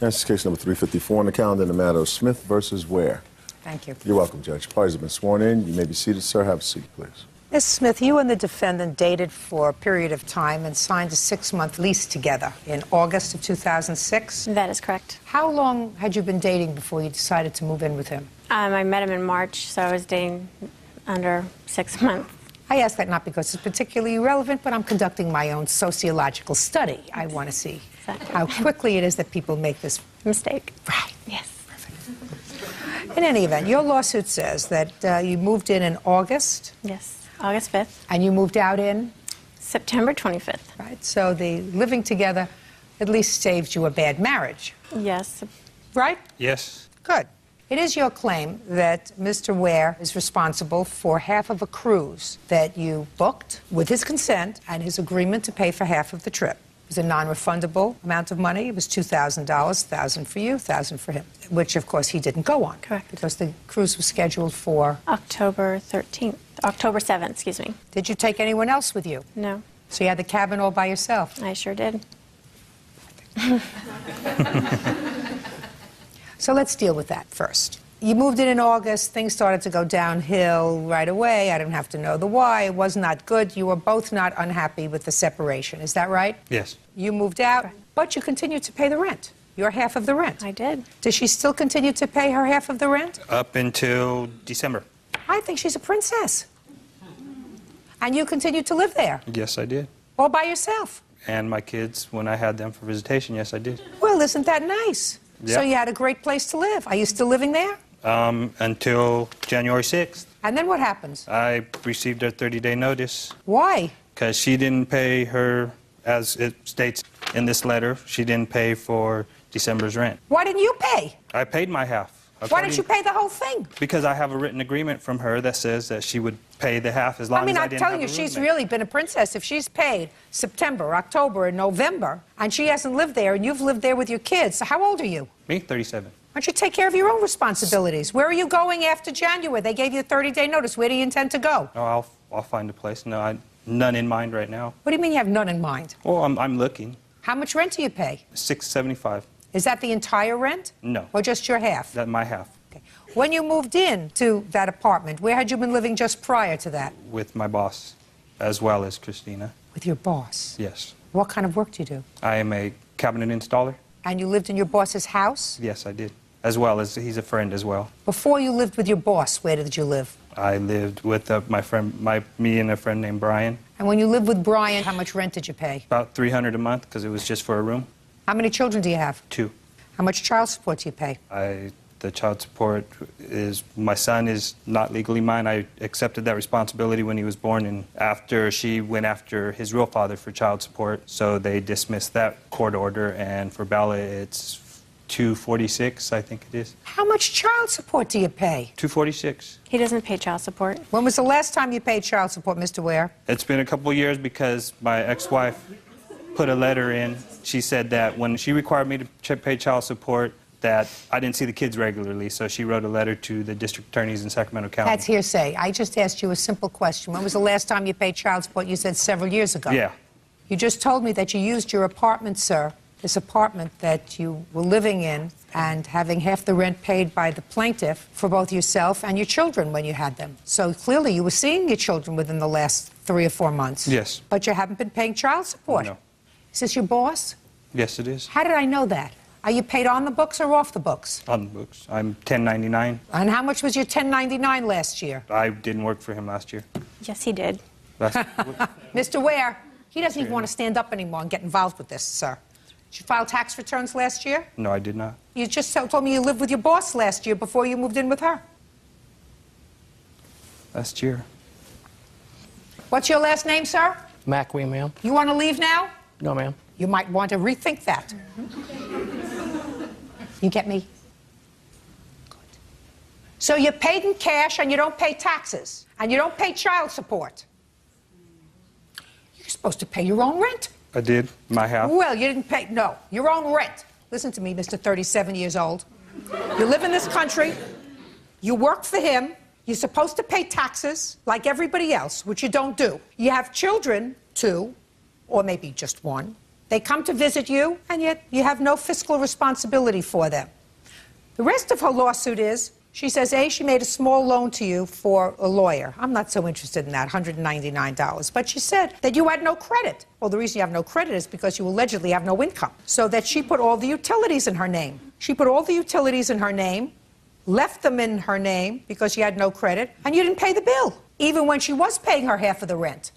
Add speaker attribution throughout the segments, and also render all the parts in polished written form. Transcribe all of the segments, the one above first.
Speaker 1: That's case number 354 on the calendar in the matter of Smith versus Ware.
Speaker 2: Thank you.
Speaker 1: You're welcome, Judge. Parties have been sworn in. You may be seated, sir. Have a seat, please.
Speaker 2: Ms. Smith, you and the defendant dated for a period of time and signed a 6-month lease together in August of 2006.
Speaker 3: That is correct.
Speaker 2: How long had you been dating before you decided to move in with him?
Speaker 3: I met him in March, so I was dating under 6 months.
Speaker 2: I ask that not because it's particularly relevant, but I'm conducting my own sociological study. I want to see how quickly it is that people make this
Speaker 3: Mistake.
Speaker 2: Right.
Speaker 3: Yes.
Speaker 2: Perfect. In any event, your lawsuit says that you moved in August.
Speaker 3: Yes. August 5th.
Speaker 2: And you moved out in?
Speaker 3: September 25th.
Speaker 2: Right. So the living together at least saved you a bad marriage.
Speaker 3: Yes.
Speaker 2: Right?
Speaker 4: Yes.
Speaker 2: Good. It is your claim that Mr. Ware is responsible for half of a cruise that you booked with his consent and his agreement to pay for half of the trip. It was a non-refundable amount of money. It was $2,000, $1,000 for you, $1,000 for him, which, of course, he didn't go on.
Speaker 3: Correct.
Speaker 2: Because the cruise was scheduled for...
Speaker 3: October 13th. October 7th, excuse me.
Speaker 2: Did you take anyone else with you?
Speaker 3: No.
Speaker 2: So you had the cabin all by yourself?
Speaker 3: I sure did.
Speaker 2: So let's deal with that first. You moved in August. Things started to go downhill right away. I don't have to know the why. It was not good. You were both not unhappy with the separation. Is that right?
Speaker 4: Yes.
Speaker 2: You moved out, but you continued to pay the rent. Your half of the rent.
Speaker 3: I did.
Speaker 2: Does she still continue to pay her half of the rent?
Speaker 4: Up until December.
Speaker 2: I think she's a princess. And you continued to live there?
Speaker 4: Yes, I did.
Speaker 2: All by yourself?
Speaker 4: And my kids, when I had them for visitation, yes, I did.
Speaker 2: Well, isn't that nice?
Speaker 4: Yeah.
Speaker 2: So you had a great place to live. Are you still living there?
Speaker 4: Until January 6th.
Speaker 2: And then what happens?
Speaker 4: I received a 30-day notice.
Speaker 2: Why?
Speaker 4: Because she didn't pay her, as it states in this letter, she didn't pay for December's rent.
Speaker 2: Why didn't you pay?
Speaker 4: I paid my half.
Speaker 2: Why didn't you pay the whole thing?
Speaker 4: Because I have a written agreement from her that says that she would pay the half as long as I didn't have a roommate.
Speaker 2: I'm telling you, she's really been a princess. If she's paid September, October, and November, and she hasn't lived there, and you've lived there with your kids, so how old are you?
Speaker 4: Me, 37.
Speaker 2: Why don't you take care of your own responsibilities? Where are you going after January? They gave you a 30-day notice. Where do you intend to go?
Speaker 4: Oh, I'll find a place. No, none in mind right now.
Speaker 2: What do you mean you have none in mind?
Speaker 4: Well, I'm looking.
Speaker 2: How much rent do you pay?
Speaker 4: $675.
Speaker 2: Is that the entire rent?
Speaker 4: No.
Speaker 2: Or just your half?
Speaker 4: That's my half.
Speaker 2: Okay. When you moved in to that apartment, where had you been living just prior to that?
Speaker 4: With my boss, as well as Christina.
Speaker 2: With your boss?
Speaker 4: Yes.
Speaker 2: What kind of work do you do?
Speaker 4: I am a cabinet installer.
Speaker 2: And you lived in your boss's house?
Speaker 4: Yes, I did. As well as he's a friend as well.
Speaker 2: Before you lived with your boss, where did you live?
Speaker 4: I lived with my friend, me and a friend named Brian.
Speaker 2: And when you lived with Brian, how much rent did you pay?
Speaker 4: About $300 a month because it was just for a room.
Speaker 2: How many children do you have?
Speaker 4: 2.
Speaker 2: How much child support do you pay?
Speaker 4: The child support is, my son is not legally mine. I accepted that responsibility when he was born, and after she went after his real father for child support, so they dismissed that court order, and for Bella it's $246, I think it is.
Speaker 2: How much child support do you pay?
Speaker 4: $246.
Speaker 3: He doesn't pay child support.
Speaker 2: When was the last time you paid child support, Mr. Ware?
Speaker 4: It's been a couple of years because my ex-wife put a letter in. She said that when she required me to pay child support, that I didn't see the kids regularly, so she wrote a letter to the district attorneys in Sacramento County.
Speaker 2: That's hearsay. I just asked you a simple question. When was the last time you paid child support? You said several years ago.
Speaker 4: Yeah.
Speaker 2: You just told me that you used your apartment, sir, this apartment that you were living in and having half the rent paid by the plaintiff for both yourself and your children when you had them. So clearly you were seeing your children within the last 3 or 4 months.
Speaker 4: Yes.
Speaker 2: But you haven't been paying child support.
Speaker 4: No.
Speaker 2: Is this your boss?
Speaker 4: Yes, it is.
Speaker 2: How did I know that? Are you paid on the books or off the books?
Speaker 4: On the books. I'm 1099.
Speaker 2: And how much was your 1099 last year?
Speaker 4: I didn't work for him last year.
Speaker 3: Yes, he did.
Speaker 2: Mr. Ware, he doesn't even want to stand up anymore and get involved with this, sir. Did you file tax returns last year?
Speaker 4: No, I did not.
Speaker 2: You just told me you lived with your boss last year before you moved in with her.
Speaker 4: Last year.
Speaker 2: What's your last name, sir?
Speaker 5: McWee, ma'am.
Speaker 2: You want to leave now?
Speaker 5: No, ma'am.
Speaker 2: You might want to rethink that. You get me? Good. So you're paid in cash and you don't pay taxes and you don't pay child support. You're supposed to pay your own rent.
Speaker 4: I did. My half.
Speaker 2: Well, you didn't pay, no, your own rent. Listen to me, Mr. 37 years old. You live in this country. You work for him. You're supposed to pay taxes like everybody else, which you don't do. You have children, 2, or maybe just 1. They come to visit you, and yet you have no fiscal responsibility for them. The rest of her lawsuit is, she says, A, she made a small loan to you for a lawyer. I'm not so interested in that, $199. But she said that you had no credit. Well, the reason you have no credit is because you allegedly have no income. So that she put all the utilities in her name. She put all the utilities in her name, left them in her name because she had no credit, and you didn't pay the bill, even when she was paying her half of the rent.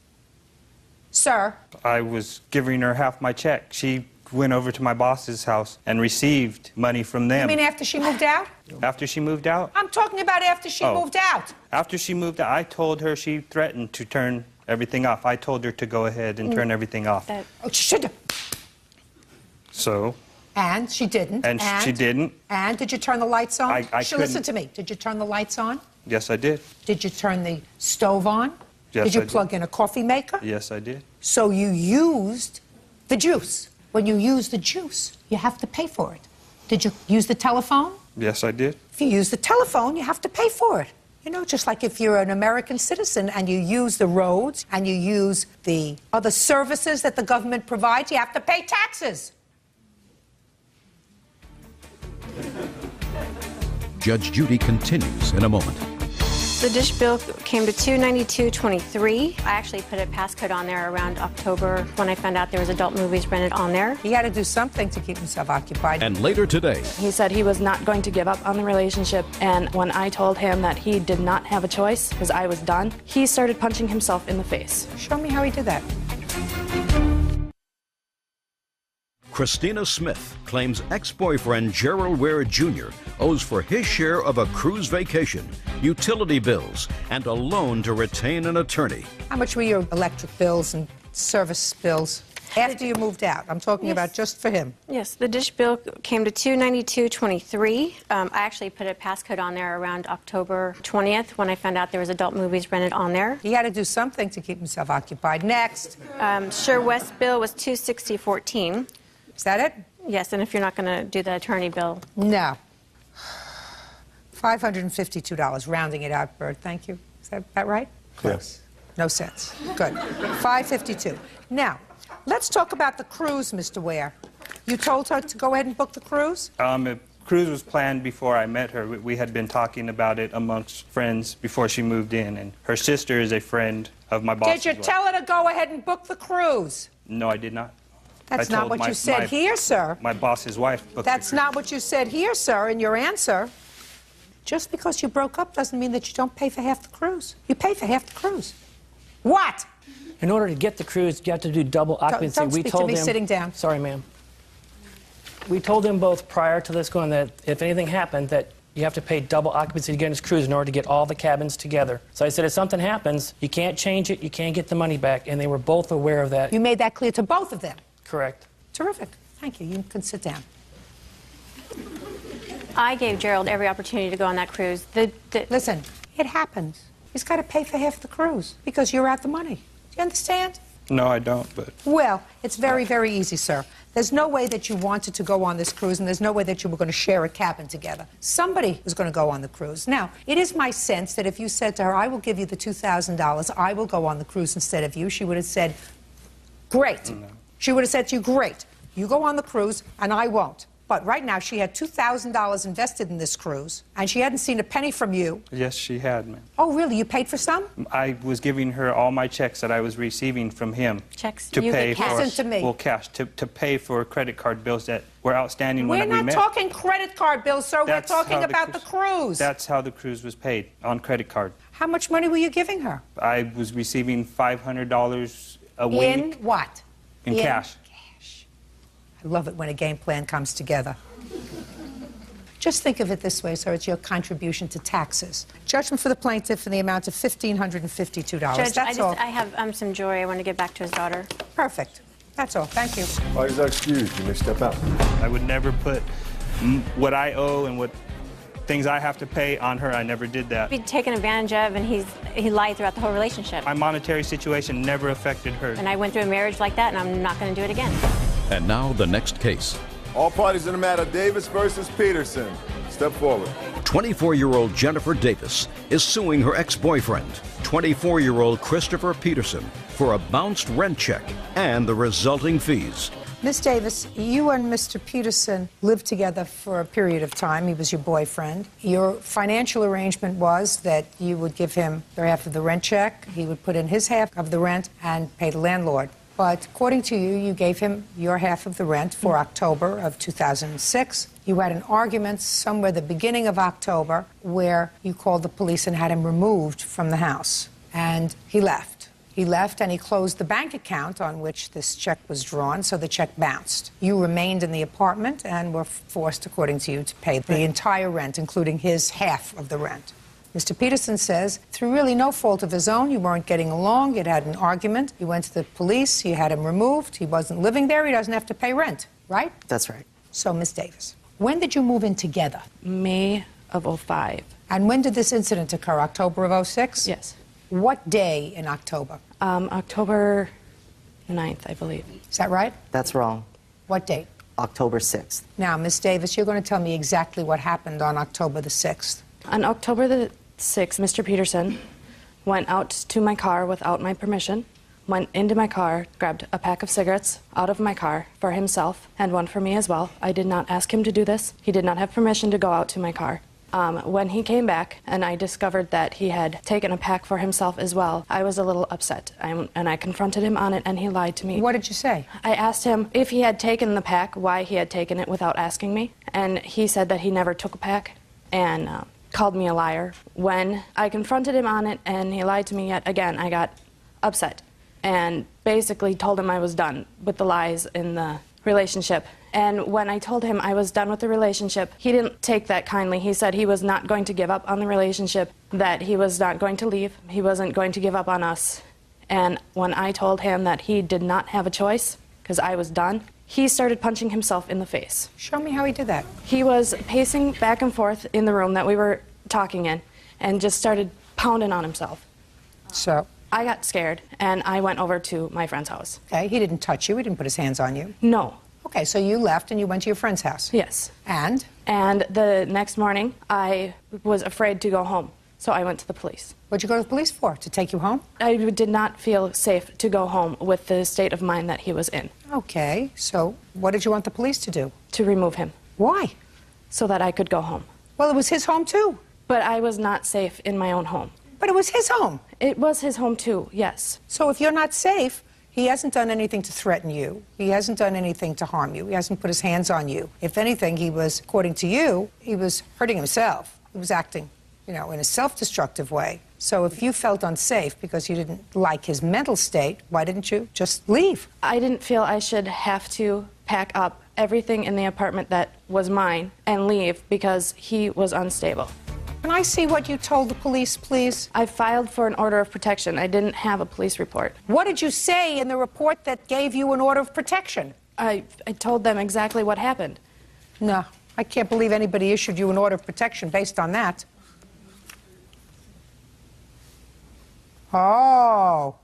Speaker 2: Sir?
Speaker 4: I was giving her half my check. She went over to my boss's house and received money from them.
Speaker 2: You mean after she moved out?
Speaker 4: After she moved out?
Speaker 2: I'm talking about after she moved out.
Speaker 4: After she moved out, I told her she threatened to turn everything off. I told her to go ahead and turn everything off.
Speaker 2: Oh, she should have.
Speaker 4: So?
Speaker 2: And she didn't.
Speaker 4: And she didn't.
Speaker 2: And did you turn the lights on?
Speaker 4: I couldn't.
Speaker 2: Listen to me. Did you turn the lights on?
Speaker 4: Yes, I did.
Speaker 2: Did you turn the stove on?
Speaker 4: Yes,
Speaker 2: did you
Speaker 4: I did.
Speaker 2: plug in a coffee maker?
Speaker 4: Yes, I did.
Speaker 2: So you used the juice. When you use the juice, you have to pay for it. Did you use the telephone?
Speaker 4: Yes, I did.
Speaker 2: If you use the telephone, you have to pay for it. You know, just like if you're an American citizen and you use the roads and you use the other services that the government provides, you have to pay taxes.
Speaker 5: Judge Judy continues in a moment.
Speaker 3: The dish bill came to $292.23. I actually put a passcode on there around October when I found out there was adult movies rented on there.
Speaker 2: He had to do something to keep himself occupied.
Speaker 5: And later today,
Speaker 6: he said he was not going to give up on the relationship, and when I told him that he did not have a choice because I was done, he started punching himself in the face.
Speaker 2: Show me how he did that.
Speaker 5: Christina Smith claims ex-boyfriend Gerald Ware Jr. owes for his share of a cruise vacation, utility bills, and a loan to retain an attorney.
Speaker 2: How much were your electric bills and service bills after you moved out? I'm talking about just for him.
Speaker 3: Yes, the dish bill came to $292.23. I actually put a passcode on there around October 20th when I found out there was adult movies rented on there.
Speaker 2: He had to do something to keep himself occupied. Next.
Speaker 3: Sure West bill was $260.14.
Speaker 2: Is that it?
Speaker 3: Yes, and if you're not going to do the attorney bill.
Speaker 2: No. $552, rounding it out, Bird. Thank you. Is that right?
Speaker 1: Yes.
Speaker 2: No sense. Good. $552. Now, let's talk about the cruise, Mr. Ware. You told her to go ahead and book the cruise?
Speaker 4: A cruise was planned before I met her. We had been talking about it amongst friends before she moved in, and her sister is a friend of my boss.
Speaker 2: Did you tell her to go ahead and book the cruise?
Speaker 4: No, I did not.
Speaker 2: That's not what you said here, sir.
Speaker 4: My boss's wife booked
Speaker 2: That's
Speaker 4: the cruise.
Speaker 2: not what you said here, sir, in your answer. Just because you broke up doesn't mean that you don't pay for half the cruise. You pay for half the cruise. What?
Speaker 7: In order to get the cruise, you have to do double occupancy.
Speaker 2: Don't speak to me sitting down.
Speaker 7: Sorry, ma'am. We told them both prior to this going that if anything happened, that you have to pay double occupancy to get on this cruise in order to get all the cabins together. So I said, if something happens, you can't change it, you can't get the money back, and they were both aware of that.
Speaker 2: You made that clear to both of them.
Speaker 7: Correct.
Speaker 2: Terrific. Thank you. You can sit down.
Speaker 3: I gave Gerald every opportunity to go on that cruise.
Speaker 2: Listen, it happens. He's got to pay for half the cruise because you're out the money. Do you understand?
Speaker 4: No, I don't, but...
Speaker 2: Well, it's very, very easy, sir. There's no way that you wanted to go on this cruise, and there's no way that you were going to share a cabin together. Somebody was going to go on the cruise. Now, it is my sense that if you said to her, I will give you the $2,000, I will go on the cruise instead of you, she would have said, great.
Speaker 4: No.
Speaker 2: She would have said to you, great, you go on the cruise, and I won't. But right now, she had $2,000 invested in this cruise, and she hadn't seen a penny from you.
Speaker 4: Yes, she had, ma'am.
Speaker 2: Oh, really? You paid for some?
Speaker 4: I was giving her all my checks that I was receiving from him.
Speaker 3: Checks?
Speaker 4: To
Speaker 3: You
Speaker 4: pay
Speaker 3: get cash?
Speaker 4: for...
Speaker 2: Listen to me.
Speaker 4: Well, cash. To pay for credit card bills that were outstanding when we met.
Speaker 2: We're not talking credit card bills, sir.
Speaker 4: That's
Speaker 2: We're talking
Speaker 4: how
Speaker 2: about the cruise.
Speaker 4: That's how the cruise was paid, on credit card.
Speaker 2: How much money were you giving her?
Speaker 4: I was receiving $500 a week.
Speaker 2: In what?
Speaker 4: In cash.
Speaker 2: I love it when a game plan comes together. Just think of it this way, sir. It's your contribution to taxes. Judgment for the plaintiff in the amount of $1,552.
Speaker 3: Judge,
Speaker 2: That's all.
Speaker 3: I have some joy. I want to give back to his daughter.
Speaker 2: Perfect. That's all. Thank you.
Speaker 1: All is excused. You may step out.
Speaker 4: I would never put what I owe and what things I have to pay on her. I never did that.
Speaker 3: Be taken advantage of, and he lied throughout the whole relationship.
Speaker 4: My monetary situation never affected her.
Speaker 3: And I went through a marriage like that, and I'm not going to do it again.
Speaker 5: And now the next case.
Speaker 1: All parties in the matter, Davis versus Peterson. Step forward.
Speaker 5: 24-year-old Jennifer Davis is suing her ex-boyfriend, 24-year-old Christopher Peterson, for a bounced rent check and the resulting fees.
Speaker 2: Ms. Davis, you and Mr. Peterson lived together for a period of time. He was your boyfriend. Your financial arrangement was that you would give him your half of the rent check, he would put in his half of the rent, and pay the landlord. But according to you, you gave him your half of the rent for October of 2006. You had an argument somewhere the beginning of October where you called the police and had him removed from the house. And he left. He left and he closed the bank account on which this check was drawn, so the check bounced. You remained in the apartment and were forced, according to you, to pay the entire rent, including his half of the rent. Mr. Peterson says, through really no fault of his own, you weren't getting along, you'd had an argument, you went to the police, you had him removed, he wasn't living there, he doesn't have to pay rent, right?
Speaker 8: That's right.
Speaker 2: So, Ms. Davis, when did you move in together?
Speaker 6: May of '05.
Speaker 2: And when did this incident occur? October of '06?
Speaker 6: Yes.
Speaker 2: What day in October?
Speaker 6: October 9th, I believe.
Speaker 2: Is that right?
Speaker 8: That's wrong.
Speaker 2: What date?
Speaker 8: October 6th.
Speaker 2: Now, Ms. Davis, you're going to tell me exactly what happened on October the 6th.
Speaker 6: On October the 6th, Mr. Peterson went out to my car without my permission, went into my car, grabbed a pack of cigarettes out of my car for himself and one for me as well. I did not ask him to do this. He did not have permission to go out to my car. When he came back and I discovered that he had taken a pack for himself as well, I was a little upset. And I confronted him on it and he lied to me.
Speaker 2: What did you say?
Speaker 6: I asked him if he had taken the pack, why he had taken it without asking me. And he said that he never took a pack and called me a liar. When I confronted him on it and he lied to me yet again, I got upset and basically told him I was done with the lies in the relationship. And when I told him I was done with the relationship, he didn't take that kindly. He said he was not going to give up on the relationship, that he was not going to leave, he wasn't going to give up on us. And when I told him that he did not have a choice, because I was done, he started punching himself in the face.
Speaker 2: Show me how he did that.
Speaker 6: He was pacing back and forth in the room that we were talking in and just started pounding on himself.
Speaker 2: So?
Speaker 6: I got scared and I went over to my friend's house.
Speaker 2: Okay, he didn't touch you, he didn't put his hands on you.
Speaker 6: No.
Speaker 2: Okay, so you left and you went to your friend's house.
Speaker 6: Yes.
Speaker 2: And?
Speaker 6: And the next morning, I was afraid to go home, so I went to the police.
Speaker 2: What'd you go to the police for? To take you home?
Speaker 6: I did not feel safe to go home with the state of mind that he was in.
Speaker 2: Okay, so what did you want the police to do?
Speaker 6: To remove him.
Speaker 2: Why?
Speaker 6: So that I could go home.
Speaker 2: Well, it was his home too.
Speaker 6: But I was not safe in my own home.
Speaker 2: But it was his home.
Speaker 6: It was his home too, yes.
Speaker 2: So if you're not safe, he hasn't done anything to threaten you. He hasn't done anything to harm you. He hasn't put his hands on you. If anything, he was, according to you, he was hurting himself. He was acting, in a self-destructive way. So if you felt unsafe because you didn't like his mental state, why didn't you just leave?
Speaker 6: I didn't feel I should have to pack up everything in the apartment that was mine and leave because he was unstable.
Speaker 2: Can I see what you told the police, please?
Speaker 6: I filed for an order of protection. I didn't have a police report.
Speaker 2: What did you say in the report that gave you an order of protection?
Speaker 6: I told them exactly what happened.
Speaker 2: No, I can't believe anybody issued you an order of protection based on that. Oh,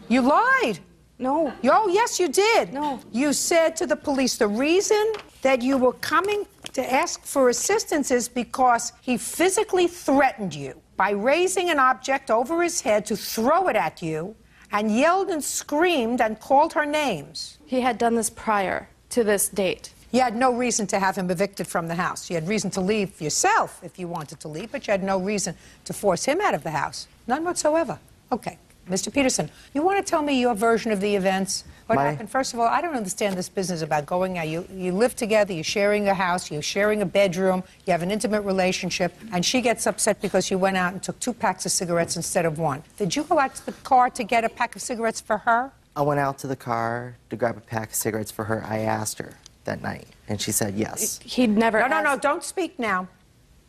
Speaker 2: you lied.
Speaker 6: No.
Speaker 2: Oh, yes, you did.
Speaker 6: No.
Speaker 2: You said to the police the reason that you were coming to ask for assistance is because he physically threatened you by raising an object over his head to throw it at you and yelled and screamed and called her names.
Speaker 6: He had done this prior to this date.
Speaker 2: You had no reason to have him evicted from the house. You had reason to leave yourself if you wanted to leave, but you had no reason to force him out of the house. None whatsoever. Okay. Mr. Peterson, you want to tell me your version of the events? What happened? First of all, I don't understand this business about going out. You live together, you're sharing a house, you're sharing a bedroom, you have an intimate relationship, and she gets upset because you went out and took 2 packs of cigarettes instead of 1. Did you go out to the car to get a pack of cigarettes for her?
Speaker 8: I went out to the car to grab a pack of cigarettes for her. I asked her that night, and she said yes.
Speaker 6: He'd never
Speaker 2: No, don't speak now.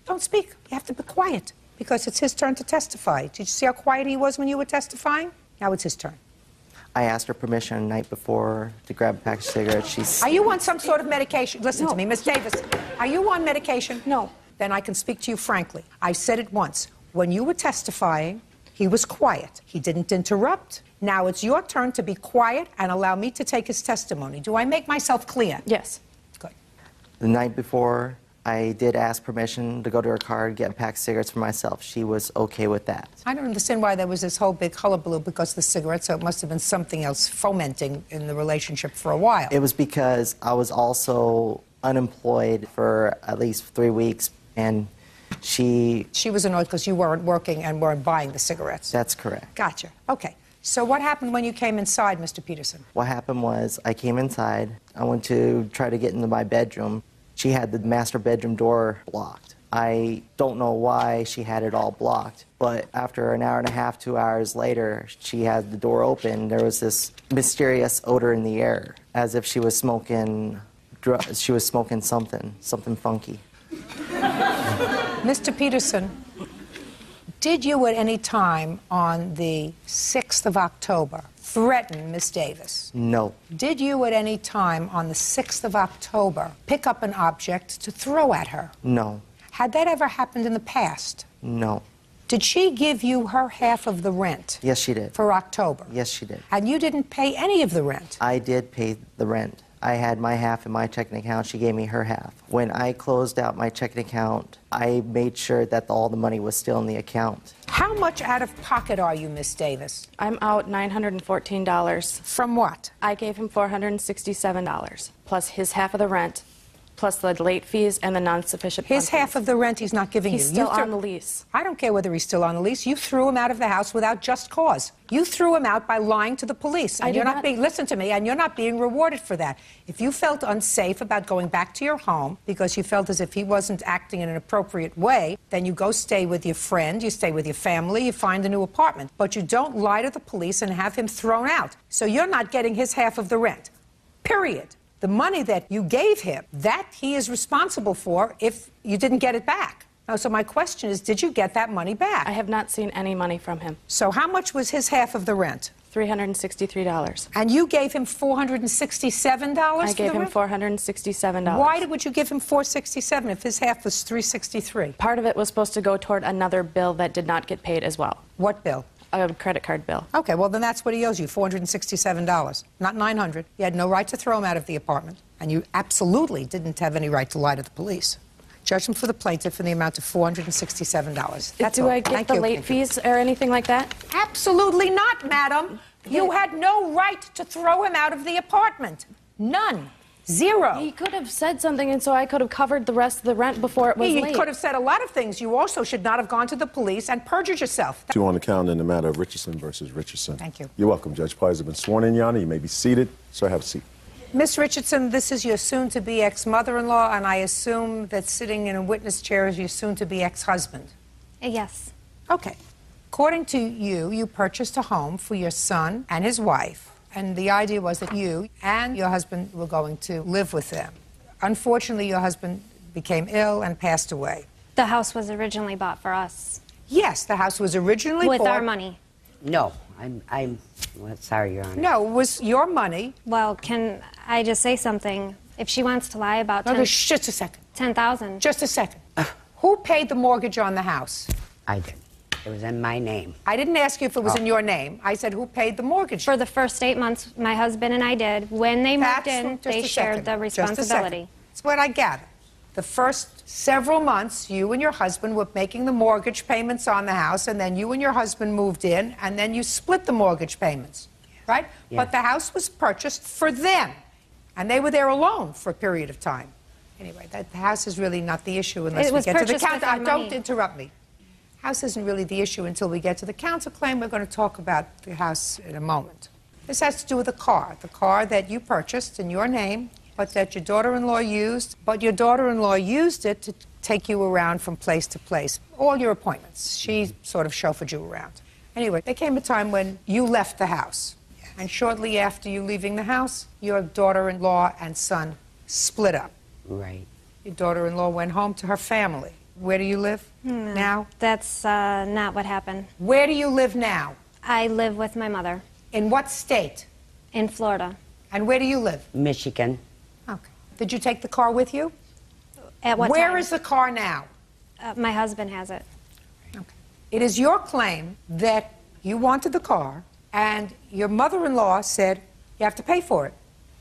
Speaker 2: Don't speak. You have to be quiet. Because it's his turn to testify. Did you see how quiet he was when you were testifying? Now it's his turn.
Speaker 8: I asked her permission the night before to grab a pack of cigarettes.
Speaker 2: Are you on some sort of medication? Listen to me, Miss Davis. Are you on medication?
Speaker 6: No.
Speaker 2: Then I can speak to you frankly. I said it once. When you were testifying, he was quiet. He didn't interrupt. Now it's your turn to be quiet and allow me to take his testimony. Do I make myself clear?
Speaker 6: Yes.
Speaker 2: Good.
Speaker 8: The night before, I did ask permission to go to her car and get a pack of cigarettes for myself. She was okay with that.
Speaker 2: I don't understand why there was this whole big hullabaloo because of the cigarettes, so it must have been something else fomenting in the relationship for a while.
Speaker 8: It was because I was also unemployed for at least 3 weeks, and she
Speaker 2: was annoyed because you weren't working and weren't buying the cigarettes.
Speaker 8: That's correct.
Speaker 2: Gotcha. Okay. So what happened when you came inside, Mr. Peterson?
Speaker 8: What happened was I came inside. I went to try to get into my bedroom. She had the master bedroom door blocked. I don't know why she had it all blocked, but after an hour and a half, 2 hours later, she had the door open. There was this mysterious odor in the air, as if she was smoking something funky.
Speaker 2: Mr. Peterson, did you at any time on the 6th of October threaten Miss Davis?
Speaker 8: No.
Speaker 2: Did you at any time on the 6th of October pick up an object to throw at her?
Speaker 8: No.
Speaker 2: Had that ever happened in the past?
Speaker 8: No.
Speaker 2: Did she give you her half of the rent?
Speaker 8: Yes, she did.
Speaker 2: For October?
Speaker 8: Yes, she did.
Speaker 2: And you didn't pay any of the rent?
Speaker 8: I did pay the rent. I had my half in my checking account. She gave me her half. When I closed out my checking account, I made sure that all the money was still in the account.
Speaker 2: How much out of pocket are you, Miss Davis?
Speaker 6: I'm out $914.
Speaker 2: From what?
Speaker 6: I gave him $467, plus his half of the rent, plus the late fees and the non-sufficient
Speaker 2: His
Speaker 6: fund
Speaker 2: half
Speaker 6: fees.
Speaker 2: of the rent he's not giving
Speaker 6: He's
Speaker 2: you.
Speaker 6: still on the lease.
Speaker 2: I don't care whether he's still on the lease. You threw him out of the house without just cause. You threw him out by lying to the police. And
Speaker 6: I did
Speaker 2: you're not
Speaker 6: not.
Speaker 2: being, listen to me, and you're not being rewarded for that. If you felt unsafe about going back to your home because you felt as if he wasn't acting in an appropriate way, then you go stay with your friend, you stay with your family, you find a new apartment. But you don't lie to the police and have him thrown out. So you're not getting his half of the rent. Period. The money that you gave him, that he is responsible for if you didn't get it back. Now, so my question is, did you get that money back?
Speaker 6: I have not seen any money from him.
Speaker 2: So how much was his half of the rent?
Speaker 6: $363.
Speaker 2: And you gave him $467
Speaker 6: I
Speaker 2: for
Speaker 6: gave
Speaker 2: the
Speaker 6: him
Speaker 2: rent?
Speaker 6: $467.
Speaker 2: Why would you give him $467 if his half was $363?
Speaker 6: Part of it was supposed to go toward another bill that did not get paid as well.
Speaker 2: What bill?
Speaker 6: A credit card bill.
Speaker 2: Okay, well, then that's what he owes you, $467, not $900. You had no right to throw him out of the apartment, and you absolutely didn't have any right to lie to the police. Judgment for the plaintiff in the amount of $467. That's
Speaker 6: Do
Speaker 2: all.
Speaker 6: I get
Speaker 2: Thank
Speaker 6: the
Speaker 2: you.
Speaker 6: late fees or anything like that?
Speaker 2: Absolutely not, madam. You had no right to throw him out of the apartment. None. Zero.
Speaker 6: He could have said something, and so I could have covered the rest of the rent before it was
Speaker 2: He
Speaker 6: late.
Speaker 2: could have said a lot of things. You also should not have gone to the police and perjured yourself.
Speaker 1: Two on the calendar in the matter of Richardson versus Richardson.
Speaker 2: Thank you.
Speaker 1: You're welcome. Judge Parties have been sworn in, Your Honor. You may be seated. Sir, have a seat.
Speaker 2: Miss Richardson, this is your soon-to-be ex-mother-in-law, and I assume that sitting in a witness chair is your soon-to-be ex-husband.
Speaker 3: Yes.
Speaker 2: Okay. According to you, you purchased a home for your son and his wife, and the idea was that you and your husband were going to live with them. Unfortunately, your husband became ill and passed away.
Speaker 3: The house was originally bought for us.
Speaker 2: Yes, the house was originally
Speaker 3: With
Speaker 2: bought...
Speaker 3: our money.
Speaker 9: No, well, sorry, Your Honor.
Speaker 2: No, it was your money.
Speaker 3: Well, can I just say something? If she wants to lie about
Speaker 2: No, just a second.
Speaker 3: 10,000.
Speaker 2: Just a second. Who paid the mortgage on the house?
Speaker 9: I did. It was in my name.
Speaker 2: I didn't ask you if it was in your name. I said who paid the mortgage.
Speaker 3: For the first 8 months, my husband and I did. When they moved in, they shared the responsibility.
Speaker 2: That's what I gather. The first several months, you and your husband were making the mortgage payments on the house, and then you and your husband moved in, and then you split the mortgage payments, right?
Speaker 9: Yes.
Speaker 2: But the house was purchased for them, and they were there alone for a period of time. Anyway, the house is really not the issue unless
Speaker 3: It
Speaker 2: we
Speaker 3: was
Speaker 2: get to the
Speaker 3: purchased with
Speaker 2: counsel.
Speaker 3: our
Speaker 2: Don't
Speaker 3: money.
Speaker 2: interrupt me. House isn't really the issue until we get to the counsel claim. We're going to talk about the house in a moment. This has to do with the car that you purchased in your name, but that your daughter-in-law used. But your daughter-in-law used it to take you around from place to place, all your appointments. She sort of chauffeured you around. Anyway, there came a time when you left the house. And shortly after you leaving the house, your daughter-in-law and son split up.
Speaker 9: Right.
Speaker 2: Your daughter-in-law went home to her family. Where do you live now?
Speaker 3: That's not what happened.
Speaker 2: Where do you live now?
Speaker 3: I live with my mother
Speaker 2: In what state?
Speaker 3: in Florida.
Speaker 2: And where do you live?
Speaker 9: Michigan.
Speaker 2: Okay. Did you take the car with you?
Speaker 3: At what
Speaker 2: Where
Speaker 3: time?
Speaker 2: is the car now?
Speaker 3: My husband has it.
Speaker 2: Okay. It is your claim that you wanted the car, and your mother-in-law said you have to pay for it.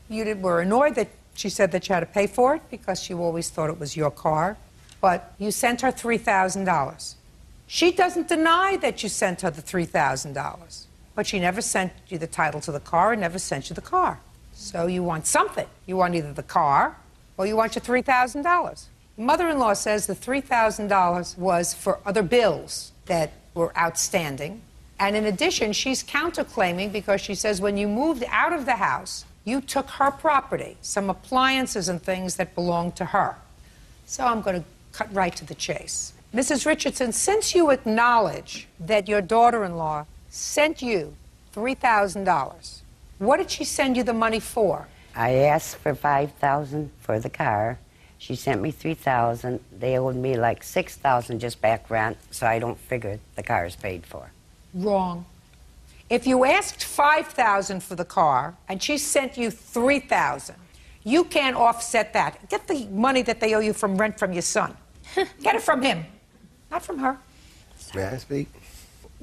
Speaker 2: You were annoyed that she said that you had to pay for it because you always thought it was your car. but you sent her $3,000. She doesn't deny that you sent her the $3,000, but she never sent you the title to the car and never sent you the car. So you want something. You want either the car or you want your $3,000. Mother-in-law says the $3,000 was for other bills that were outstanding. And in addition, she's counterclaiming because she says when you moved out of the house, you took her property, some appliances and things that belonged to her. So I'm going to cut right to the chase. Mrs. Richardson, since you acknowledge that your daughter-in-law sent you $3,000, what did she send you the money for?
Speaker 9: I asked for $5,000 for the car. She sent me $3,000. They owed me like $6,000 just back rent, so I don't figure the car is paid for.
Speaker 2: Wrong. If you asked $5,000 for the car and she sent you $3,000, you can't offset that. Get the money that they owe you from rent from your son. Get it from him, not from her.
Speaker 10: May I speak?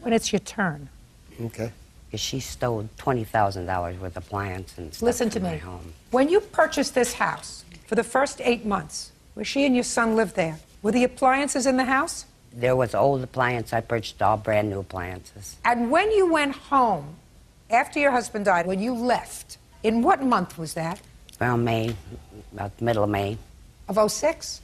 Speaker 2: When it's your turn.
Speaker 10: Okay.
Speaker 9: Because she stole $20,000 worth of appliances and stuff
Speaker 2: Listen to
Speaker 9: from my
Speaker 2: me.
Speaker 9: home.
Speaker 2: When you purchased this house, for the first 8 months, where she and your son lived there, were the appliances in the house?
Speaker 9: There was old appliance. I purchased all brand new appliances.
Speaker 2: And when you went home, after your husband died, when you left, in what month was that?
Speaker 9: Around May, about the middle of May.
Speaker 2: Of 06?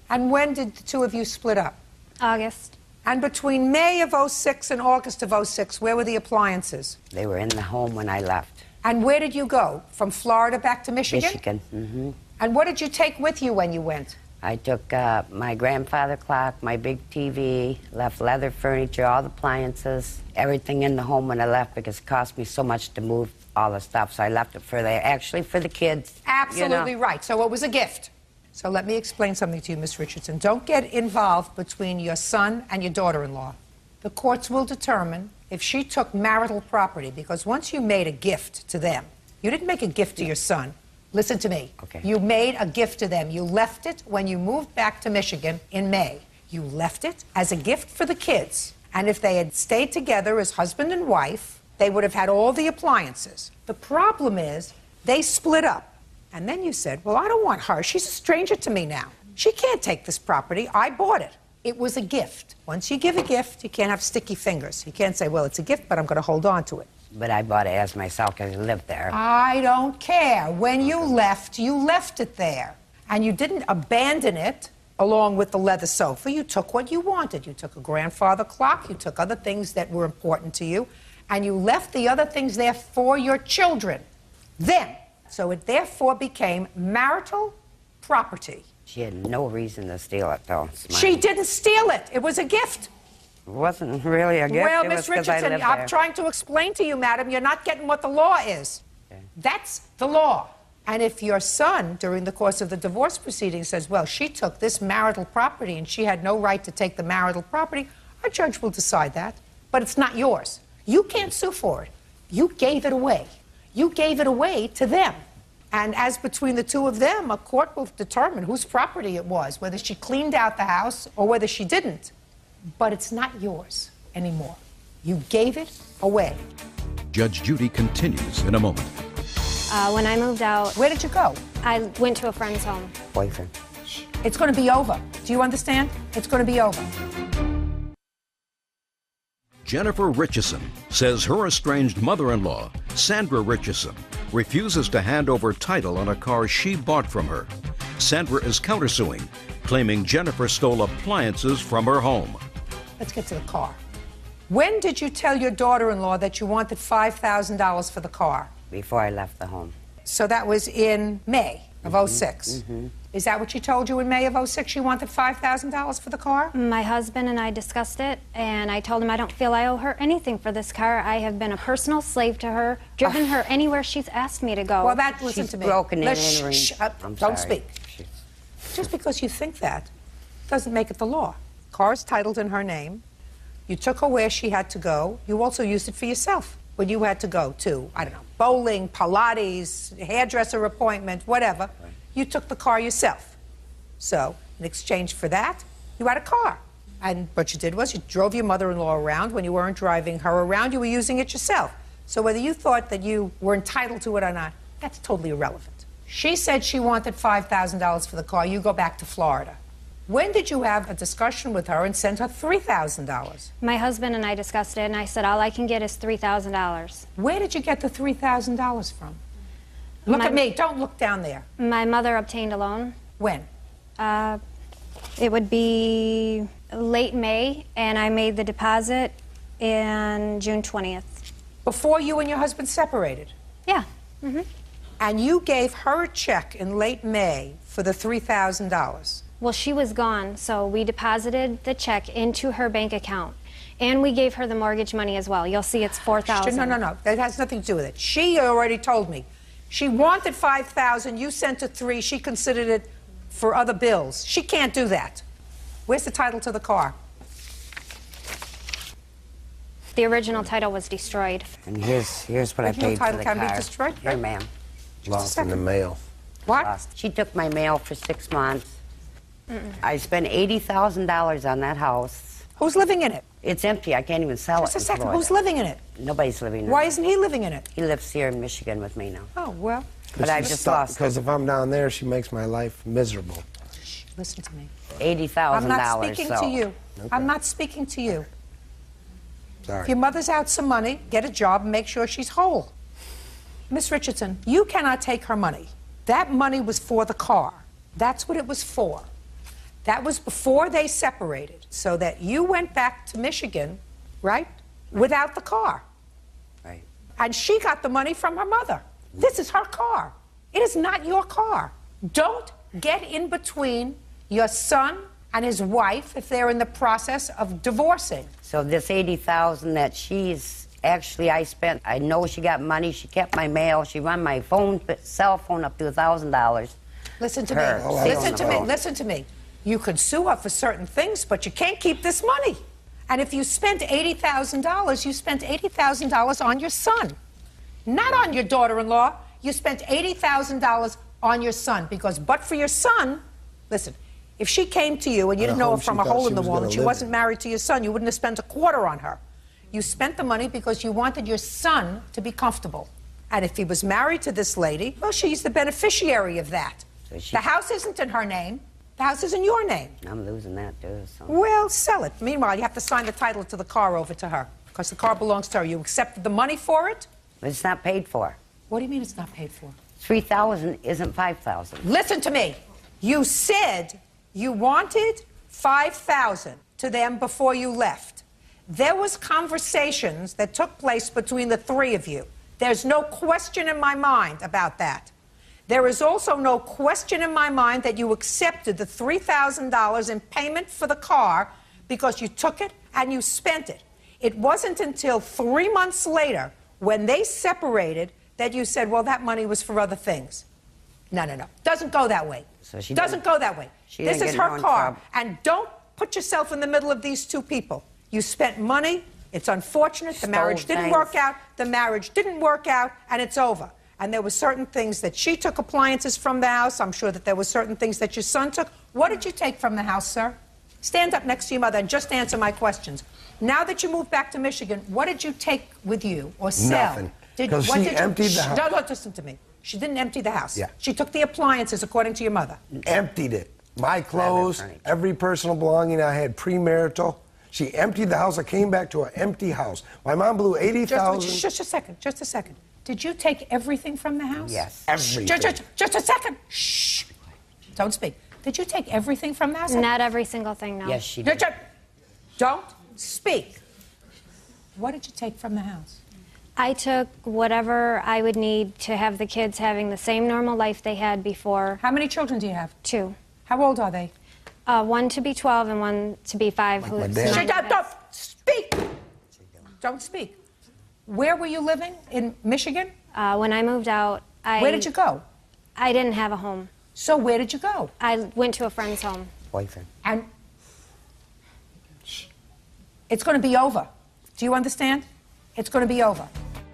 Speaker 2: And when did the two of you split up?
Speaker 3: August.
Speaker 2: And between May of 06 and August of 06, where were the appliances?
Speaker 9: They were in the home when I left.
Speaker 2: And where did you go? From Florida back to Michigan?
Speaker 9: Michigan.
Speaker 2: And what did you take with you when you went?
Speaker 9: I took my grandfather clock, my big TV, left leather furniture, all the appliances, everything in the home when I left because it cost me so much to move all the stuff. So I left it for actually for the kids.
Speaker 2: Absolutely
Speaker 9: you know.
Speaker 2: right. So it was a gift. So let me explain something to you, Miss Richardson. Don't get involved between your son and your daughter-in-law. The courts will determine if she took marital property, because once you made a gift to them, you didn't make a gift to your son. Listen to me.
Speaker 9: Okay.
Speaker 2: You made a gift to them. You left it when you moved back to Michigan in May. You left it as a gift for the kids. And if they had stayed together as husband and wife, they would have had all the appliances. The problem is they split up. And then you said, well, I don't want her. She's a stranger to me now. She can't take this property. I bought it. It was a gift. Once you give a gift, you can't have sticky fingers. You can't say, well, it's a gift, but I'm going to hold on to it.
Speaker 9: But I bought it as myself because I lived there.
Speaker 2: I don't care. When you left it there. And you didn't abandon it along with the leather sofa. You took what you wanted. You took a grandfather clock. You took other things that were important to you. And you left the other things there for your children. Then. So it therefore became marital property.
Speaker 9: She had no reason to steal it, though.
Speaker 2: She didn't steal it. It was a gift.
Speaker 9: It wasn't really a gift.
Speaker 2: Well,
Speaker 9: it
Speaker 2: Miss
Speaker 9: was 'cause I
Speaker 2: Richardson,
Speaker 9: lived
Speaker 2: I'm
Speaker 9: there.
Speaker 2: trying to explain to you, madam, you're not getting what the law is.
Speaker 9: Okay.
Speaker 2: That's the law. And if your son, during the course of the divorce proceeding, says, well, she took this marital property and she had no right to take the marital property, a judge will decide that. But it's not yours. You can't sue for it. You gave it away. You gave it away to them. And as between the two of them, a court will determine whose property it was, whether she cleaned out the house or whether she didn't. But it's not yours anymore. You gave it away.
Speaker 5: Judge Judy continues in a moment.
Speaker 3: When I moved out,
Speaker 2: Where did you go?
Speaker 3: I went to a friend's home.
Speaker 9: Boyfriend.
Speaker 2: It's going to be over. Do you understand? It's going to be over.
Speaker 5: Jennifer Richardson says her estranged mother-in-law, Sandra Richardson, refuses to hand over title on a car she bought from her. Sandra is countersuing, claiming Jennifer stole appliances from her home.
Speaker 2: Let's get to the car. When did you tell your daughter-in-law that you wanted $5,000 for the car?
Speaker 9: Before I left the home.
Speaker 2: So that was in May of 06. Is that what she told you in May of 06? She wanted $5,000 for the car?
Speaker 3: My husband and I discussed it, and I told him I don't feel I owe her anything for this car. I have been a personal slave to her, driven her anywhere she's asked me to go.
Speaker 2: Well, listen
Speaker 9: She's
Speaker 2: to me.
Speaker 9: broken in
Speaker 2: Let's
Speaker 9: and
Speaker 2: shh,
Speaker 9: I'm
Speaker 2: don't
Speaker 9: sorry.
Speaker 2: speak. Just because you think that doesn't make it the law. Car is titled in her name. You took her where she had to go. You also used it for yourself when you had to go to, I don't know, bowling, Pilates, hairdresser appointment, whatever. You took the car yourself. So, in exchange for that, you had a car. And what you did was you drove your mother-in-law around. When you weren't driving her around, you were using it yourself. So whether you thought that you were entitled to it or not, that's totally irrelevant. She said she wanted $5,000 for the car. You go back to Florida. When did you have a discussion with her and send her $3,000?
Speaker 3: My husband and I discussed it, and I said, all I can get is $3,000.
Speaker 2: Where did you get the $3,000 from? Look at me. Don't look down there.
Speaker 3: My mother obtained a loan.
Speaker 2: When?
Speaker 3: It would be late May, and I made the deposit in June 20th.
Speaker 2: Before you and your husband separated?
Speaker 3: Yeah.
Speaker 2: And you gave her a check in late May for the $3,000?
Speaker 3: Well, she was gone, so we deposited the check into her bank account. And we gave her the mortgage money as well. You'll see it's $4,000.
Speaker 2: No. That has nothing to do with it. She already told me. She wanted $5,000. You sent her $3,000. She considered it for other bills. She can't do that. Where's the title to the car?
Speaker 3: The original title was destroyed.
Speaker 9: And here's what I
Speaker 2: Original
Speaker 9: paid for
Speaker 2: title
Speaker 9: the
Speaker 2: can be
Speaker 9: car.
Speaker 2: destroyed?
Speaker 9: Here, ma'am.
Speaker 10: Lost in the mail.
Speaker 2: What?
Speaker 9: Lost. She took my mail for 6 months. I spent $80,000 on that house.
Speaker 2: Who's living in it?
Speaker 9: It's empty. I can't even sell
Speaker 2: Just
Speaker 9: it.
Speaker 2: a
Speaker 9: in
Speaker 2: second.
Speaker 9: Florida.
Speaker 2: Who's living in it?
Speaker 9: Nobody's living in
Speaker 2: Why
Speaker 9: it.
Speaker 2: isn't he living in it?
Speaker 9: He lives here in Michigan with me now.
Speaker 2: Oh, well.
Speaker 9: But I just lost
Speaker 10: Because if I'm down there, she makes my life miserable.
Speaker 2: Shh, listen to me.
Speaker 9: $80,000.
Speaker 2: I'm not speaking
Speaker 9: so.
Speaker 2: to you.
Speaker 10: Okay.
Speaker 2: I'm not speaking to you.
Speaker 10: Sorry.
Speaker 2: If your mother's out some money, get a job and make sure she's whole. Miss Richardson, you cannot take her money. That money was for the car. That's what it was for. That was before they separated, so that you went back to Michigan, right, without the car.
Speaker 9: Right.
Speaker 2: And she got the money from her mother. This is her car. It is not your car. Don't get in between your son and his wife if they're in the process of divorcing.
Speaker 9: So this $80,000 that I spent, I know she got money, she kept my mail, she run my cell phone up to $1,000.
Speaker 2: Listen to
Speaker 9: Her.
Speaker 2: me. Listen to me. Listen to me. You could sue her for certain things, but you can't keep this money. And if you spent $80,000, you spent $80,000 on your son, not on your daughter-in-law. You spent $80,000 on your son because, but for your son, listen, if she came to you and you didn't know her from a hole in the wall and she wasn't married to your son, you wouldn't have spent a quarter on her. You spent the money because you wanted your son to be comfortable. And if he was married to this lady, well, she's the beneficiary of that.
Speaker 9: So
Speaker 2: The house isn't in her name. The house is in your name.
Speaker 9: I'm losing that too. So.
Speaker 2: Well, sell it. Meanwhile, you have to sign the title to the car over to her because the car belongs to her. You accepted the money for it?
Speaker 9: It's not paid for.
Speaker 2: What do you mean it's not paid for?
Speaker 9: $3,000 isn't $5,000.
Speaker 2: Listen to me. You said you wanted $5,000 to them before you left. There was conversations that took place between the three of you. There's no question in my mind about that. There is also no question in my mind that you accepted the $3,000 in payment for the car because you took it and you spent it. It wasn't until 3 months later, when they separated, that you said, well, that money was for other things. No. Doesn't go that way.
Speaker 9: So she
Speaker 2: doesn't go that way. This is her car. And don't put yourself in the middle of these two people. You spent money. It's unfortunate. The marriage didn't work out. The marriage didn't work out, and it's over. And there were certain things that she took appliances from the house. I'm sure that there were certain things that your son took. What did you take from the house, sir? Stand up next to your mother and just answer my questions. Now that you moved back to Michigan, what did you take with you or sell?
Speaker 10: Nothing. Because she emptied the house.
Speaker 2: No, listen to me. She didn't empty the house.
Speaker 10: Yeah.
Speaker 2: She took the appliances, according to your mother.
Speaker 10: Emptied it. My clothes, every personal belonging I had premarital. She emptied the house. I came back to an empty house. My mom blew $80,000.
Speaker 2: Just a second. Did you take everything from the house?
Speaker 9: Yes.
Speaker 10: Everything.
Speaker 2: Just a second. Shh. Don't speak. Did you take everything from the house?
Speaker 3: Not every single thing, no.
Speaker 9: Yes, she did.
Speaker 2: Don't speak. What did you take from the house?
Speaker 3: I took whatever I would need to have the kids having the same normal life they had before.
Speaker 2: How many children do you have?
Speaker 3: 2.
Speaker 2: How old are they?
Speaker 3: One to be 12 and one to be 5.
Speaker 10: Like my
Speaker 3: who's
Speaker 10: dad.
Speaker 2: Don't speak. Don't speak. Where were you living? In Michigan?
Speaker 3: When I moved out,
Speaker 2: Where did you go?
Speaker 3: I didn't have a home.
Speaker 2: So where did you go?
Speaker 3: I went to a friend's home.
Speaker 9: Boyfriend.
Speaker 2: And it's going to be over. Do you understand? It's going to be over.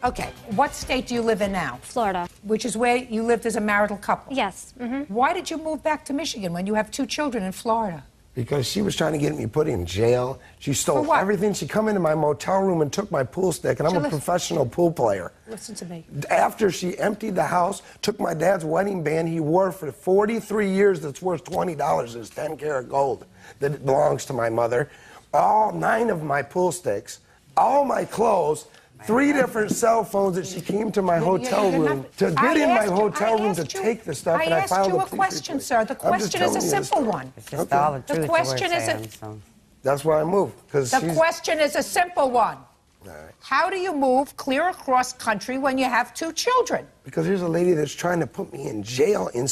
Speaker 2: Okay. What state do you live in now?
Speaker 3: Florida.
Speaker 2: Which is where you lived as a marital couple?
Speaker 3: Yes.
Speaker 2: Why did you move back to Michigan when you have 2 children in Florida?
Speaker 10: Because she was trying to get me put in jail. She stole everything. She come into my motel room and took my pool stick, and I'm a professional pool player.
Speaker 2: Listen to me.
Speaker 10: After she emptied the house, took my dad's wedding band he wore for 43 years that's worth $20. It's 10-karat gold that belongs to my mother. All 9 of my pool sticks, all my clothes, 3 different cell phones that she came to my hotel room to get in my hotel room to take the stuff, and I filed a police report.
Speaker 2: I asked you a question, sir. The question is a simple one.
Speaker 9: It's just all the truth.
Speaker 2: The question is
Speaker 10: That's why I moved.
Speaker 2: The question is a simple one.
Speaker 10: All right.
Speaker 2: How do you move clear across country when you have 2 children?
Speaker 10: Because here's a lady that's trying to put me in jail and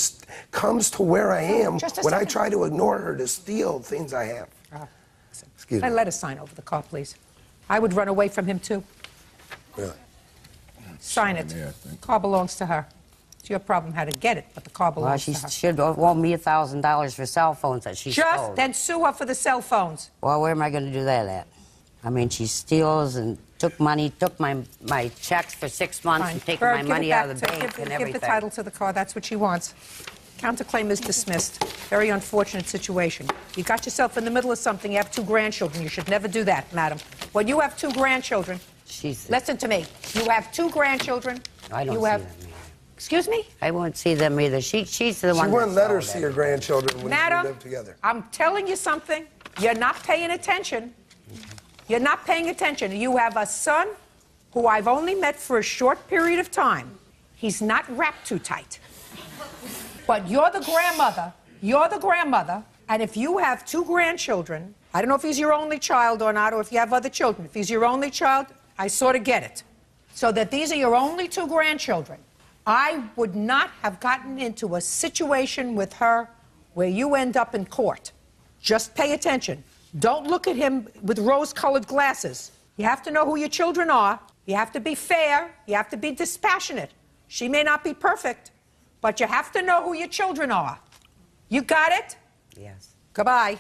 Speaker 10: comes to where I am when I try to ignore her to steal things I have. Excuse me.
Speaker 2: Let us sign over the car, please. I would run away from him, too.
Speaker 10: Really?
Speaker 2: Sign it. Car belongs to her. It's your problem how to get it, but the car belongs to her.
Speaker 9: Well, she should owe me $1,000 for cell phones that she stole.
Speaker 2: Then sue her for the cell phones.
Speaker 9: Well, where am I going to do that at? I mean, she steals and took money, took my checks for 6 months and taken my money out of the bank and everything.
Speaker 2: Give the title to the car. That's what she wants. Counterclaim is dismissed. Very unfortunate situation. You got yourself in the middle of something. You have 2 grandchildren. You should never do that, madam. When you have 2 grandchildren, listen to me. You have 2 grandchildren.
Speaker 9: I don't see them either.
Speaker 2: Excuse me?
Speaker 9: I won't see them either. She's the one.
Speaker 10: She wouldn't let her see her grandchildren when we lived together.
Speaker 2: I'm telling you something. You're not paying attention. You're not paying attention. You have a son who I've only met for a short period of time. He's not wrapped too tight. But you're the grandmother. You're the grandmother. And if you have 2 grandchildren, I don't know if he's your only child or not, or if you have other children. If he's your only child, I sort of get it. So that these are your only 2 grandchildren. I would not have gotten into a situation with her where you end up in court. Just pay attention. Don't look at him with rose-colored glasses. You have to know who your children are. You have to be fair. You have to be dispassionate. She may not be perfect, but you have to know who your children are. You got it?
Speaker 9: Yes.
Speaker 2: Goodbye.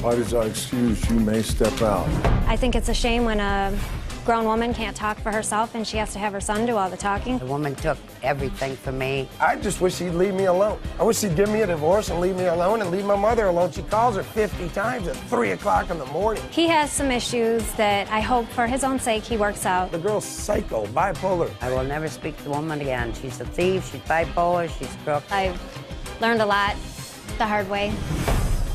Speaker 1: Parties are excused. You may step out.
Speaker 11: I think it's a shame when a grown woman can't talk for herself and she has to have her son do all the talking.
Speaker 9: The woman took everything from me.
Speaker 10: I just wish she'd leave me alone. I wish she'd give me a divorce and leave me alone and leave my mother alone. She calls her 50 times at 3 o'clock in the morning.
Speaker 11: He has some issues that I hope for his own sake he works out.
Speaker 10: The girl's psycho, bipolar.
Speaker 9: I will never speak to the woman again. She's a thief, she's bipolar, she's crook.
Speaker 11: I've learned a lot the hard way.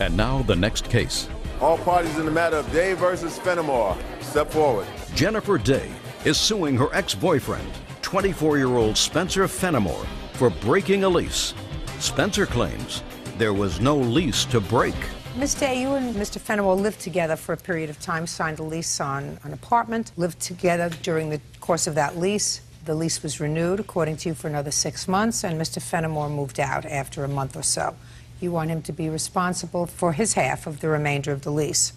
Speaker 5: And now the next case.
Speaker 1: All parties in the matter of Day versus Fenimore. Step forward.
Speaker 5: Jennifer Day is suing her ex-boyfriend, 24-year-old Spencer Fenimore, for breaking a lease. Spencer claims there was no lease to break.
Speaker 2: Miss Day, you and Mr. Fenimore lived together for a period of time, signed a lease on an apartment, lived together during the course of that lease. The lease was renewed, according to you, for another 6 months, and Mr. Fenimore moved out after a month or so. You want him to be responsible for his half of the remainder of the lease.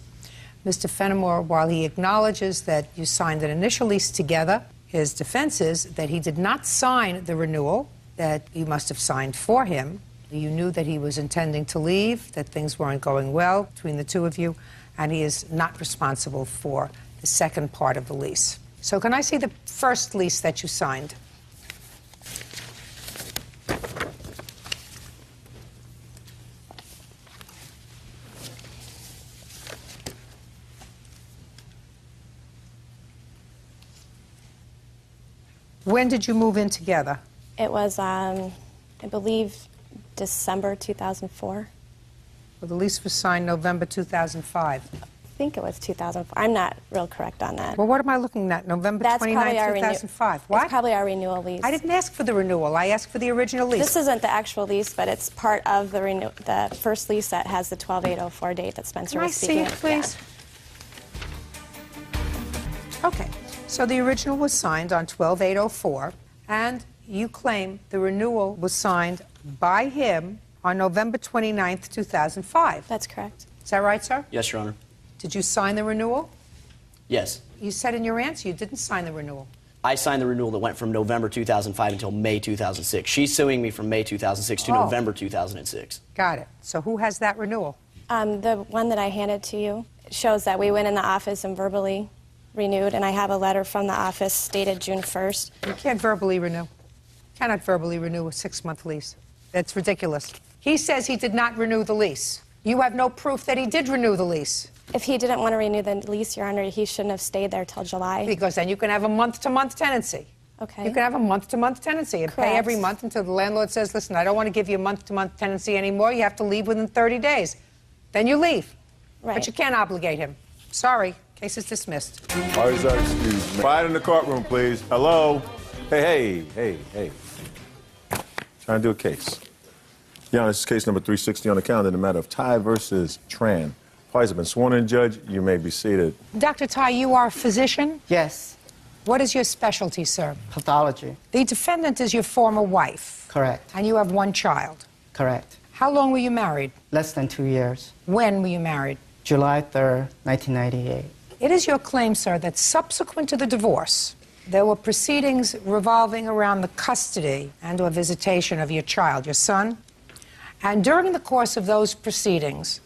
Speaker 2: Mr. Fenimore, while he acknowledges that you signed an initial lease together, his defense is that he did not sign the renewal, that you must have signed for him. You knew that he was intending to leave, that things weren't going well between the 2 of you, and he is not responsible for the second part of the lease. So can I see the first lease that you signed? When did you move in together?
Speaker 11: It was, I believe, December 2004.
Speaker 2: Well, the lease was signed November 2005.
Speaker 11: I think it was 2004. I'm not real correct on that.
Speaker 2: Well, what am I looking at? November 29, 2005. What?
Speaker 11: It's probably our renewal lease.
Speaker 2: I didn't ask for the renewal. I asked for the original lease.
Speaker 11: This isn't the actual lease, but it's part of the first lease that has the 12/8/04 date that Spencer was speaking of.
Speaker 2: Can I see it, please? Yeah. Okay. So the original was signed on 12/8/04, and you claim the renewal was signed by him on November 29th, 2005.
Speaker 11: That's correct.
Speaker 2: Is that right, sir?
Speaker 12: Yes, Your Honor.
Speaker 2: Did you sign the renewal?
Speaker 12: Yes.
Speaker 2: You said in your answer you didn't sign the renewal.
Speaker 12: I signed the renewal that went from November 2005 until May 2006. She's suing me from May 2006 to November 2006.
Speaker 2: Got it. So who has that renewal?
Speaker 11: The one that I handed to you shows that we went in the office and verbally renewed, and I have a letter from the office dated June 1st.
Speaker 2: You can't verbally renew. Cannot verbally renew a 6-month lease. That's ridiculous. He says he did not renew the lease. You have no proof that he did renew the lease.
Speaker 11: If he didn't want to renew the lease, Your Honor, he shouldn't have stayed there till July.
Speaker 2: Because then you can have a month-to-month tenancy.
Speaker 11: Okay.
Speaker 2: You can have a month-to-month tenancy and pay every month until the landlord says, listen, I don't want to give you a month-to-month tenancy anymore. You have to leave within 30 days. Then you leave.
Speaker 11: Right.
Speaker 2: But you can't obligate him. Sorry, case is dismissed.
Speaker 1: Parties are excused. Quiet in the courtroom, please. Hello? Hey. Trying to do a case. Yeah, this is case number 360 on the calendar in the matter of Ty versus Tran. Parties have been sworn in, Judge. You may be seated.
Speaker 2: Dr. Ty, you are a physician?
Speaker 13: Yes.
Speaker 2: What is your specialty, sir?
Speaker 13: Pathology.
Speaker 2: The defendant is your former wife.
Speaker 13: Correct.
Speaker 2: And you have one child.
Speaker 13: Correct.
Speaker 2: How long were you married?
Speaker 13: Less than 2 years.
Speaker 2: When were you married?
Speaker 13: July 3rd, 1998.
Speaker 2: It is your claim, sir, that subsequent to the divorce, there were proceedings revolving around the custody and or visitation of your child, your son. And during the course of those proceedings,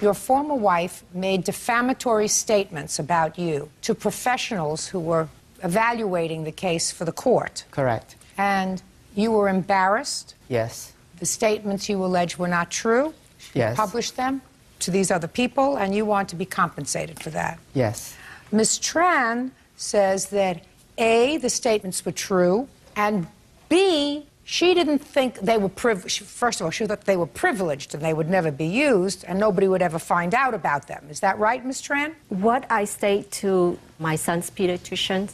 Speaker 2: your former wife made defamatory statements about you to professionals who were evaluating the case for the court.
Speaker 13: Correct.
Speaker 2: And you were embarrassed.
Speaker 13: Yes.
Speaker 2: The statements you allege were not true.
Speaker 13: Yes.
Speaker 2: You published them to these other people, and you want to be compensated for that.
Speaker 13: Yes.
Speaker 2: Ms. Tran says that A, the statements were true, and B, she didn't think they were privileged. First of all, she thought they were privileged and they would never be used and nobody would ever find out about them. Is that right, Ms. Tran?
Speaker 14: What I say to my son's pediatrician,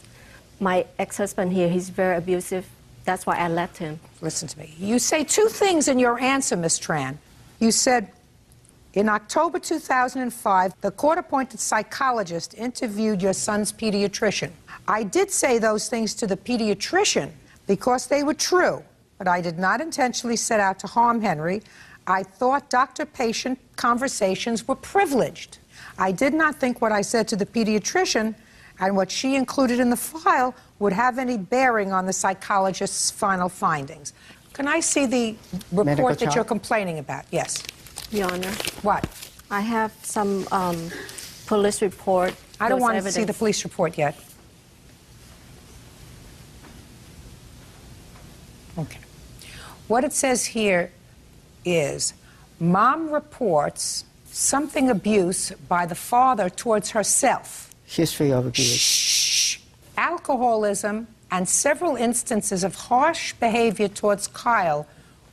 Speaker 14: my ex-husband here, he's very abusive. That's why I left him.
Speaker 2: Listen to me. You say two things in your answer, Ms. Tran. You said, in October 2005, the court-appointed psychologist interviewed your son's pediatrician. I did say those things to the pediatrician because they were true, but I did not intentionally set out to harm Henry. I thought doctor-patient conversations were privileged. I did not think what I said to the pediatrician and what she included in the file would have any bearing on the psychologist's final findings. Can I see the report that you're complaining about? Yes.
Speaker 14: Your Honor.
Speaker 2: What?
Speaker 14: I have some police report.
Speaker 2: I don't want to see the police report yet. Okay. What it says here is, Mom reports something abuse by the father towards herself.
Speaker 13: History of abuse.
Speaker 2: Shh. Alcoholism and several instances of harsh behavior towards Kyle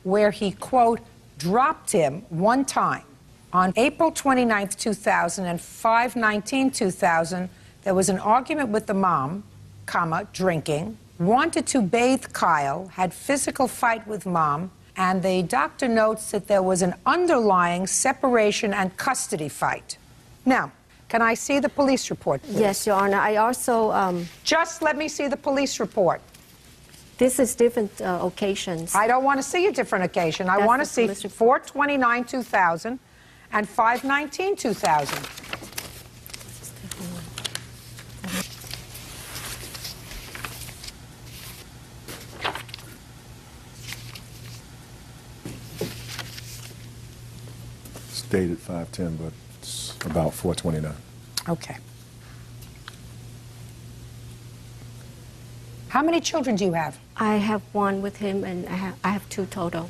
Speaker 2: where he, quote, dropped him one time. On April 29, 2000 and 5/19/2000, there was an argument with the mom, comma, drinking, wanted to bathe Kyle, had physical fight with mom, and the doctor notes that there was an underlying separation and custody fight. Now, can I see the police report, please?
Speaker 14: Yes, Your Honor. I also...
Speaker 2: Just let me see the police report.
Speaker 14: This is different occasions.
Speaker 2: I don't want to see a different occasion. I want to see 4/29/2000 and 5/19/2000.
Speaker 1: It's dated 5/10, but it's about 4/29.
Speaker 2: Okay. How many children do you have?
Speaker 14: I have one with him, and I have two total.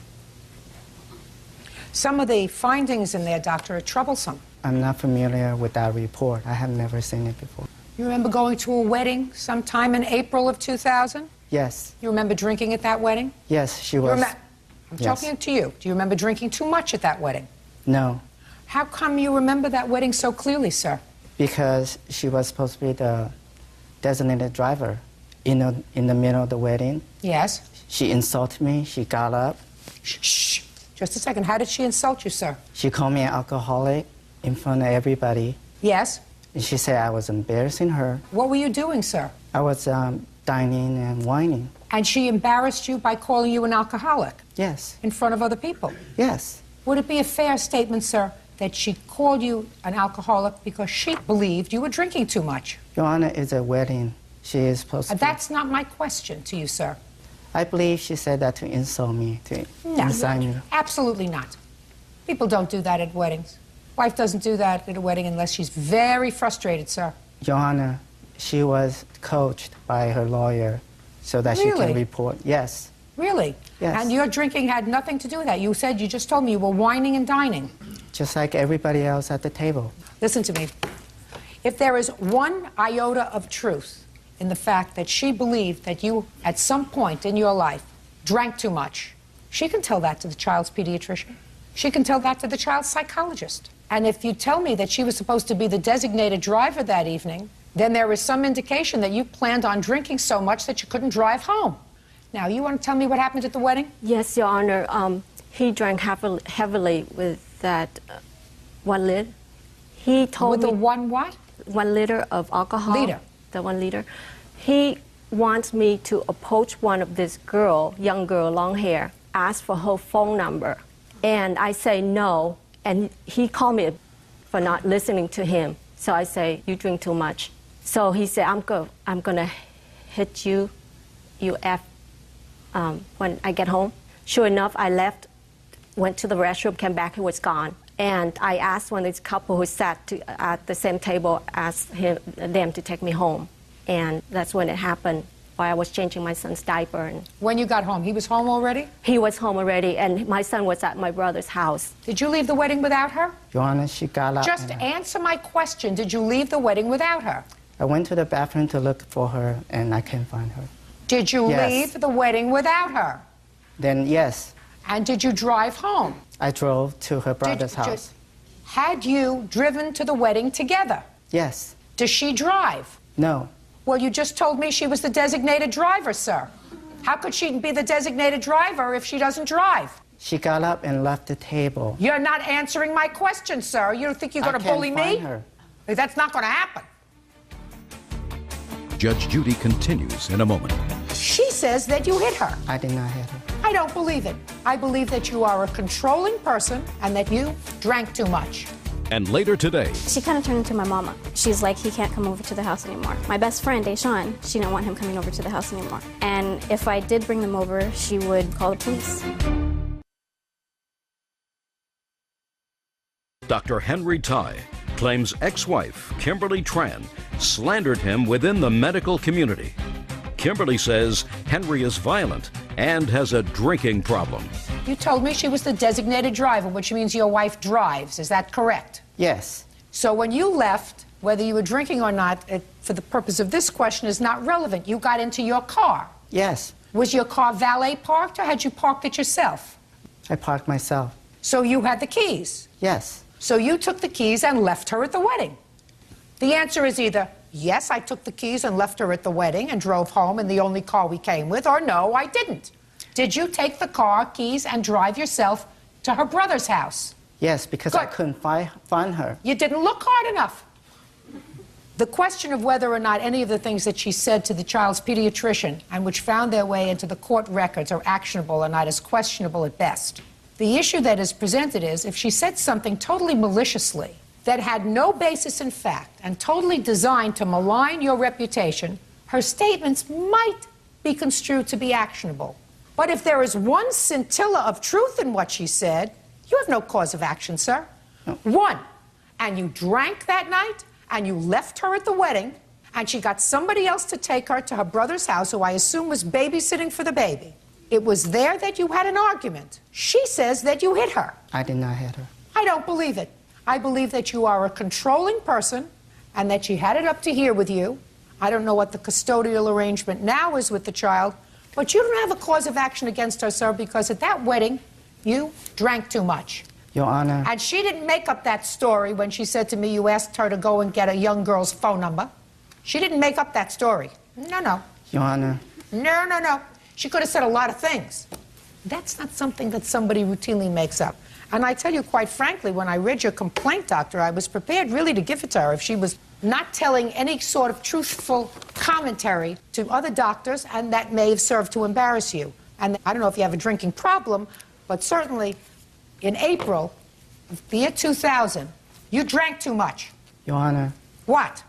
Speaker 2: Some of the findings in there, doctor, are troublesome.
Speaker 13: I'm not familiar with that report. I have never seen it before.
Speaker 2: You remember going to a wedding sometime in April of 2000?
Speaker 13: Yes.
Speaker 2: You remember drinking at that wedding?
Speaker 13: Yes, she was.
Speaker 2: I'm talking to you. Do you remember drinking too much at that wedding?
Speaker 13: No.
Speaker 2: How come you remember that wedding so clearly, sir?
Speaker 13: Because she was supposed to be the designated driver. In the middle of the wedding.
Speaker 2: Yes.
Speaker 13: She insulted me. She got up.
Speaker 2: Shh. Just a second. How did she insult you, sir?
Speaker 13: She called me an alcoholic in front of everybody.
Speaker 2: Yes.
Speaker 13: And she said I was embarrassing her.
Speaker 2: What were you doing, sir?
Speaker 13: I was dining and whining.
Speaker 2: And she embarrassed you by calling you an alcoholic?
Speaker 13: Yes.
Speaker 2: In front of other people?
Speaker 13: Yes.
Speaker 2: Would it be a fair statement, sir, that she called you an alcoholic because she believed you were drinking too much?
Speaker 13: Your Honor, it's a wedding. She is supposed to...
Speaker 2: That's not my question to you, sir.
Speaker 13: I believe she said that to insult me, to insult me.
Speaker 2: Absolutely not. People don't do that at weddings. Wife doesn't do that at a wedding unless she's very frustrated, sir.
Speaker 13: Your Honor, she was coached by her lawyer so that she can report. Yes.
Speaker 2: Really?
Speaker 13: Yes.
Speaker 2: And your drinking had nothing to do with that. You said, you just told me you were whining and dining.
Speaker 13: just like everybody else at the table.
Speaker 2: Listen to me. If there is one iota of truth in the fact that she believed that you, at some point in your life, drank too much, she can tell that to the child's pediatrician. She can tell that to the child's psychologist. And if you tell me that she was supposed to be the designated driver that evening, then there is some indication that you planned on drinking so much that you couldn't drive home. Now, you want to tell me what happened at the wedding?
Speaker 14: Yes, Your Honor. He drank heavily with that 1 liter. He told me...
Speaker 2: With the one what?
Speaker 14: 1 liter of alcohol.
Speaker 2: Liter.
Speaker 14: The 1 liter. He wants me to approach one of this girl, young girl, long hair, ask for her phone number. And I say no, and he called me for not listening to him. So I say, you drink too much. So he said, I'm gonna hit you, you F, when I get home. Sure enough, I left, went to the restroom, came back, he was gone. And I asked one of these couple who sat at the same table, asked them to take me home. And that's when it happened, while I was changing my son's diaper. And
Speaker 2: when you got home, he was home already?
Speaker 14: He was home already, and my son was at my brother's house.
Speaker 2: Did you leave the wedding without her?
Speaker 13: Your Honor, she got up.
Speaker 2: Just answer my question. Did you leave the wedding without her?
Speaker 13: I went to the bathroom to look for her, and I couldn't find her.
Speaker 2: Did you leave the wedding without her?
Speaker 13: Then, yes.
Speaker 2: And did you drive home?
Speaker 13: I drove to her brother's house.
Speaker 2: Had you driven to the wedding together?
Speaker 13: Yes.
Speaker 2: Does she drive?
Speaker 13: No.
Speaker 2: Well, you just told me she was the designated driver, sir. How could she be the designated driver if she doesn't drive?
Speaker 13: She got up and left the table.
Speaker 2: You're not answering my question, sir. You don't think you're going to bully me?
Speaker 13: I can't find her.
Speaker 2: That's not going to happen.
Speaker 5: Judge Judy continues in a moment.
Speaker 2: She says that you hit her.
Speaker 13: I did not hit her.
Speaker 2: I don't believe it. I believe that you are a controlling person and that you drank too much.
Speaker 5: And later today,
Speaker 15: she kind of turned into my mama. She's like, he can't come over to the house anymore. My best friend, Deshawn, she didn't want him coming over to the house anymore. And if I did bring them over, she would call the police.
Speaker 5: Dr. Henry Ty claims ex-wife Kimberly Tran slandered him within the medical community. Kimberly says Henry is violent and has a drinking problem.
Speaker 2: You told me she was the designated driver, which means your wife drives. Is that correct?
Speaker 13: Yes.
Speaker 2: So when you left, whether you were drinking or not, for the purpose of this question, is not relevant. You got into your car.
Speaker 13: Yes.
Speaker 2: Was your car valet parked or had you parked it yourself?
Speaker 13: I parked myself.
Speaker 2: So you had the keys?
Speaker 13: Yes.
Speaker 2: So you took the keys and left her at the wedding. The answer is either, yes, I took the keys and left her at the wedding and drove home in the only car we came with, or no, I didn't. Did you take the car, keys, and drive yourself to her brother's house?
Speaker 13: Yes, because I couldn't find her.
Speaker 2: You didn't look hard enough. The question of whether or not any of the things that she said to the child's pediatrician and which found their way into the court records are actionable or not is questionable at best. The issue that is presented is if she said something totally maliciously that had no basis in fact and totally designed to malign your reputation, her statements might be construed to be actionable. But if there is one scintilla of truth in what she said, you have no cause of action, sir.
Speaker 13: No.
Speaker 2: One, and you drank that night, and you left her at the wedding, and she got somebody else to take her to her brother's house, who I assume was babysitting for the baby. It was there that you had an argument. She says that you hit her.
Speaker 13: I did not hit her.
Speaker 2: I don't believe it. I believe that you are a controlling person and that she had it up to here with you. I don't know what the custodial arrangement now is with the child, but you don't have a cause of action against her, sir, because at that wedding, you drank too much.
Speaker 13: Your Honor.
Speaker 2: And she didn't make up that story when she said to me you asked her to go and get a young girl's phone number. She didn't make up that story. No, no.
Speaker 13: Your Honor.
Speaker 2: No, no, no. She could have said a lot of things. That's not something that somebody routinely makes up. And I tell you, quite frankly, when I read your complaint, doctor, I was prepared really to give it to her if she was not telling any sort of truthful commentary to other doctors, and that may have served to embarrass you. And I don't know if you have a drinking problem, but certainly in April of the year 2000, you drank too much.
Speaker 13: Your Honor.
Speaker 2: What?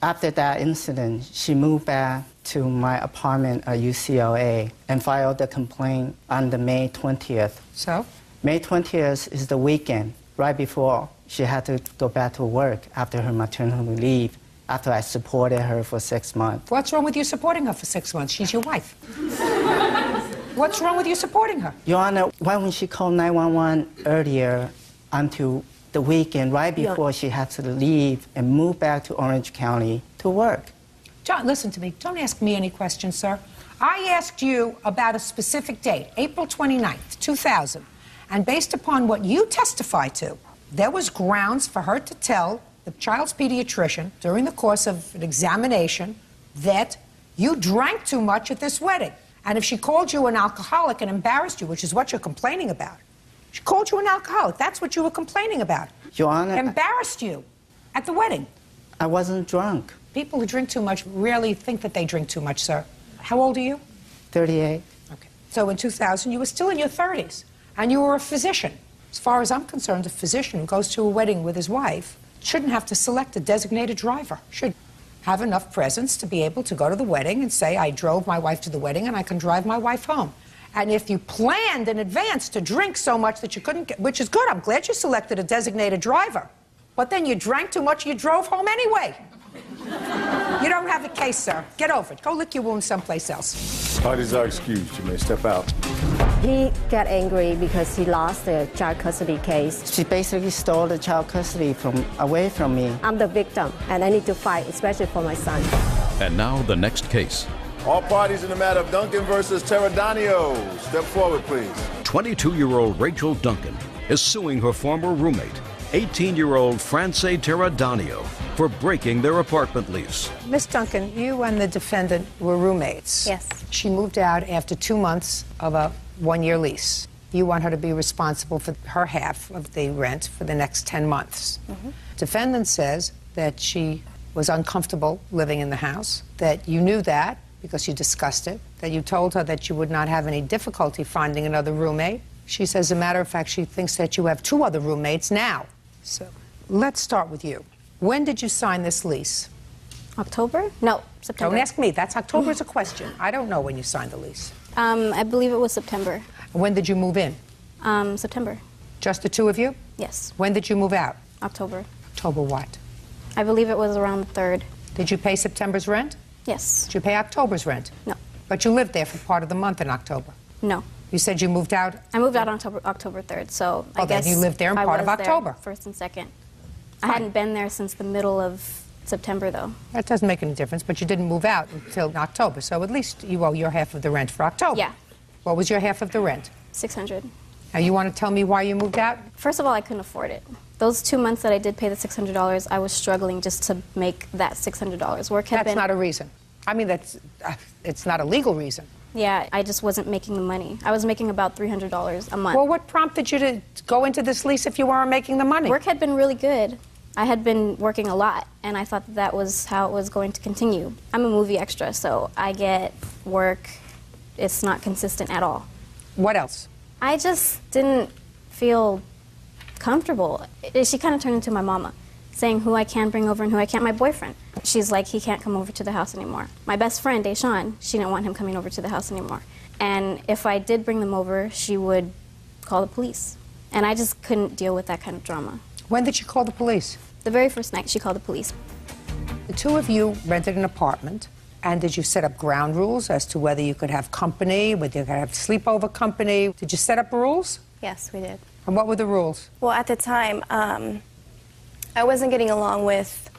Speaker 13: After that incident, she moved back to my apartment at UCLA and filed the complaint on the May 20th.
Speaker 2: So?
Speaker 13: May 20th is the weekend, right before she had to go back to work after her maternity leave, after I supported her for 6 months.
Speaker 2: What's wrong with you supporting her for 6 months? She's your wife. What's wrong with you supporting her?
Speaker 13: Your Honor, why when she called 911 earlier until the weekend right before she had to leave and move back to Orange County to work.
Speaker 2: John, listen to me. Don't ask me any questions, sir. I asked you about a specific date, April 29th, 2000. And based upon what you testify to, there was grounds for her to tell the child's pediatrician during the course of an examination that you drank too much at this wedding. And if she called you an alcoholic and embarrassed you, which is what you're complaining about, she called you an alcoholic. That's what you were complaining about.
Speaker 13: Your Honor,
Speaker 2: embarrassed you at the wedding.
Speaker 13: I wasn't drunk.
Speaker 2: People who drink too much rarely think that they drink too much, sir. How old are you?
Speaker 13: 38.
Speaker 2: Okay. So in 2000, you were still in your 30s, and you were a physician. As far as I'm concerned, a physician who goes to a wedding with his wife shouldn't have to select a designated driver. Should have enough presence to be able to go to the wedding and say, I drove my wife to the wedding and I can drive my wife home. And if you planned in advance to drink so much that you couldn't get, which is good, I'm glad you selected a designated driver. But then you drank too much, you drove home anyway. You don't have a case, sir. Get over it. Go lick your wounds someplace else.
Speaker 1: Parties are excused. You may step out.
Speaker 14: He got angry because he lost the child custody case.
Speaker 13: She basically stole the child custody away from me.
Speaker 14: I'm the victim, and I need to fight, especially for my son.
Speaker 5: And now the next case.
Speaker 1: All parties in the matter of Duncan versus Terradanio. Step forward, please.
Speaker 5: 22-year-old Rachel Duncan is suing her former roommate, 18-year-old France Terradanio, for breaking their apartment lease.
Speaker 2: Miss Duncan, you and the defendant were roommates.
Speaker 3: Yes.
Speaker 2: She moved out after 2 months of a one-year lease. You want her to be responsible for her half of the rent for the next 10 months.
Speaker 3: Mm-hmm.
Speaker 2: Defendant says that she was uncomfortable living in the house, that you knew that because you discussed it, that you told her that you would not have any difficulty finding another roommate. She says, as a matter of fact, she thinks that you have 2 other roommates now. So let's start with you. When did you sign this lease?
Speaker 15: October? No, September.
Speaker 2: Don't ask me. That's October's a question. I don't know when you signed the lease.
Speaker 15: I believe it was September.
Speaker 2: When did you move in?
Speaker 15: September.
Speaker 2: Just the 2 of you?
Speaker 15: Yes.
Speaker 2: When did you move out?
Speaker 15: October.
Speaker 2: October what?
Speaker 15: I believe it was around the 3rd.
Speaker 2: Did you pay September's rent?
Speaker 15: Yes.
Speaker 2: Did you pay October's rent?
Speaker 15: No.
Speaker 2: But you lived there for part of the month in October.
Speaker 15: No.
Speaker 2: You said you moved out?
Speaker 15: I moved out on October 3rd, so I guess
Speaker 2: then you lived there in part of October.
Speaker 15: First and second. I hadn't been there since the middle of September, though.
Speaker 2: That doesn't make any difference, but you didn't move out until October, so at least you owe your half of the rent for October.
Speaker 15: Yeah.
Speaker 2: What was your half of the rent?
Speaker 15: $600.
Speaker 2: Now, you want to tell me why you moved out?
Speaker 15: First of all, I couldn't afford it. Those 2 months that I did pay the $600, I was struggling just to make that $600. Work had
Speaker 2: That's not a reason. I mean, it's not a legal reason.
Speaker 15: Yeah, I just wasn't making the money. I was making about $300 a month.
Speaker 2: Well, what prompted you to go into this lease if you weren't making the money?
Speaker 15: Work had been really good. I had been working a lot, and I thought that was how it was going to continue. I'm a movie extra, so I get work. It's not consistent at all.
Speaker 2: What else?
Speaker 15: I just didn't feel comfortable. She kind of turned into my mama, saying who I can bring over and who I can't. My boyfriend. She's like, he can't come over to the house anymore. My best friend, Deshawn, she didn't want him coming over to the house anymore. And if I did bring them over, she would call the police. And I just couldn't deal with that kind of drama.
Speaker 2: When did she call the police?
Speaker 15: The very first night she called the police.
Speaker 2: The 2 of you rented an apartment, and did you set up ground rules as to whether you could have company, whether you could have sleepover company? Did you set up rules?
Speaker 11: Yes, we did.
Speaker 2: And what were the rules?
Speaker 11: Well, at the time, I wasn't getting along with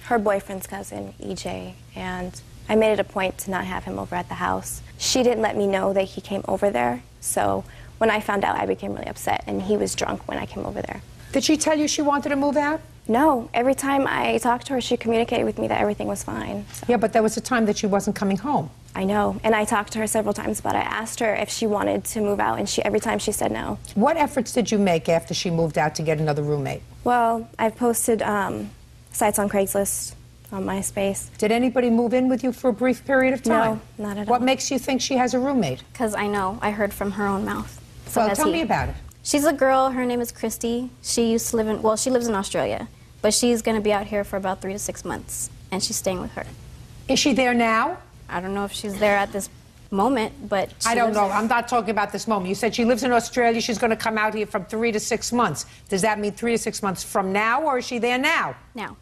Speaker 11: her boyfriend's cousin, EJ, and I made it a point to not have him over at the house. She didn't let me know that he came over there, so when I found out, I became really upset, and he was drunk when I came over there.
Speaker 2: Did she tell you she wanted to move out?
Speaker 11: No. Every time I talked to her, she communicated with me that everything was fine. So.
Speaker 2: Yeah, but there was a time that she wasn't coming home.
Speaker 11: I know, and I talked to her several times about it. I asked her if she wanted to move out, and every time she said no.
Speaker 2: What efforts did you make after she moved out to get another roommate?
Speaker 11: Well, I've posted sites on Craigslist, on MySpace.
Speaker 2: Did anybody move in with you for a brief period of time?
Speaker 11: No, not at all.
Speaker 2: What makes you think she has a roommate?
Speaker 15: Because I know. I heard from her own mouth. So
Speaker 2: well, tell me about it.
Speaker 15: She's a girl. Her name is Christy. She used to live in, well, she lives in Australia, but she's going to be out here for about 3 to 6 months, and she's staying with her.
Speaker 2: Is she there now?
Speaker 15: I don't know if she's there at this moment, but
Speaker 2: I don't know. I'm not talking about this moment. You said she lives in Australia. She's going to come out here from 3 to 6 months. Does that mean 3 to 6 months from now, or is she there now?
Speaker 15: Now.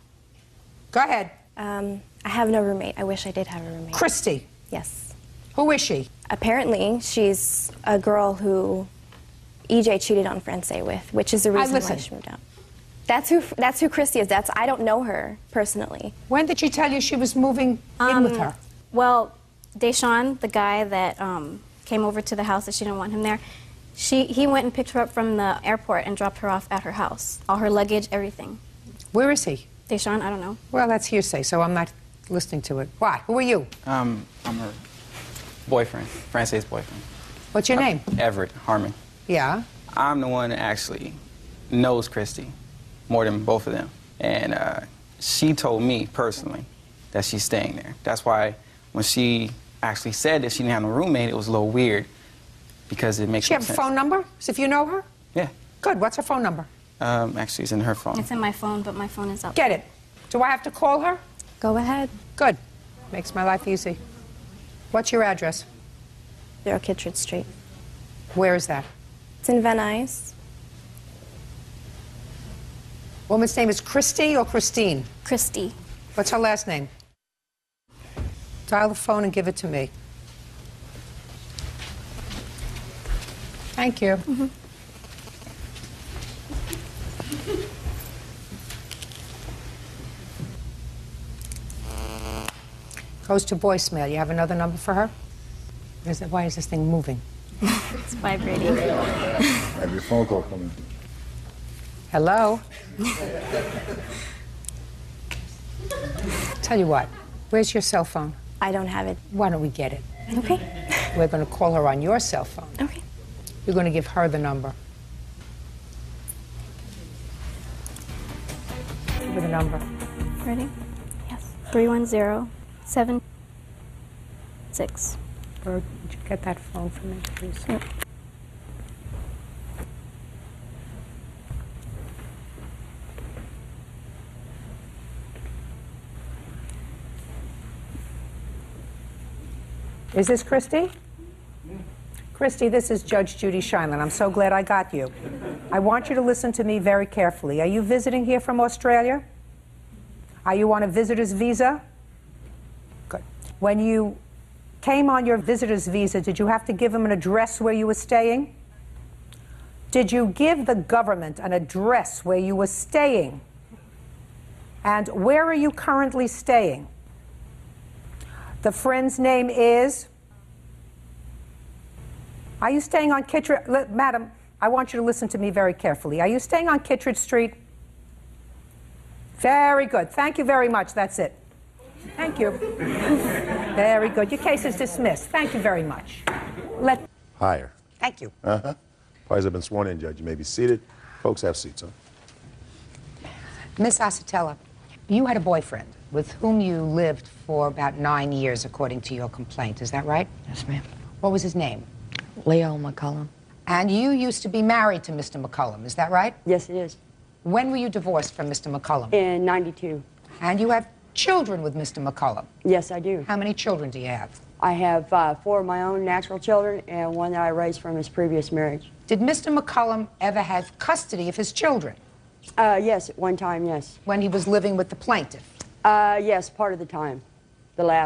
Speaker 2: Go ahead.
Speaker 11: I have no roommate. I wish I did have a roommate.
Speaker 2: Christy?
Speaker 11: Yes.
Speaker 2: Who is she?
Speaker 11: Apparently, she's a girl who EJ cheated on Francais with, which is the reason why she moved out. That's who Christy is. I don't know her personally.
Speaker 2: When did she tell you she was moving in with her?
Speaker 15: Well, Deshaun, the guy that came over to the house that she didn't want him there, he went and picked her up from the airport and dropped her off at her house. All her luggage, everything.
Speaker 2: Where is he?
Speaker 15: Deshaun, I don't know.
Speaker 2: Well, that's hearsay, so I'm not listening to it. Why? Who are you?
Speaker 16: I'm her boyfriend, France's boyfriend.
Speaker 2: What's your name?
Speaker 16: Everett Harmon.
Speaker 2: Yeah.
Speaker 16: I'm the one that actually knows Christy more than both of them. And she told me personally that she's staying there. That's why when she actually said that she didn't have a roommate, it was a little weird because it makes
Speaker 2: She
Speaker 16: no
Speaker 2: have
Speaker 16: sense.
Speaker 2: a phone number? So if you know her?
Speaker 16: Yeah.
Speaker 2: Good. What's her phone number?
Speaker 16: Actually, it's in her phone.
Speaker 15: It's in my phone, but my phone is out.
Speaker 2: Get it. Do I have to call her?
Speaker 15: Go ahead.
Speaker 2: Good. Makes my life easy. What's your address?
Speaker 11: 0 Kittredge Street.
Speaker 2: Where is that?
Speaker 11: It's in Van Nuys.
Speaker 2: Woman's name is Christy or Christine?
Speaker 15: Christy.
Speaker 2: What's her last name? Dial the phone and give it to me. Thank you. Goes to voicemail. You have another number for her? Why is this thing moving?
Speaker 15: It's vibrating.
Speaker 1: Have your phone call coming.
Speaker 2: Hello? Tell you what, where's your cell phone?
Speaker 11: I don't have it.
Speaker 2: Why don't we get it?
Speaker 11: Okay.
Speaker 2: We're going to call her on your cell phone.
Speaker 11: Okay.
Speaker 2: You're going to give her the number. Give her the number.
Speaker 15: Ready? Yes. 310-76.
Speaker 2: Bird, would you get that phone for me, please?
Speaker 15: Yep.
Speaker 2: Is this Christy? Christy, this is Judge Judy Sheindlin. I'm so glad I got you. I want you to listen to me very carefully. Are you visiting here from Australia? Are you on a visitor's visa? Good. When you came on your visitor's visa, did you have to give them an address where you were staying? Did you give the government an address where you were staying? And where are you currently staying? The friend's name is? Are you staying on Kittredge? Madam, I want you to listen to me very carefully. Are you staying on Kittredge Street? Very good. Thank you very much. That's it. Thank you. Very good. Your case is dismissed. Thank you very much.
Speaker 1: Higher.
Speaker 2: Thank you.
Speaker 1: Parties have been sworn in, Judge. You may be seated. Folks, have seats, huh?
Speaker 2: Miss Acetella, you had a boyfriend with whom you lived for about 9 years, according to your complaint. Is that right?
Speaker 17: Yes, ma'am.
Speaker 2: What was his name?
Speaker 17: Leo McCullum.
Speaker 2: And you used to be married to Mr. McCullum. Is that right?
Speaker 17: Yes, it is.
Speaker 2: When were you divorced from Mr. McCullum?
Speaker 17: In 92.
Speaker 2: And you have children with Mr. McCullum?
Speaker 17: Yes, I do.
Speaker 2: How many children do you have?
Speaker 17: I have 4 of my own natural children and 1 that I raised from his previous marriage.
Speaker 2: Did Mr. McCullum ever have custody of his children?
Speaker 17: Yes, at one time, yes.
Speaker 2: When he was living with the plaintiff?
Speaker 17: Yes, part of the time.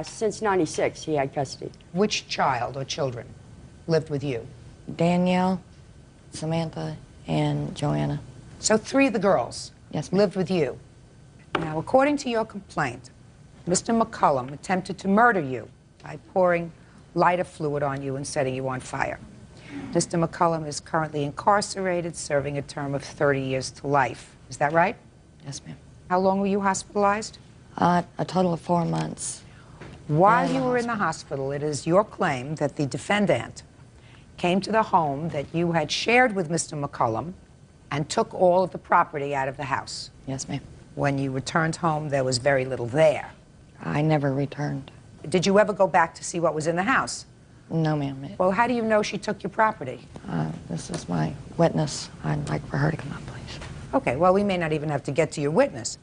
Speaker 17: Since 96, he had custody.
Speaker 2: Which child or children lived with you?
Speaker 17: Danielle, Samantha, and Joanna.
Speaker 2: So 3 of the girls lived with you. Now, according to your complaint, Mr. McCullum attempted to murder you by pouring lighter fluid on you and setting you on fire. Mr. McCullum is currently incarcerated, serving a term of 30 years to life. Is that right?
Speaker 17: Yes, ma'am.
Speaker 2: How long were you hospitalized?
Speaker 17: A total of 4 months.
Speaker 2: While you were in the hospital, it is your claim that the defendant came to the home that you had shared with Mr. McCullum and took all of the property out of the house.
Speaker 17: Yes, ma'am.
Speaker 2: When you returned home, there was very little there.
Speaker 17: I never returned.
Speaker 2: Did you ever go back to see what was in the house?
Speaker 17: No, ma'am.
Speaker 2: Well, how do you know she took your property?
Speaker 17: This is my witness. I'd like for her to come up, please.
Speaker 2: Okay, well, we may not even have to get to your witness.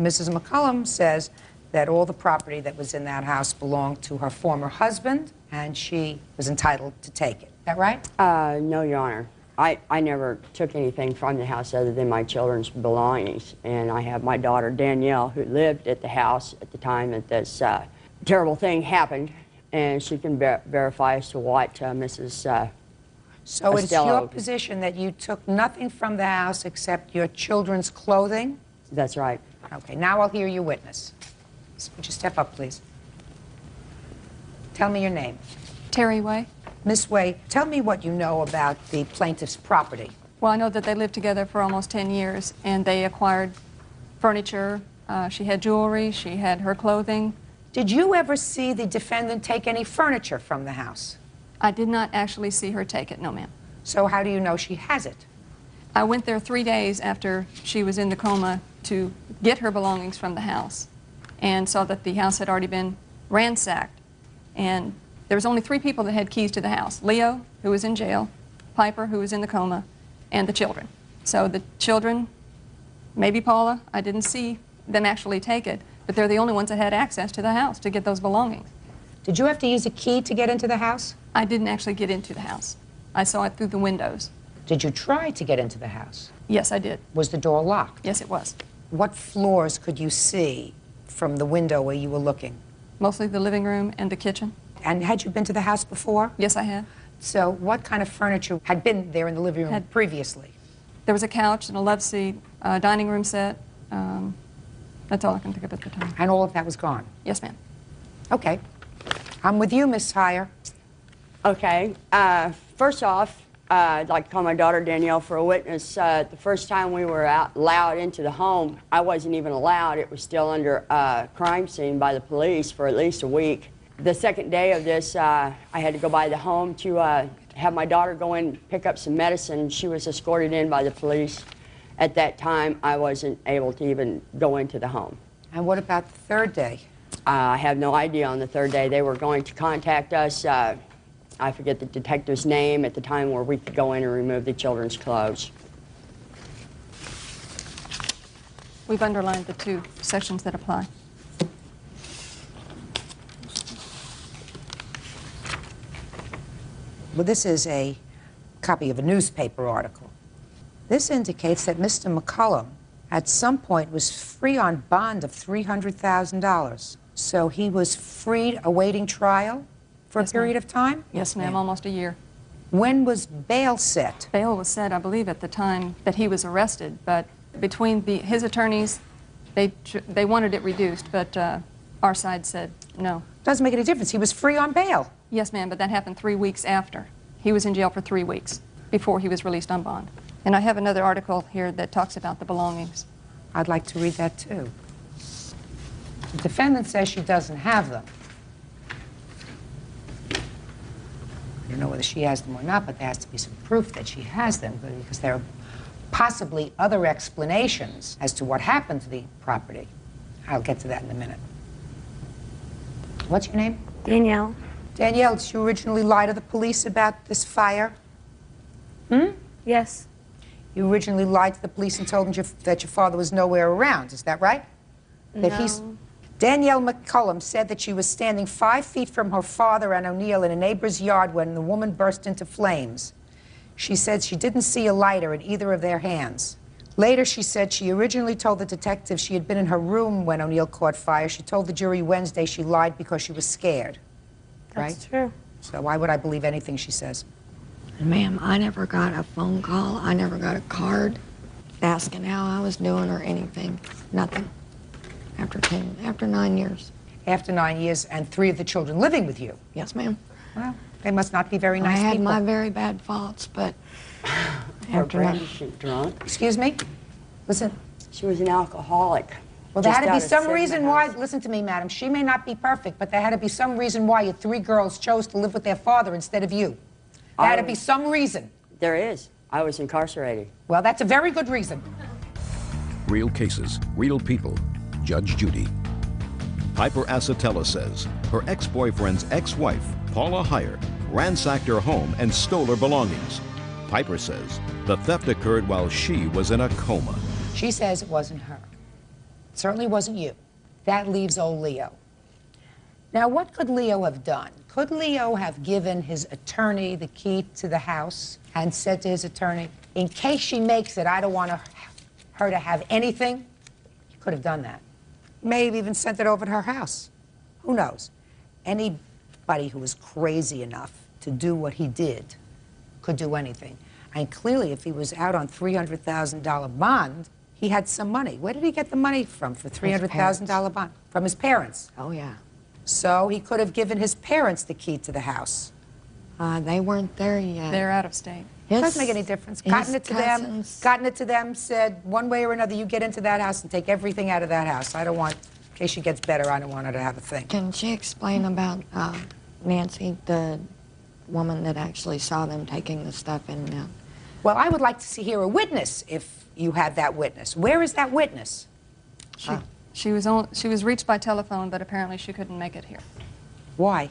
Speaker 2: Mrs. McCullum says that all the property that was in that house belonged to her former husband, and she was entitled to take it. Is that right?
Speaker 17: No, Your Honor. I never took anything from the house other than my children's belongings. And I have my daughter, Danielle, who lived at the house at the time that this terrible thing happened. And she can verify as to what Mrs.
Speaker 2: So
Speaker 17: I
Speaker 2: it's
Speaker 17: still
Speaker 2: your
Speaker 17: owe.
Speaker 2: position that you took nothing from the house except your children's clothing?
Speaker 17: That's right.
Speaker 2: Okay, now I'll hear your witness. Would you step up, please? Tell me your name.
Speaker 18: Terry Way.
Speaker 2: Miss Way, tell me what you know about the plaintiff's property.
Speaker 18: Well, I know that they lived together for almost 10 years, and they acquired furniture. She had jewelry. She had her clothing.
Speaker 2: Did you ever see the defendant take any furniture from the house?
Speaker 18: I did not actually see her take it, no, ma'am.
Speaker 2: So how do you know she has it?
Speaker 18: I went there 3 days after she was in the coma to get her belongings from the house and saw that the house had already been ransacked. And there was only 3 people that had keys to the house. Leo, who was in jail, Piper, who was in the coma, and the children. So the children, maybe Paula, I didn't see them actually take it, but they're the only ones that had access to the house to get those belongings.
Speaker 2: Did you have to use a key to get into the house?
Speaker 18: I didn't actually get into the house. I saw it through the windows.
Speaker 2: Did you try to get into the house?
Speaker 18: Yes, I did.
Speaker 2: Was the door locked?
Speaker 18: Yes, it was.
Speaker 2: What floors could you see from the window where you were looking?
Speaker 18: Mostly the living room and the kitchen.
Speaker 2: And had you been to the house before?
Speaker 18: Yes, I had.
Speaker 2: So what kind of furniture had been there in the living room previously?
Speaker 18: There was a couch and a love seat, a dining room set. That's all I can think of at the time.
Speaker 2: And all of that was gone?
Speaker 18: Yes, ma'am.
Speaker 2: Okay. I'm with you, Miss Heyer.
Speaker 17: Okay. First off, I'd like to call my daughter Danielle for a witness. The first time we were allowed into the home, I wasn't even allowed. It was still under crime scene by the police for at least a week. The second day of this, I had to go by the home to have my daughter go in and pick up some medicine. She was escorted in by the police. At that time, I wasn't able to even go into the home.
Speaker 2: And what about the third day?
Speaker 17: I have no idea on the third day. They were going to contact us. I forget the detective's name at the time where we could go in and remove the children's clothes.
Speaker 18: We've underlined the 2 sections that apply.
Speaker 2: Well, this is a copy of a newspaper article. This indicates that Mr. McCullum at some point was free on bond of $300,000. So he was freed awaiting trial for a period of time?
Speaker 18: Yes, ma'am, almost a year.
Speaker 2: When was bail set?
Speaker 18: Bail was set, I believe, at the time that he was arrested, but between his attorneys, they wanted it reduced, but our side said no.
Speaker 2: Doesn't make any difference. He was free on bail.
Speaker 18: Yes, ma'am, but that happened 3 weeks after. He was in jail for 3 weeks before he was released on bond. And I have another article here that talks about the belongings.
Speaker 2: I'd like to read that too. The defendant says she doesn't have them. I don't know whether she has them or not, but there has to be some proof that she has them, because there are possibly other explanations as to what happened to the property. I'll get to that in a minute. What's your name?
Speaker 11: Danielle.
Speaker 2: Danielle, did you originally lie to the police about this fire?
Speaker 11: Yes.
Speaker 2: You originally lied to the police and told them that your father was nowhere around. Is that right?
Speaker 11: No.
Speaker 2: Danielle McCullum said that she was standing 5 feet from her father and O'Neill in a neighbor's yard when the woman burst into flames. She said she didn't see a lighter in either of their hands. Later, she said she originally told the detective she had been in her room when O'Neill caught fire. She told the jury Wednesday she lied because she was scared.
Speaker 11: That's true.
Speaker 2: So why would I believe anything she says?
Speaker 19: Ma'am, I never got a phone call. I never got a card asking how I was doing or anything. Nothing. After 9 years.
Speaker 2: After 9 years, and 3 of the children living with you?
Speaker 19: Yes, ma'am.
Speaker 2: Well, they must not be very nice people.
Speaker 19: I had my very bad faults, but
Speaker 17: Drunk.
Speaker 2: Excuse me? Listen.
Speaker 17: She was an alcoholic.
Speaker 2: Well, there had to be some reason why, listen to me, madam, she may not be perfect, but there had to be some reason why your 3 girls chose to live with their father instead of you. There had to be some reason.
Speaker 17: There is. I was incarcerated.
Speaker 2: Well, that's a very good reason.
Speaker 5: Real cases, real people. Judge Judy. Piper Acetella says her ex-boyfriend's ex-wife, Paula Heyer, ransacked her home and stole her belongings. Piper says the theft occurred while she was in a coma.
Speaker 2: She says it wasn't her. It certainly wasn't you. That leaves old Leo. Now, what could Leo have done? Could Leo have given his attorney the key to the house and said to his attorney, in case she makes it, I don't want her to have anything? He could have done that. May have even sent it over to her house. Who knows? Anybody who was crazy enough to do what he did could do anything. And clearly, if he was out on $300,000 bond, he had some money. Where did he get the money from for $300,000 bond? From his parents.
Speaker 19: Oh, yeah.
Speaker 2: So he could have given his parents the key to the house.
Speaker 19: They weren't there yet.
Speaker 18: They're out of state.
Speaker 2: Doesn't make any difference. Gotten it to them, said one way or another, you get into that house and take everything out of that house. I don't want, in case she gets better, I don't want her to have a thing.
Speaker 19: Can she explain about Nancy, the woman that actually saw them taking the stuff in and out?
Speaker 2: Well, I would like to hear a witness if you had that witness. Where is that witness?
Speaker 18: She was reached by telephone, but apparently she couldn't make it here.
Speaker 2: Why?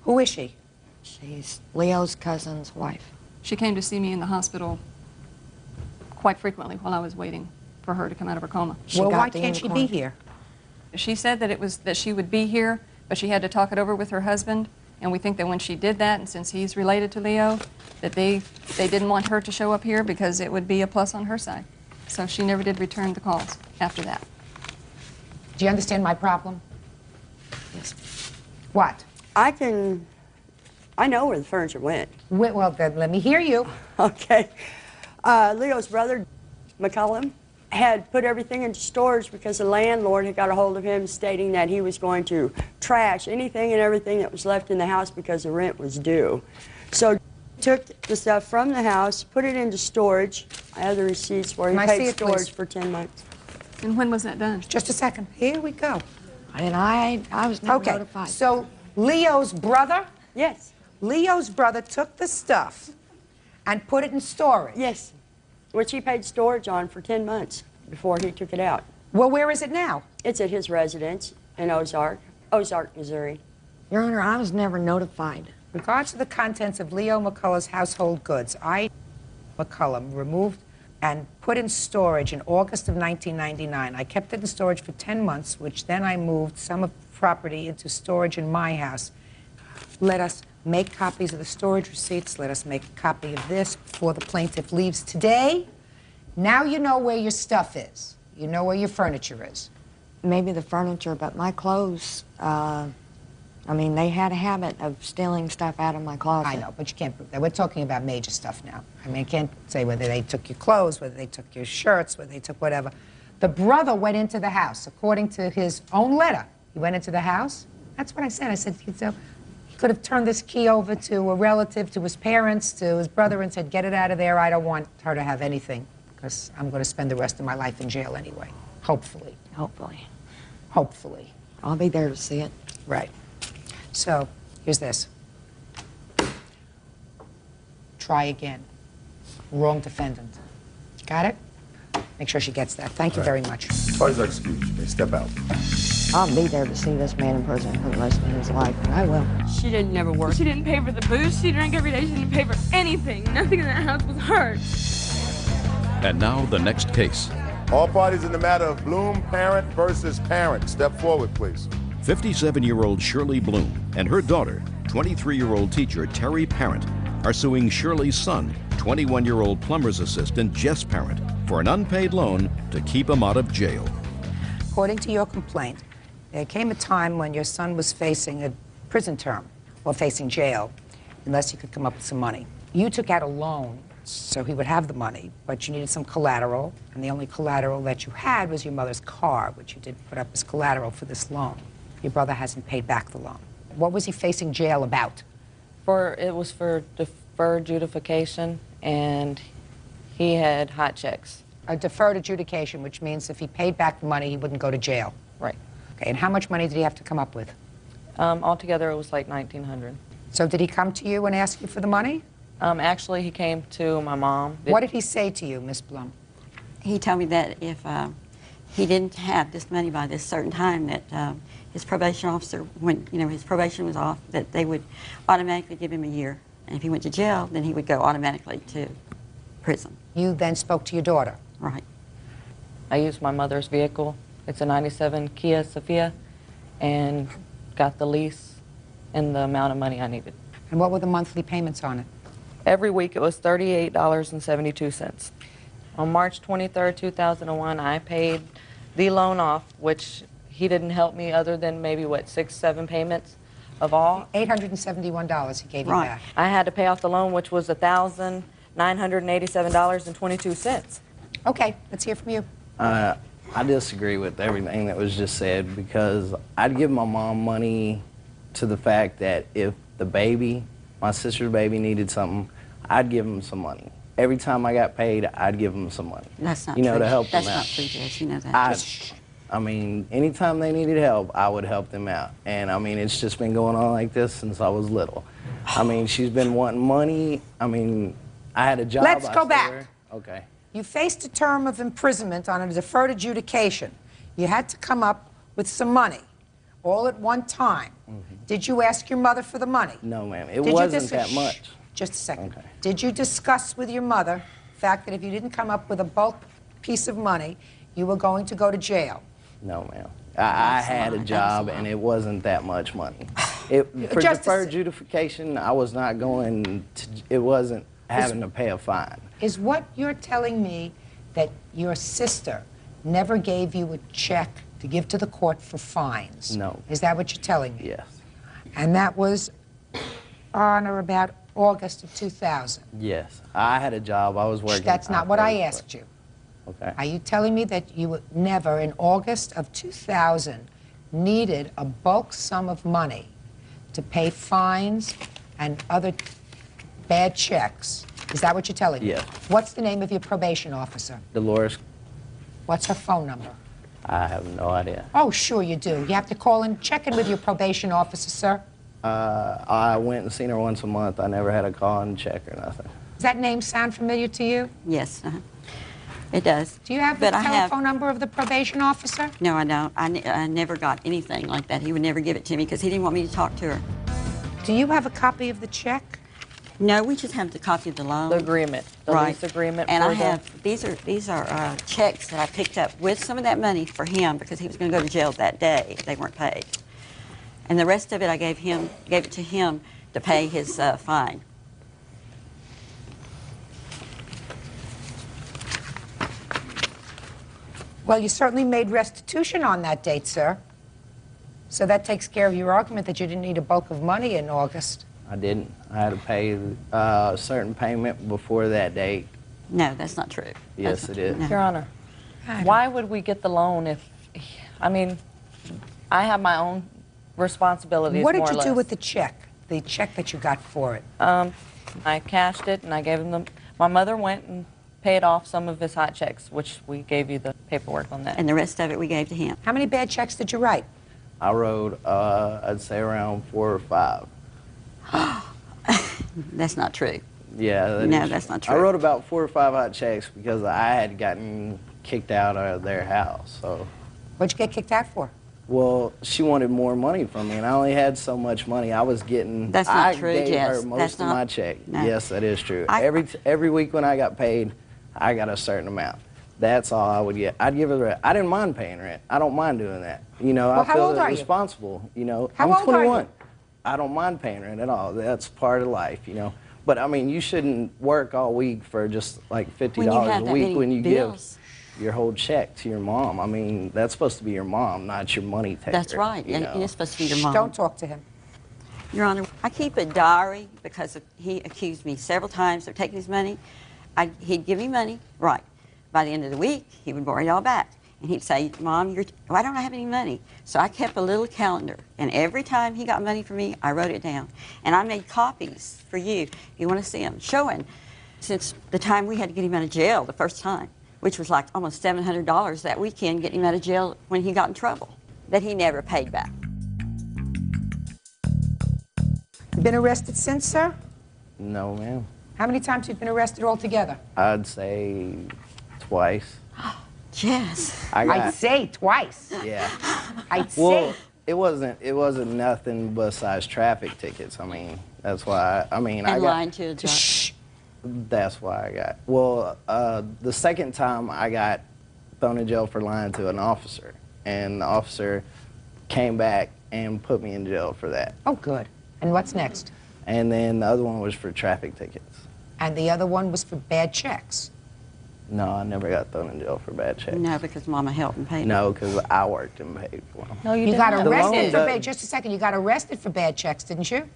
Speaker 2: Who is she?
Speaker 19: She's Leo's cousin's wife.
Speaker 18: She came to see me in the hospital quite frequently while I was waiting for her to come out of her coma.
Speaker 2: Well, why can't she be here?
Speaker 18: She said that she would be here, but she had to talk it over with her husband, and we think that when she did that, and since he's related to Leo, that they didn't want her to show up here because it would be a plus on her side. So she never did return the calls after that.
Speaker 2: Do you understand my problem?
Speaker 17: Yes.
Speaker 2: What?
Speaker 17: I know where the furniture went.
Speaker 2: Well, then let me hear you.
Speaker 17: Okay. Leo's brother, McCullum, had put everything into storage because the landlord had got a hold of him stating that he was going to trash anything and everything that was left in the house because the rent was due. So took the stuff from the house, put it into storage. I have the receipts where he paid storage for 10 months.
Speaker 18: And when was that done?
Speaker 2: Just a second. Here we go.
Speaker 19: And I was never notified.
Speaker 2: So Leo's brother?
Speaker 17: Yes.
Speaker 2: Leo's brother took the stuff and put it in storage?
Speaker 17: Yes, which he paid storage on for 10 months before he took it out.
Speaker 2: Well, where is it now?
Speaker 17: It's at his residence in Ozark, Missouri.
Speaker 19: Your Honor, I was never notified.
Speaker 2: In regards to the contents of Leo McCullough's household goods, McCullum, removed and put in storage in August of 1999. I kept it in storage for 10 months, which then I moved some of the property into storage in my house. Let us make copies of the storage receipts. Let us make a copy of this before the plaintiff leaves today. Now you know where your stuff is. You know where your furniture is.
Speaker 19: Maybe the furniture, but my clothes, I mean, they had a habit of stealing stuff out of my closet.
Speaker 2: I know, but you can't prove that. We're talking about major stuff now. I mean, I can't say whether they took your clothes, whether they took your shirts, whether they took whatever. The brother went into the house, according to his own letter. He went into the house. That's what I said. I said, he could have turned this key over to a relative, to his parents, to his brother, and said, get it out of there. I don't want her to have anything, because I'm going to spend the rest of my life in jail anyway. Hopefully.
Speaker 19: Hopefully.
Speaker 2: Hopefully.
Speaker 19: I'll be there to see it.
Speaker 2: Right. So, here's this. Try again. Wrong defendant. Got it? Make sure she gets that. Thank you very much.
Speaker 1: Parties are excused. You may step out.
Speaker 19: I'll be there to see this man in prison for the rest of his life. I will.
Speaker 20: She didn't never work. She didn't pay for the booze she drank every day. She didn't pay for anything. Nothing in that house was hers.
Speaker 5: And now the next case.
Speaker 1: All parties in the matter of Bloom parent versus parent. Step forward, please.
Speaker 5: 57-year-old Shirley Bloom and her daughter, 23-year-old teacher Terry Parent, are suing Shirley's son, 21-year-old plumber's assistant Jess Parent, for an unpaid loan to keep him out of jail.
Speaker 2: According to your complaint, there came a time when your son was facing a prison term or facing jail unless he could come up with some money. You took out a loan so he would have the money, but you needed some collateral, and the only collateral that you had was your mother's car, which you did put up as collateral for this loan. Your brother hasn't paid back the loan. What was he facing jail about?
Speaker 21: It was for deferred adjudication, and he had hot checks.
Speaker 2: A deferred adjudication, which means if he paid back the money, he wouldn't go to jail.
Speaker 21: Right.
Speaker 2: Okay, and how much money did he have to come up with?
Speaker 21: Altogether, it was like $1,900.
Speaker 2: So did he come to you and ask you for the money?
Speaker 21: Actually, he came to my mom.
Speaker 2: What did he say to you, Miss Blum?
Speaker 22: He told me that if he didn't have this money by this certain time, that his probation officer, when his probation was off, that they would automatically give him a year. And if he went to jail, then he would go automatically to prison.
Speaker 2: You then spoke to your daughter?
Speaker 22: Right.
Speaker 21: I used my mother's vehicle. It's a 97 Kia Sophia, and got the lease and the amount of money I needed.
Speaker 2: And what were the monthly payments on it?
Speaker 21: Every week it was $38.72. On March 23rd, 2001, I paid the loan off, which he didn't help me other than maybe, 6, 7 payments. of all.
Speaker 2: $871 he gave you
Speaker 21: Right.
Speaker 2: back.
Speaker 21: I had to pay off the loan, which was $1,987.22.
Speaker 2: Okay, let's hear from you.
Speaker 4: I disagree with everything that was just said because I'd give my mom money to the fact that if the baby, my sister's baby, needed something, I'd give them some money. Every time I got paid, I'd give them some money.
Speaker 22: That's not
Speaker 4: you know,
Speaker 22: true.
Speaker 4: to help
Speaker 22: That's
Speaker 4: them out.
Speaker 22: not true, Jess. You know that.
Speaker 4: I mean, anytime they needed help, I would help them out. And I mean, it's just been going on like this since I was little. I mean, she's been wanting money. I mean, I had a job.
Speaker 2: Let's
Speaker 4: I
Speaker 2: go
Speaker 4: still
Speaker 2: back.
Speaker 4: wear. Okay.
Speaker 2: You faced a term of imprisonment on a deferred adjudication. You had to come up with some money, all at one time. Did you ask your mother for the money?
Speaker 4: No, ma'am. It
Speaker 2: Did you
Speaker 4: wasn't that much.
Speaker 2: Just a second. Okay. Did you discuss with your mother the fact that if you didn't come up with a bulk piece of money, you were going to go to jail?
Speaker 4: No, ma'am. I had a job, and it wasn't that much money. For deferred adjudication, I was not going to, it wasn't having to pay a fine.
Speaker 2: Is what you're telling me that your sister never gave you a check to give to the court for fines?
Speaker 4: No.
Speaker 2: Is that what you're telling me?
Speaker 4: Yes.
Speaker 2: And that was on or about August of 2000?
Speaker 4: Yes. I had a job. I was working.
Speaker 2: That's not what I asked you.
Speaker 4: Okay.
Speaker 2: Are you telling me that you never, in August of 2000, needed a bulk sum of money to pay fines and other bad checks? Is that what you're telling me?
Speaker 4: Yes.
Speaker 2: What's the name of your probation officer?
Speaker 4: Dolores,
Speaker 2: What's her phone number?
Speaker 4: I have no idea.
Speaker 2: Oh, sure you do. You have to call and check in with your probation officer, sir.
Speaker 4: I went and seen her once a month. I never had a call and check or nothing.
Speaker 2: Does that name sound familiar to you?
Speaker 22: Yes, it does.
Speaker 2: Do you have the telephone number of the probation officer?
Speaker 22: No, I don't. I never got anything like that. He would never give it to me because he didn't want me to talk to her.
Speaker 2: Do you have a copy of the check?
Speaker 22: No, we just have the copy of the loan.
Speaker 21: The agreement, the
Speaker 22: right.
Speaker 21: lease agreement.
Speaker 22: And
Speaker 21: for
Speaker 22: I have these are checks that I picked up with some of that money for him because he was going to go to jail that day if they weren't paid. And the rest of it I gave it to him to pay his fine.
Speaker 2: Well, you certainly made restitution on that date, sir. So that takes care of your argument that you didn't need a bulk of money in August.
Speaker 4: I didn't. I had to pay a certain payment before that date.
Speaker 22: No, that's not true.
Speaker 4: Yes, it is.
Speaker 21: Your Honor, why would we get the loan if, I mean, I have my own responsibilities,
Speaker 2: What did
Speaker 21: more or
Speaker 2: you do
Speaker 21: less.
Speaker 2: with the check that you got for it?
Speaker 21: I cashed it and I gave him my mother went and paid off some of his hot checks, which we gave you the paperwork on that.
Speaker 22: And the rest of it we gave to him.
Speaker 2: How many bad checks did you write?
Speaker 4: I wrote, I'd say around 4 or 5.
Speaker 22: That's not true.
Speaker 4: Yeah.
Speaker 22: No, that's not true.
Speaker 4: I wrote about 4 or 5 hot checks because I had gotten kicked out of their house. So.
Speaker 2: What'd you get kicked out for?
Speaker 4: Well, she wanted more money from me, and I only had so much money. I was getting.
Speaker 22: That's not
Speaker 4: I
Speaker 22: true,
Speaker 4: gave
Speaker 22: Jess.
Speaker 4: her most
Speaker 22: That's
Speaker 4: of
Speaker 22: not-
Speaker 4: my check.
Speaker 22: no.
Speaker 4: Yes, that is true. Every week when I got paid, I got a certain amount. That's all I would get. I'd give her the rent. I didn't mind paying rent. I don't mind doing that. You know,
Speaker 2: Well,
Speaker 4: I
Speaker 2: how
Speaker 4: feel
Speaker 2: old are you?
Speaker 4: responsible. You know,
Speaker 2: How
Speaker 4: I'm
Speaker 2: old are
Speaker 4: 21.
Speaker 2: you?
Speaker 4: I don't mind paying rent at all. That's part of life, you know. But I mean, you shouldn't work all week for just like $50
Speaker 22: When you have
Speaker 4: a
Speaker 22: that
Speaker 4: week
Speaker 22: many
Speaker 4: when you
Speaker 22: bills.
Speaker 4: give your whole check to your mom. I mean, that's supposed to be your mom, not your money taker.
Speaker 22: That's right.
Speaker 4: you
Speaker 22: And
Speaker 4: know.
Speaker 22: it's supposed to be your mom.
Speaker 2: Don't talk to him.
Speaker 22: Your Honor, I keep a diary because he accused me several times of taking his money. He'd give me money, right. By the end of the week, he would borrow it all back. And he'd say, Mom, why don't I have any money? So I kept a little calendar. And every time he got money from me, I wrote it down. And I made copies for you. You want to see them? Showing since the time we had to get him out of jail the first time, which was like almost $700 that weekend, getting him out of jail when he got in trouble, that he never paid back.
Speaker 2: You been arrested since, sir?
Speaker 4: No, ma'am.
Speaker 2: How many times have you been arrested altogether?
Speaker 4: I'd say twice.
Speaker 22: Yes.
Speaker 2: I'd say twice.
Speaker 4: Yeah.
Speaker 2: I'd
Speaker 4: Well,
Speaker 2: say.
Speaker 4: it wasn't nothing besides traffic tickets. I mean, that's why. I mean, I
Speaker 22: And
Speaker 4: got.
Speaker 22: lying to a judge.
Speaker 4: That's why I got. Well, the second time I got thrown in jail for lying to an officer, and the officer came back and put me in jail for that.
Speaker 2: Oh, good. And what's next?
Speaker 4: And then the other one was for traffic tickets.
Speaker 2: And the other one was for bad checks.
Speaker 4: No, I never got thrown in jail for bad checks.
Speaker 22: No, because Mama helped and paid.
Speaker 4: No, because I worked and paid for them.
Speaker 21: No,
Speaker 2: You got
Speaker 21: didn't.
Speaker 2: arrested for bad. Just a second. You got arrested for bad checks, didn't you?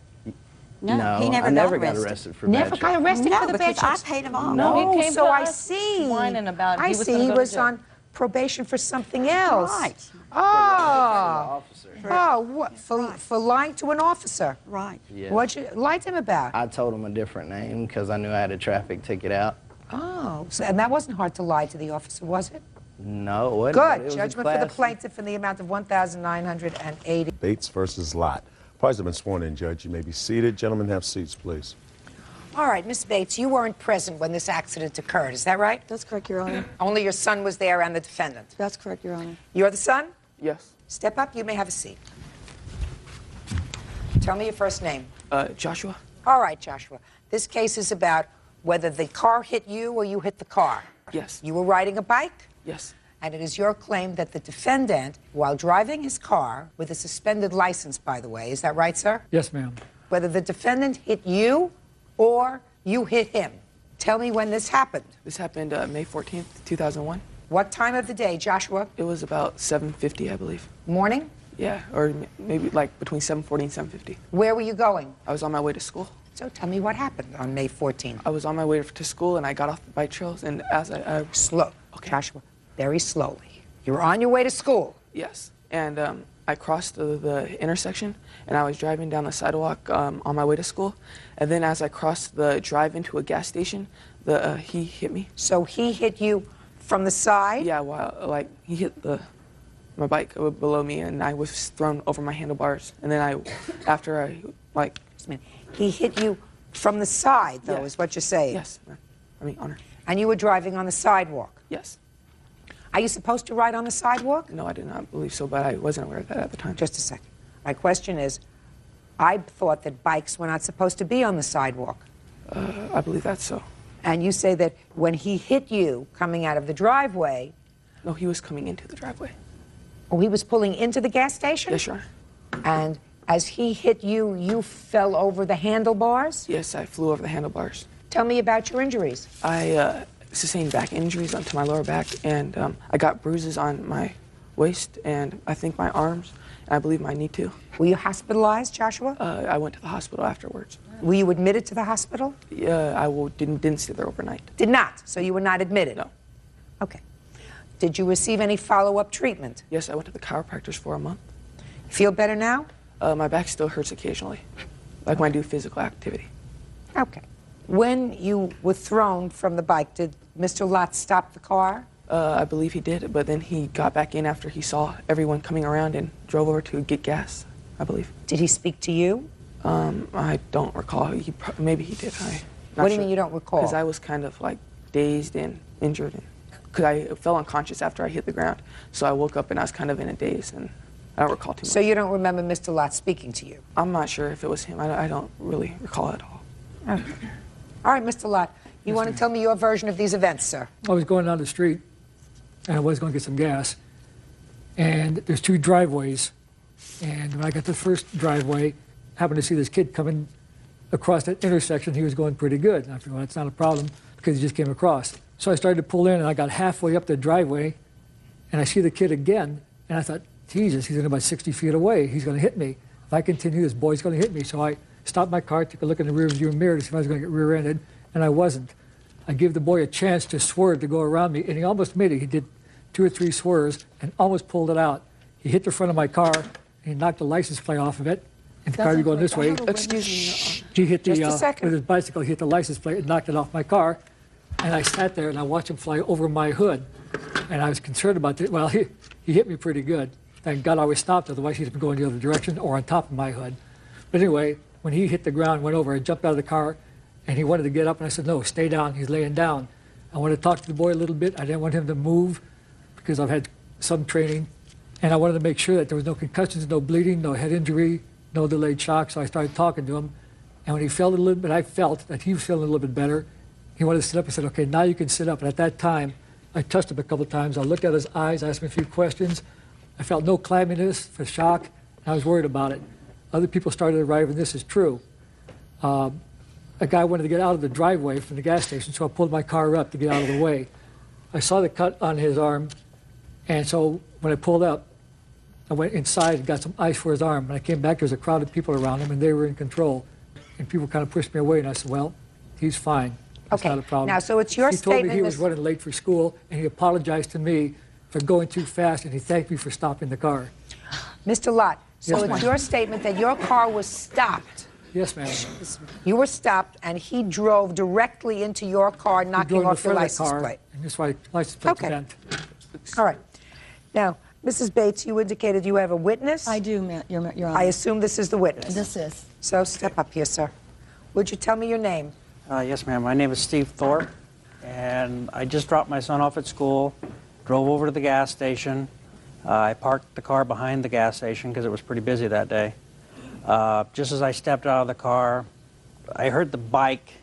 Speaker 22: No, he
Speaker 4: I never got arrested for bad
Speaker 2: Never
Speaker 4: checks.
Speaker 2: got arrested
Speaker 22: No,
Speaker 2: for the bad
Speaker 22: because I
Speaker 2: checks.
Speaker 22: paid him off.
Speaker 21: No, he came
Speaker 2: so
Speaker 21: to
Speaker 2: I
Speaker 21: us
Speaker 2: see.
Speaker 21: whining about
Speaker 2: I
Speaker 21: he was
Speaker 2: see.
Speaker 21: gonna
Speaker 2: He
Speaker 21: go to
Speaker 2: was
Speaker 21: jail.
Speaker 2: on probation for something else.
Speaker 22: Right.
Speaker 2: Oh. Oh, what, for lying to an officer?
Speaker 22: Right.
Speaker 4: Yes.
Speaker 2: What'd you lie to him about?
Speaker 4: I told him a different name because I knew I had a traffic ticket out.
Speaker 2: Oh, so, and that wasn't hard to lie to the officer, was it?
Speaker 4: No, it wasn't. but it
Speaker 2: Good.
Speaker 4: was a
Speaker 2: Judgment for the
Speaker 4: class-
Speaker 2: plaintiff in the amount of $1,980.
Speaker 1: Bates versus Lott. Parties have been sworn in, Judge. You may be seated. Gentlemen, have seats, please.
Speaker 2: All right, Miss Bates, you weren't present when this accident occurred, is that right?
Speaker 7: That's correct, Your Honor.
Speaker 2: Only your son was there and the defendant.
Speaker 7: That's correct, Your Honor.
Speaker 2: You're the son?
Speaker 7: Yes.
Speaker 2: Step up. You may have a seat. Tell me your first name.
Speaker 7: Joshua.
Speaker 2: All right, Joshua. This case is about whether the car hit you or you hit the car.
Speaker 7: Yes.
Speaker 2: You were riding a bike?
Speaker 7: Yes.
Speaker 2: And it is your claim that the defendant, while driving his car, with a suspended license, by the way, is that right, sir?
Speaker 8: Yes, ma'am.
Speaker 2: Whether the defendant hit you or you hit him. Tell me when this happened.
Speaker 7: This happened May 14th, 2001.
Speaker 2: What time of the day, Joshua?
Speaker 7: It was about 7:50, I believe.
Speaker 2: Morning?
Speaker 7: Yeah, or maybe like between 7:40 and 7:50.
Speaker 2: Where were you going?
Speaker 7: I was on my way to school.
Speaker 2: So tell me what happened on May 14th.
Speaker 7: I was on my way to school and I got off the bike trails and as I
Speaker 2: Slow. Okay. Joshua, very slowly. You're on your way to school.
Speaker 7: Yes, and I crossed the intersection and I was driving down the sidewalk on my way to school, and then as I crossed the drive into a gas station, he hit me.
Speaker 2: So he hit you from the side?
Speaker 7: Yeah, like he hit my bike below me and I was thrown over my handlebars, and then after I
Speaker 2: he hit you from the side, though, is what you're saying?
Speaker 7: Yes, ma'am. I mean, Honor.
Speaker 2: And you were driving on the sidewalk?
Speaker 7: Yes.
Speaker 2: Are you supposed to ride on the sidewalk?
Speaker 7: No, I did not believe so, but I wasn't aware of that at the time.
Speaker 2: Just a second. My question is, I thought that bikes were not supposed to be on the sidewalk.
Speaker 7: I believe that's so.
Speaker 2: And you say that when he hit you coming out of the driveway...
Speaker 7: No, he was coming into the driveway.
Speaker 2: Oh, he was pulling into the gas station?
Speaker 7: Yes, Your Honor.
Speaker 2: And as he hit you, you fell over the handlebars?
Speaker 7: Yes, I flew over the handlebars.
Speaker 2: Tell me about your injuries.
Speaker 7: I sustained back injuries onto my lower back, and I got bruises on my waist and I think my arms, and I believe my knee too.
Speaker 2: Were you hospitalized, Joshua?
Speaker 7: I went to the hospital afterwards.
Speaker 2: Were you admitted to the hospital?
Speaker 7: Yeah, I didn't stay there overnight.
Speaker 2: Did not, so you were not admitted?
Speaker 7: No.
Speaker 2: Okay. Did you receive any follow-up treatment?
Speaker 7: Yes, I went to the chiropractors for a month.
Speaker 2: Feel better now?
Speaker 7: My back still hurts occasionally, like when I do physical activity.
Speaker 2: Okay. When you were thrown from the bike, did Mr. Lott stop the car?
Speaker 7: I believe he did, but then he got back in after he saw everyone coming around and drove over to get gas, I believe.
Speaker 2: Did he speak to you?
Speaker 7: I don't recall. Maybe he did.
Speaker 2: What do you mean you don't recall?
Speaker 7: Because I was kind of like dazed and injured, because I fell unconscious after I hit the ground. So I woke up and I was kind of in a daze, and I don't recall too much.
Speaker 2: So you don't remember Mr. Lott speaking to you?
Speaker 7: I'm not sure if it was him. I don't really recall at all.
Speaker 2: Okay. All right, Mr. Lott, you want to tell me your version of these events, sir?
Speaker 8: I was going down the street, and I was going to get some gas. And there's two driveways. And when I got to the first driveway, I happened to see this kid coming across that intersection. He was going pretty good. And I thought, well, that's not a problem, because he just came across. So I started to pull in, and I got halfway up the driveway, and I see the kid again, and I thought, Jesus, he's only about 60 feet away. He's going to hit me. If I continue, this boy's going to hit me. So I stopped my car, took a look in the rearview mirror to see if I was going to get rear-ended, and I wasn't. I gave the boy a chance to swerve to go around me, and he almost made it. He did 2 or 3 swerves and almost pulled it out. He hit the front of my car, and he knocked the license plate off of it. And the car was going this way.
Speaker 7: Excuse me.
Speaker 8: He hit
Speaker 2: Just a second.
Speaker 8: with his bicycle, he hit the license plate and knocked it off my car. And I sat there and I watched him fly over my hood. And I was concerned about it. Well, he hit me pretty good. Thank God I was stopped, otherwise he'd been going the other direction or on top of my hood. But anyway, when he hit the ground, went over, I jumped out of the car, and he wanted to get up, and I said, no, stay down. He's laying down. I wanted to talk to the boy a little bit. I didn't want him to move because I've had some training. And I wanted to make sure that there was no concussions, no bleeding, no head injury, no delayed shock. So I started talking to him. And when he felt a little bit, I felt that he was feeling a little bit better. He wanted to sit up. I said, okay, now you can sit up. And at that time, I touched him a couple of times. I looked at his eyes, asked him a few questions. I felt no clamminess for shock, and I was worried about it. Other people started arriving. This is true. A guy wanted to get out of the driveway from the gas station, so I pulled my car up to get out of the way. I saw the cut on his arm, and so when I pulled up, I went inside and got some ice for his arm. When I came back, there was a crowd of people around him, and they were in control. And people kind of pushed me away, and I said, well, he's fine. It's
Speaker 2: Okay.
Speaker 8: not a problem.
Speaker 2: Now, so it's your
Speaker 8: he told me
Speaker 2: statement
Speaker 8: he was
Speaker 2: this-
Speaker 8: running late for school, and he apologized to me for going too fast, and he thanked me for stopping the car.
Speaker 2: Mr. Lott, so
Speaker 8: Yes,
Speaker 2: it's
Speaker 8: ma'am.
Speaker 2: your statement that your car was stopped.
Speaker 8: Yes, ma'am.
Speaker 2: You were stopped, and he drove directly into your car,
Speaker 8: He
Speaker 2: knocking
Speaker 8: drove in
Speaker 2: off your
Speaker 8: front of the
Speaker 2: license
Speaker 8: car,
Speaker 2: plate.
Speaker 8: And that's why license plate's
Speaker 2: Okay.
Speaker 8: bent.
Speaker 2: All right. Now, Mrs. Bates, you indicated you have a witness?
Speaker 6: I do, Your Honor.
Speaker 2: I assume this is the witness.
Speaker 6: This is.
Speaker 2: So step up here, sir. Would you tell me your name?
Speaker 10: Yes, ma'am. My name is Steve Thorpe, and I just dropped my son off at school, drove over to the gas station. I parked the car behind the gas station because it was pretty busy that day. Just as I stepped out of the car, I heard the bike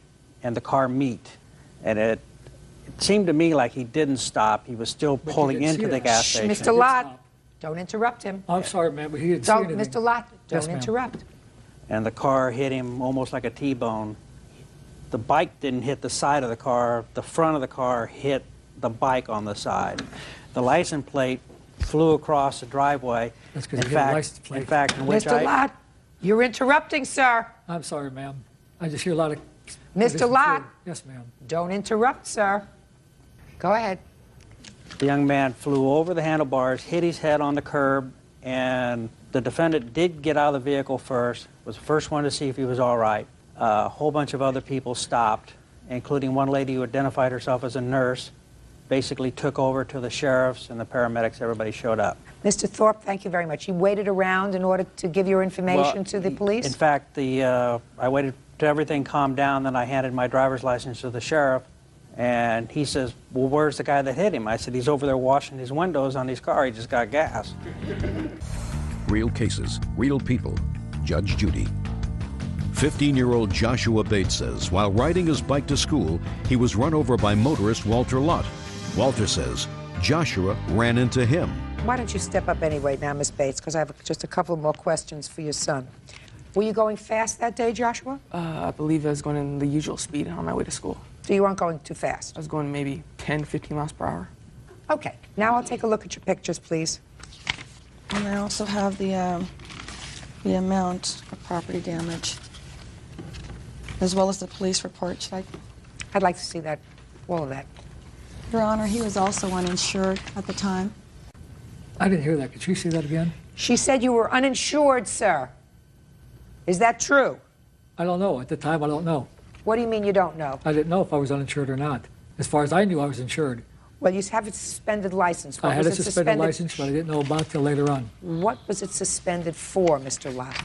Speaker 10: and the car meet, and it seemed to me like he didn't stop. He was still pulling
Speaker 8: didn't see
Speaker 10: into the
Speaker 8: that.
Speaker 10: gas
Speaker 2: Shh,
Speaker 10: station.
Speaker 2: Mr. Lott, don't interrupt him.
Speaker 8: I'm sorry, ma'am, but he didn't see
Speaker 2: Don't,
Speaker 8: anything.
Speaker 2: Mr. Lott,
Speaker 8: Yes,
Speaker 2: don't
Speaker 8: ma'am.
Speaker 2: interrupt.
Speaker 10: And the car hit him almost like a T-bone. The bike didn't hit the side of the car. The front of the car hit the bike on the side. The license plate flew across the driveway.
Speaker 8: That's because he hit a license plate.
Speaker 10: In fact, in which
Speaker 2: Mr. Lott, you're interrupting, sir.
Speaker 8: I'm sorry, ma'am. I just hear a lot of...
Speaker 2: Mr. Lott.
Speaker 8: Yes, ma'am.
Speaker 2: Don't interrupt, sir. Go ahead.
Speaker 10: the young man flew over the handlebars, hit his head on the curb, and the defendant did get out of the vehicle first, was the first one to see if he was all right. A whole bunch of other people stopped, including one lady who identified herself as a nurse, basically took over to the sheriffs and the paramedics. Everybody showed up.
Speaker 2: Mr. Thorpe, thank you very much. You waited around in order to give your information
Speaker 10: Well,
Speaker 2: to the police?
Speaker 10: In fact, I waited till everything calmed down, then I handed my driver's license to the sheriff, and he says, well, where's the guy that hit him? I said, he's over there washing his windows on his car. He just got gas.
Speaker 5: Real cases, real people. Judge Judy. 15-year-old Joshua Bates says while riding his bike to school, he was run over by motorist Walter Lott. Walter says Joshua ran into him.
Speaker 2: Why don't you step up anyway now, Miss Bates, because I have just a couple more questions for your son. Were you going fast that day, Joshua?
Speaker 7: I believe I was going in the usual speed on my way to school.
Speaker 2: So you weren't going too fast?
Speaker 7: I was going maybe 10, 15 miles per hour.
Speaker 2: Okay. Now I'll take a look at your pictures, please.
Speaker 6: And I also have the amount of property damage, as well as the police report.
Speaker 2: I'd like to see that, all of that.
Speaker 6: Your Honor, he was also uninsured at the time.
Speaker 8: I didn't hear that. Could you say that again?
Speaker 2: She said you were uninsured, sir. Is that true?
Speaker 8: I don't know. At the time, I don't know.
Speaker 2: What do you mean you don't know?
Speaker 8: I didn't know if I was uninsured or not. As far as I knew, I was insured.
Speaker 2: Well, you have a suspended license. What
Speaker 8: I had
Speaker 2: was
Speaker 8: a
Speaker 2: it
Speaker 8: suspended license, but I didn't know about it till later on.
Speaker 2: What was it suspended for, Mr. Lott?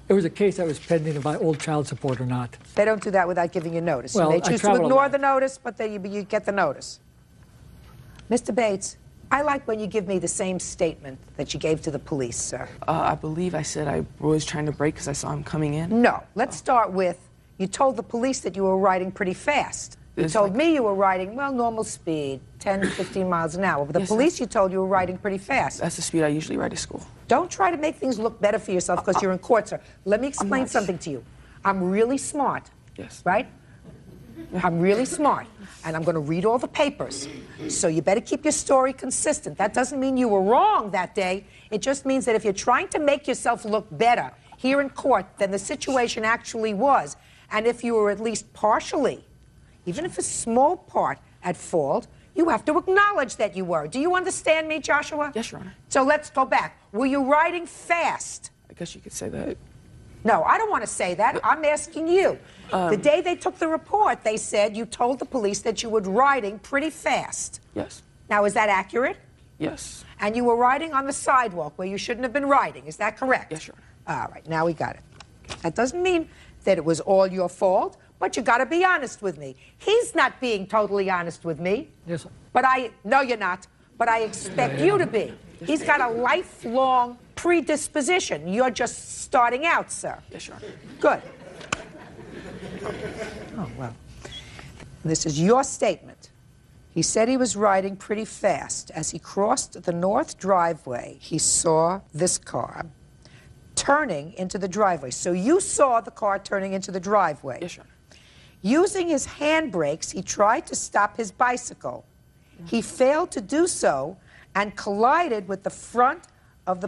Speaker 8: It was a case that was pending about old child support or not.
Speaker 2: They don't do that without giving you notice.
Speaker 8: Well,
Speaker 2: You may
Speaker 8: I
Speaker 2: choose to
Speaker 8: travel a
Speaker 2: ignore
Speaker 8: lot.
Speaker 2: the notice, but you get the notice. Mr. Bates, I like when you give me the same statement that you gave to the police, sir.
Speaker 7: I believe I said I was trying to brake because I saw him coming in.
Speaker 2: No. Let's start with, you told the police that you were riding pretty fast. You
Speaker 7: It's
Speaker 2: told
Speaker 7: like-
Speaker 2: me you were riding, well, normal speed, 10, 15 miles an hour. But the
Speaker 7: Yes,
Speaker 2: police, you told you were riding pretty fast.
Speaker 7: That's the speed I usually ride to school.
Speaker 2: Don't try to make things look better for yourself because you're in court, sir. Let me explain
Speaker 7: not.
Speaker 2: something to you. I'm really smart.
Speaker 7: Yes.
Speaker 2: Right? I'm really smart, and I'm going to read all the papers. So you better keep your story consistent. That doesn't mean you were wrong that day. It just means that if you're trying to make yourself look better here in court than the situation actually was, and if you were at least partially, even if a small part, at fault, you have to acknowledge that you were. Do you understand me, Joshua?
Speaker 7: Yes, Your Honor.
Speaker 2: So let's go back. Were you riding fast?
Speaker 7: I guess you could say that.
Speaker 2: No, I don't want to say that. I'm asking you. The day they took the report, they said you told the police that you were riding pretty fast.
Speaker 7: Yes.
Speaker 2: Now, is that accurate?
Speaker 7: Yes.
Speaker 2: And you were riding on the sidewalk where you shouldn't have been riding. Is that correct?
Speaker 7: Yes, Your Honor.
Speaker 2: All right, now we got it. That doesn't mean that it was all your fault, but you got to be honest with me. He's not being totally honest with me.
Speaker 8: Yes.
Speaker 2: But no, you're not. But I expect you to be. He's got a lifelong predisposition. You're just starting out, sir.
Speaker 7: Yes, Your Honor.
Speaker 2: Good. Oh, well. This is your statement. He said he was riding pretty fast. As he crossed the north driveway, he saw this car turning into the driveway. So you saw the car turning into the driveway.
Speaker 7: Yes, Your Honor.
Speaker 2: Using his handbrakes, he tried to stop his bicycle. He failed to do so and collided with the front of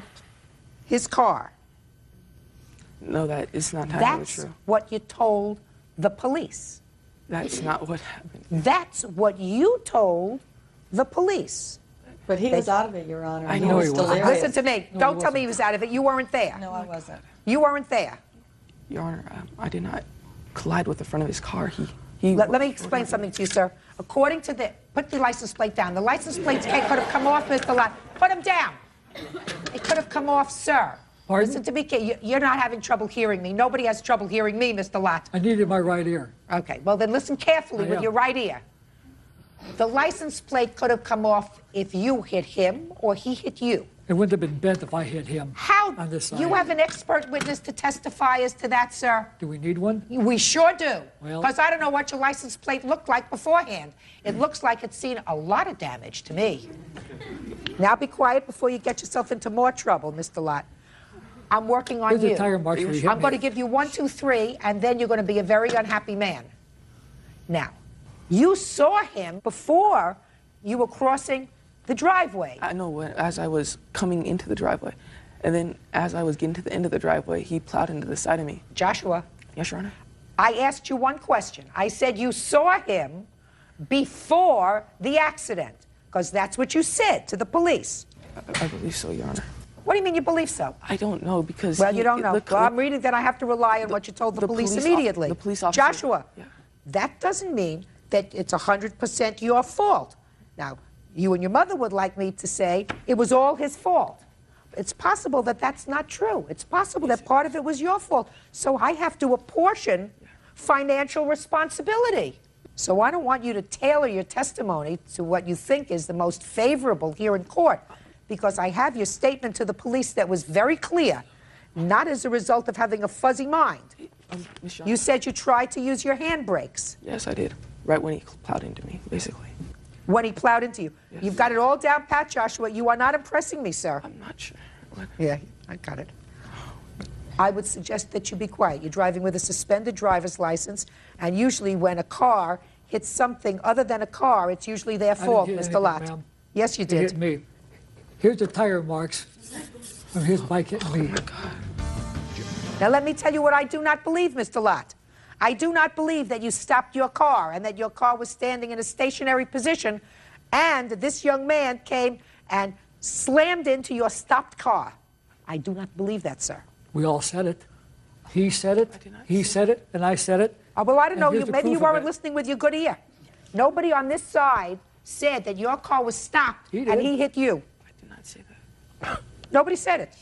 Speaker 2: his car.
Speaker 7: No, that is not entirely
Speaker 2: That's
Speaker 7: true.
Speaker 2: what you told the police.
Speaker 7: That's not what happened.
Speaker 2: That's what you told the police.
Speaker 6: But he was out of it, Your Honor.
Speaker 7: I
Speaker 6: He
Speaker 7: know
Speaker 6: was
Speaker 7: he wasn't.
Speaker 6: delirious.
Speaker 2: Listen to me. Don't tell me he was out of it. You weren't there.
Speaker 6: No, I wasn't.
Speaker 2: You weren't there.
Speaker 7: Your Honor, I did not collide with the front of his car.
Speaker 2: Let me explain something to you, sir. According to put the license plate down. The license plate could have come off, Mr. Lott. Put him down. It could have come off, sir.
Speaker 8: Pardon?
Speaker 2: Listen to me. You're not having trouble hearing me. Nobody has trouble hearing me, Mr. Lott.
Speaker 8: I needed my right ear.
Speaker 2: Okay, well then listen carefully with your right ear. The license plate could have come off if you hit him or he hit you.
Speaker 8: It wouldn't have been bent if I hit him.
Speaker 2: How?
Speaker 8: On this side.
Speaker 2: You have an expert witness to testify as to that, sir?
Speaker 8: Do we need one?
Speaker 2: We sure do.
Speaker 8: Well-
Speaker 2: Because I don't know what your license plate looked like beforehand. It looks like it's seen a lot of damage to me. Now be quiet before you get yourself into more trouble, Mr. Lott. I'm working on
Speaker 8: Here's
Speaker 2: you.
Speaker 8: the tire marks where you hit
Speaker 2: I'm going to
Speaker 8: me.
Speaker 2: give you 1, 2, 3, and then you're going to be a very unhappy man. Now, you saw him before you were crossing the driveway.
Speaker 7: I know as I was coming into the driveway, and then as I was getting to the end of the driveway, he plowed into the side of me.
Speaker 2: Joshua.
Speaker 7: Yes, Your Honor.
Speaker 2: I asked you one question. I said you saw him before the accident, because that's what you said to the police.
Speaker 7: I believe so, Your Honor.
Speaker 2: What do you mean you believe so?
Speaker 7: I don't know because.
Speaker 2: Well, you don't know. Well, I'm reading that I have to rely on what you told the police immediately.
Speaker 7: The police officer.
Speaker 2: Joshua, that doesn't mean that it's 100% your fault. Now, you and your mother would like me to say it was all his fault. It's possible that that's not true. It's possible that part of it was your fault. So I have to apportion financial responsibility. So I don't want you to tailor your testimony to what you think is the most favorable here in court, because I have your statement to the police that was very clear, not as a result of having a fuzzy mind. You said you tried to use your handbrakes.
Speaker 7: Yes, I did. Right when he plowed into me, basically.
Speaker 2: When he plowed into you.
Speaker 7: Yes.
Speaker 2: You've got it all down pat, Joshua. You are not impressing me, sir.
Speaker 7: I'm not sure. What?
Speaker 2: Yeah, I got it. I would suggest that you be quiet. You're driving with a suspended driver's license, and usually when a car hits something other than a car, it's usually their fault,
Speaker 8: I didn't hit
Speaker 2: Mr.
Speaker 8: anything,
Speaker 2: Lott.
Speaker 8: ma'am.
Speaker 2: Yes, you
Speaker 8: It
Speaker 2: did.
Speaker 8: hit me. Here's the tire marks from his bike hitting me.
Speaker 2: Now, let me tell you what I do not believe, Mr. Lott. I do not believe that you stopped your car and that your car was standing in a stationary position and this young man came and slammed into your stopped car. I do not believe that, sir.
Speaker 8: We all said it. He said it, he said it, and I said it.
Speaker 2: Oh, well, I don't
Speaker 8: And
Speaker 2: know.
Speaker 8: here's the
Speaker 2: Maybe you
Speaker 8: proof of
Speaker 2: weren't
Speaker 8: it.
Speaker 2: listening with your good ear. Nobody on this side said that your car was stopped
Speaker 8: He
Speaker 2: and
Speaker 8: did.
Speaker 2: he hit you.
Speaker 7: I did not say that.
Speaker 2: Nobody said it,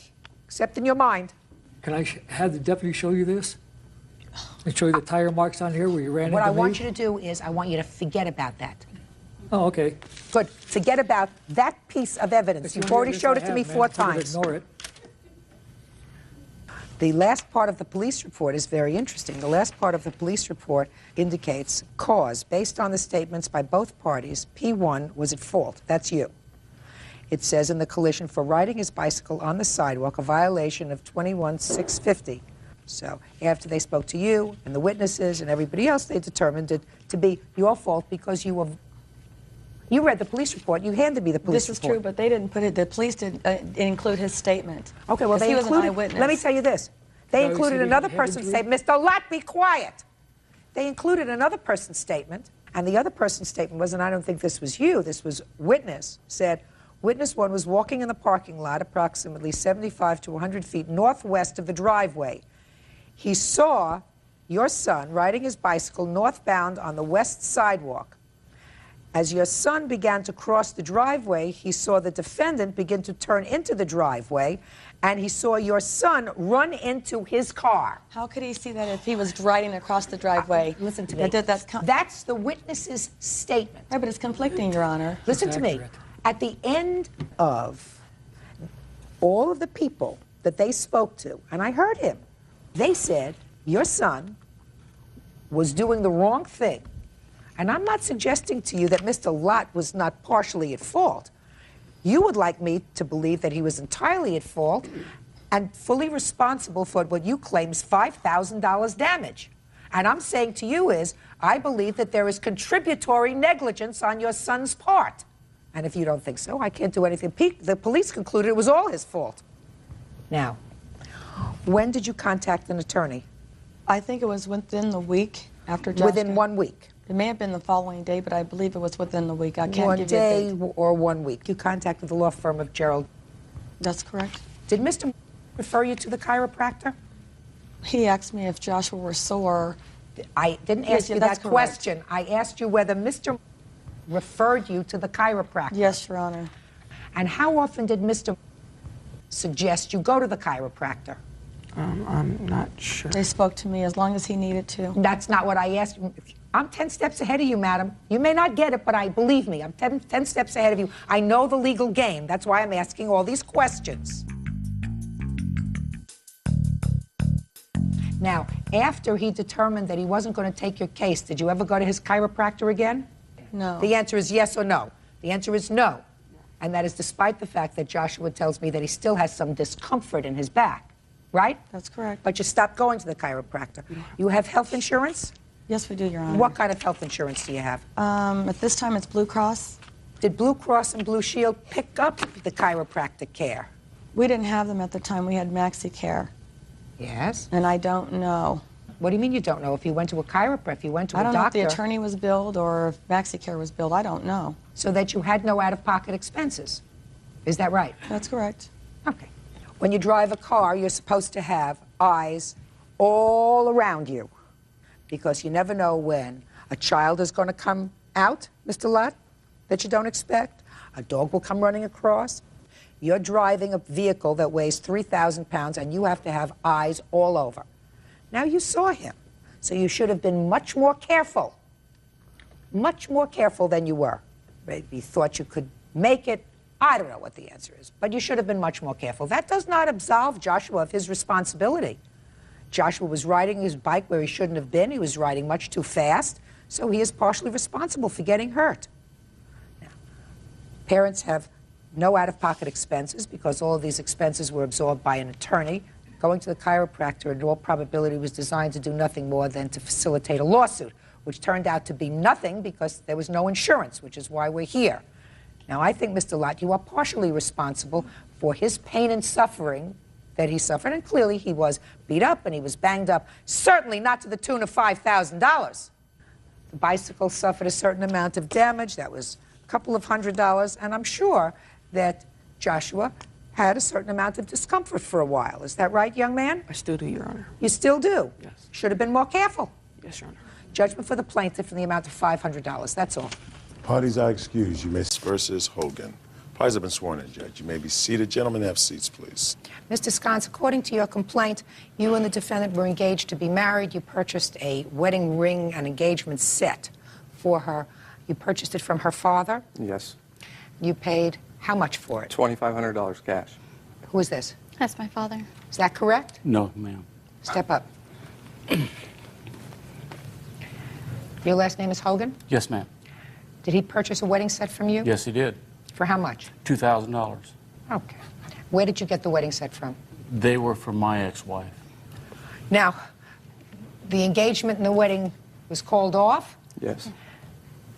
Speaker 2: except in your mind.
Speaker 8: Can I have the deputy show you this? And show you the tire marks on here where you ran
Speaker 2: What
Speaker 8: into
Speaker 2: I
Speaker 8: me?
Speaker 2: want you to do is I want you to forget about that.
Speaker 8: Oh, okay.
Speaker 2: Good. Forget about that piece of evidence.
Speaker 8: It's the
Speaker 2: You've
Speaker 8: only
Speaker 2: already
Speaker 8: evidence
Speaker 2: showed
Speaker 8: I
Speaker 2: it to me
Speaker 8: have,
Speaker 2: 4
Speaker 8: ma'am. You can
Speaker 2: times.
Speaker 8: Ignore it.
Speaker 2: The last part of the police report is very interesting. The last part of the police report indicates cause. Based on the statements by both parties, P1 was at fault. That's you. It says in the collision for riding his bicycle on the sidewalk, a violation of 21-650. So after they spoke to you and the witnesses and everybody else, they determined it to be your fault because you read the police report. You handed me the police
Speaker 6: This is
Speaker 2: report.
Speaker 6: true, but they didn't put it, the police didn't include his statement.
Speaker 2: Okay, well,
Speaker 6: 'Cause
Speaker 2: they
Speaker 6: he was an
Speaker 2: included,
Speaker 6: eyewitness.
Speaker 2: let me tell you this. They
Speaker 8: No, you
Speaker 2: included
Speaker 8: said he
Speaker 2: another
Speaker 8: had
Speaker 2: person's
Speaker 8: injury?
Speaker 2: statement. Mr. Lott, be quiet. They included another person's statement, and the other person's statement was, and I don't think this was you, this was witness, said, witness 1 was walking in the parking lot approximately 75 to 100 feet northwest of the driveway. He saw your son riding his bicycle northbound on the west sidewalk. As your son began to cross the driveway, he saw the defendant begin to turn into the driveway, and he saw your son run into his car.
Speaker 6: How could he see that if he was riding across the driveway?
Speaker 2: Listen to me.
Speaker 6: That's
Speaker 2: That's the witness's statement.
Speaker 6: Right, but it's conflicting, Your Honor.
Speaker 2: Listen
Speaker 8: It's
Speaker 2: to me.
Speaker 8: accurate.
Speaker 2: At the end of all of the people that they spoke to, and I heard him, they said your son was doing the wrong thing. And I'm not suggesting to you that Mr. Lott was not partially at fault. You would like me to believe that he was entirely at fault and fully responsible for what you claim is $5,000 damage. And I'm saying to you is, I believe that there is contributory negligence on your son's part. And if you don't think so, I can't do anything. The police concluded it was all his fault. Now, when did you contact an attorney?
Speaker 6: I think it was within the week after Josh.
Speaker 2: Within 1 week?
Speaker 6: It may have been the following day, but I believe it was within the week. I can't
Speaker 2: One
Speaker 6: give you a
Speaker 2: day
Speaker 6: date.
Speaker 2: or 1 week. You contacted the law firm of Gerald.
Speaker 6: That's correct.
Speaker 2: Did Mr. refer you to the chiropractor?
Speaker 6: He asked me if Joshua were sore.
Speaker 2: I didn't
Speaker 6: Yes,
Speaker 2: ask you
Speaker 6: that's
Speaker 2: that
Speaker 6: correct.
Speaker 2: question. I asked you whether Mr. referred you to the chiropractor.
Speaker 6: Yes, Your Honor.
Speaker 2: And how often did Mr. suggest you go to the chiropractor?
Speaker 7: I'm not sure.
Speaker 6: They spoke to me as long as he needed to.
Speaker 2: That's not what I asked you. I'm 10 steps ahead of you, madam. You may not get it, but believe me, I'm 10 steps ahead of you. I know the legal game. That's why I'm asking all these questions. Now, after he determined that he wasn't going to take your case, did you ever go to his chiropractor again?
Speaker 6: No.
Speaker 2: The answer is yes or no. The answer is no. And that is despite the fact that Joshua tells me that he still has some discomfort in his back, right?
Speaker 6: That's correct.
Speaker 2: But you stopped going to the chiropractor. You have health insurance?
Speaker 6: Yes, we do, Your Honor.
Speaker 2: What kind of health insurance do you have?
Speaker 6: At this time, it's Blue Cross.
Speaker 2: Did Blue Cross and Blue Shield pick up the chiropractic care?
Speaker 6: We didn't have them at the time. We had Maxi Care.
Speaker 2: Yes.
Speaker 6: And I don't know.
Speaker 2: What do you mean you don't know? If you went to a chiropractor, if you went to
Speaker 6: I
Speaker 2: a
Speaker 6: don't know if
Speaker 2: doctor...
Speaker 6: the attorney was billed or if Maxi Care was billed. I don't know.
Speaker 2: So that you had no out-of-pocket expenses. Is that right?
Speaker 6: That's correct.
Speaker 2: Okay. When you drive a car, you're supposed to have eyes all around you, because you never know when a child is going to come out, Mr. Lott, that you don't expect. A dog will come running across. You're driving a vehicle that weighs 3,000 pounds, and you have to have eyes all over. Now, you saw him, so you should have been much more careful than you were. Maybe you thought you could make it. I don't know what the answer is, but you should have been much more careful. That does not absolve Joshua of his responsibility. Joshua was riding his bike where he shouldn't have been. He was riding much too fast, so he is partially responsible for getting hurt. Now, parents have no out-of-pocket expenses because all of these expenses were absorbed by an attorney. Going to the chiropractor, in all probability, was designed to do nothing more than to facilitate a lawsuit, which turned out to be nothing because there was no insurance, which is why we're here. Now, I think, Mr. Lott, you are partially responsible for his pain and suffering that he suffered, and clearly he was beat up and he was banged up, certainly not to the tune of $5,000. The bicycle suffered a certain amount of damage. That was a couple of $100, and I'm sure that Joshua had a certain amount of discomfort for a while. Is that right, young man?
Speaker 7: I still do, Your Honor.
Speaker 2: You still do?
Speaker 7: Yes.
Speaker 2: Should have been more careful.
Speaker 7: Yes, Your Honor.
Speaker 2: Judgment for the plaintiff in the amount of $500. That's all.
Speaker 1: Parties are excused. You may versus Hogan. Parties have been sworn in, Judge. You may be seated. Gentlemen, have seats, please.
Speaker 2: Mr. Sconce, according to your complaint, you and the defendant were engaged to be married. You purchased a wedding ring and engagement set for her. You purchased it from her father.
Speaker 9: Yes.
Speaker 2: You paid how much for it?
Speaker 9: $2,500 cash.
Speaker 2: Who is this?
Speaker 15: That's my father.
Speaker 2: Is that correct?
Speaker 9: No, ma'am.
Speaker 2: Step up. Your last name is Hogan?
Speaker 9: Yes, ma'am.
Speaker 2: Did he purchase a wedding set from you?
Speaker 9: Yes, he did.
Speaker 2: For how much?
Speaker 9: $2,000.
Speaker 2: Okay. Where did you get the wedding set from?
Speaker 9: They were from my ex-wife.
Speaker 2: Now, the engagement and the wedding was called off,
Speaker 9: Yes.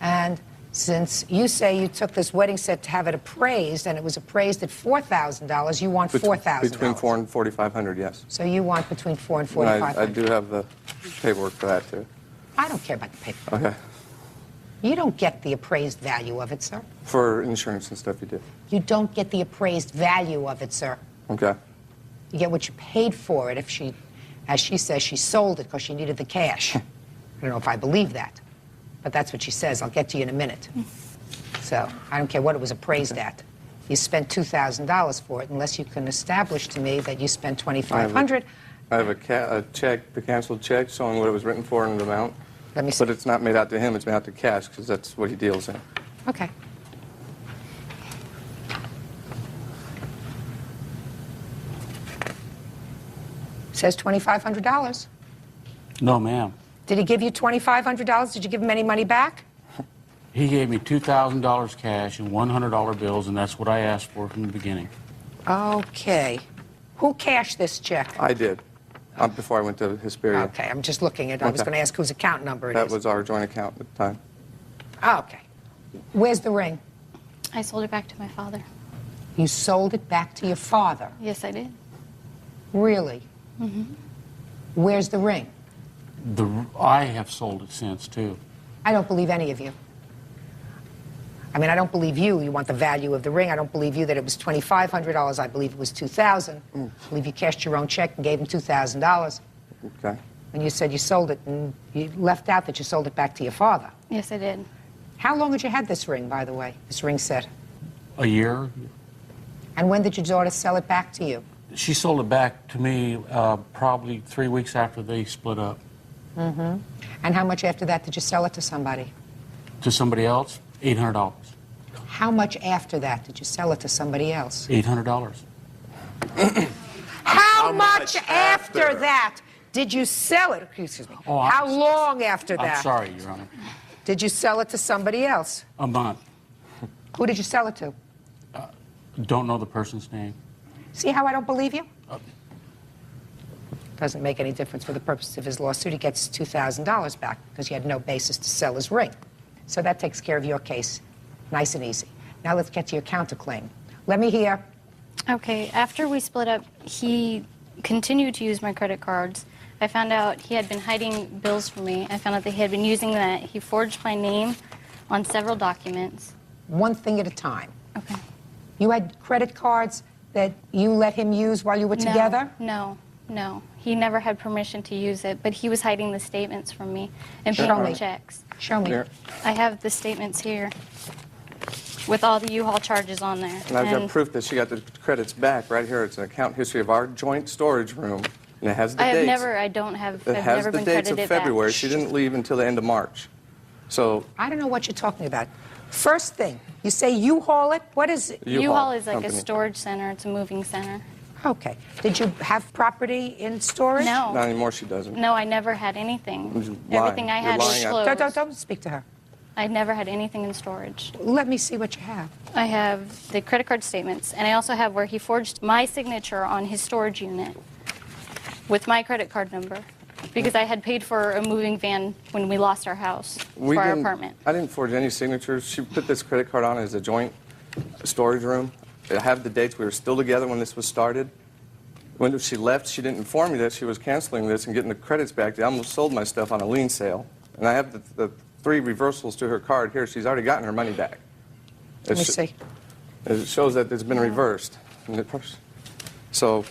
Speaker 2: and since you say you took this wedding set to have it appraised, and it was appraised at $4,000, you want $4,000.
Speaker 9: Between $4,000 and $4,500, yes.
Speaker 2: So you want between $4,000 and
Speaker 9: And
Speaker 2: $4,500.
Speaker 9: I do have the paperwork for that, too.
Speaker 2: I don't care about the paper.
Speaker 9: Okay.
Speaker 2: You don't get the appraised value of it, sir.
Speaker 9: For insurance and stuff, you did.
Speaker 2: You don't get the appraised value of it, sir.
Speaker 9: Okay.
Speaker 2: You get what you paid for it if she, as she says, she sold it because she needed the cash. I don't know if I believe that, but that's what she says. I'll get to you in a minute. So I don't care what it was appraised at. You spent $2,000 for it unless you can establish to me that you spent $2,500.
Speaker 9: I have a check, the canceled check, showing what it was written for and the amount.
Speaker 2: Let me see.
Speaker 9: But it's not made out to him, it's made out to cash, because that's what he deals in.
Speaker 2: Okay. Says $2,500.
Speaker 9: No, ma'am.
Speaker 2: Did he give you $2,500? Did you give him any money back?
Speaker 9: He gave me $2,000 cash and $100 bills, and that's what I asked for from the beginning.
Speaker 2: Okay. Who cashed this check?
Speaker 9: I did, before I went to Hesperia.
Speaker 2: Okay, I'm just looking at it. I was
Speaker 9: Okay.
Speaker 2: going to ask whose account number it
Speaker 9: That
Speaker 2: is.
Speaker 9: was our joint account at the time.
Speaker 2: Oh, okay. Where's the ring?
Speaker 15: I sold it back to my father.
Speaker 2: You sold it back to your father?
Speaker 15: Yes, I did.
Speaker 2: Really?
Speaker 15: Mm-hmm.
Speaker 2: Where's the ring?
Speaker 9: I have sold it since, too.
Speaker 2: I don't believe any of you. I mean, I don't believe you. You want the value of the ring. I don't believe you that it was $2,500. I believe it was $2,000. I believe you cashed your own check and gave him $2,000.
Speaker 12: Okay.
Speaker 2: When you said you sold it, and you left out that you sold it back to your father.
Speaker 15: Yes, I did.
Speaker 2: How long had you had this ring, by the way, this ring set?
Speaker 9: A year.
Speaker 2: And when did your daughter sell it back to you?
Speaker 9: She sold it back to me probably 3 weeks after they split up.
Speaker 2: Mm-hmm. And how much after that did you sell it to somebody?
Speaker 9: To somebody else, $800.
Speaker 2: How much after that did you sell it to somebody else?
Speaker 9: $800.
Speaker 2: How much after that did you sell it? Excuse me.
Speaker 9: Oh,
Speaker 2: How long after that?
Speaker 9: I'm sorry, Your Honor.
Speaker 2: Did you sell it to somebody else?
Speaker 9: A month.
Speaker 2: Who did you sell it to?
Speaker 9: Don't know the person's name.
Speaker 2: See how I don't believe you? Doesn't make any difference for the purposes of his lawsuit. He gets $2,000 back because he had no basis to sell his ring. So that takes care of your case. Nice and easy. Now let's get to your counterclaim. Let me hear.
Speaker 15: Okay, after we split up, he continued to use my credit cards. I found out he had been hiding bills from me. I found out that he had been using that. He forged my name on several documents.
Speaker 2: One thing at a time.
Speaker 15: Okay.
Speaker 2: You had credit cards that you let him use while you were together?
Speaker 15: No. He never had permission to use it, but he was hiding the statements from me and
Speaker 2: Show
Speaker 15: paying
Speaker 2: me.
Speaker 15: the checks.
Speaker 2: Show me.
Speaker 12: Here.
Speaker 15: I have the statements here with all the U-Haul charges on there.
Speaker 12: And I've got proof that she got the credits back right here. It's an account history of our joint storage room, and it has the dates. It has
Speaker 15: never
Speaker 12: the
Speaker 15: been
Speaker 12: dates of
Speaker 15: credited
Speaker 12: February.
Speaker 15: back.
Speaker 12: She didn't leave until the end of March. So
Speaker 2: I don't know what you're talking about. First thing, you say U-Haul it? What is it?
Speaker 15: U-Haul is like
Speaker 12: company.
Speaker 15: a storage center. It's a moving center.
Speaker 2: Okay. Did you have property in storage?
Speaker 15: No.
Speaker 12: not anymore. She doesn't.
Speaker 15: No, I never had anything.
Speaker 12: You're lying.
Speaker 15: Everything I
Speaker 12: You're
Speaker 15: had was
Speaker 12: lying.
Speaker 15: closed.
Speaker 2: Don't speak to her.
Speaker 15: I never had anything in storage.
Speaker 2: Let me see what you have.
Speaker 15: I have the credit card statements, and I also have where he forged my signature on his storage unit with my credit card number because I had paid for a moving van when we lost our house for our apartment.
Speaker 12: I didn't forge any signatures. She put this credit card on as a joint storage room. I have the dates. We were still together when this was started. When she left, she didn't inform me that she was canceling this and getting the credits back. I almost sold my stuff on a lien sale. And I have the 3 reversals to her card here. She's already gotten her money back.
Speaker 2: Let me see.
Speaker 12: It shows that it's been reversed. So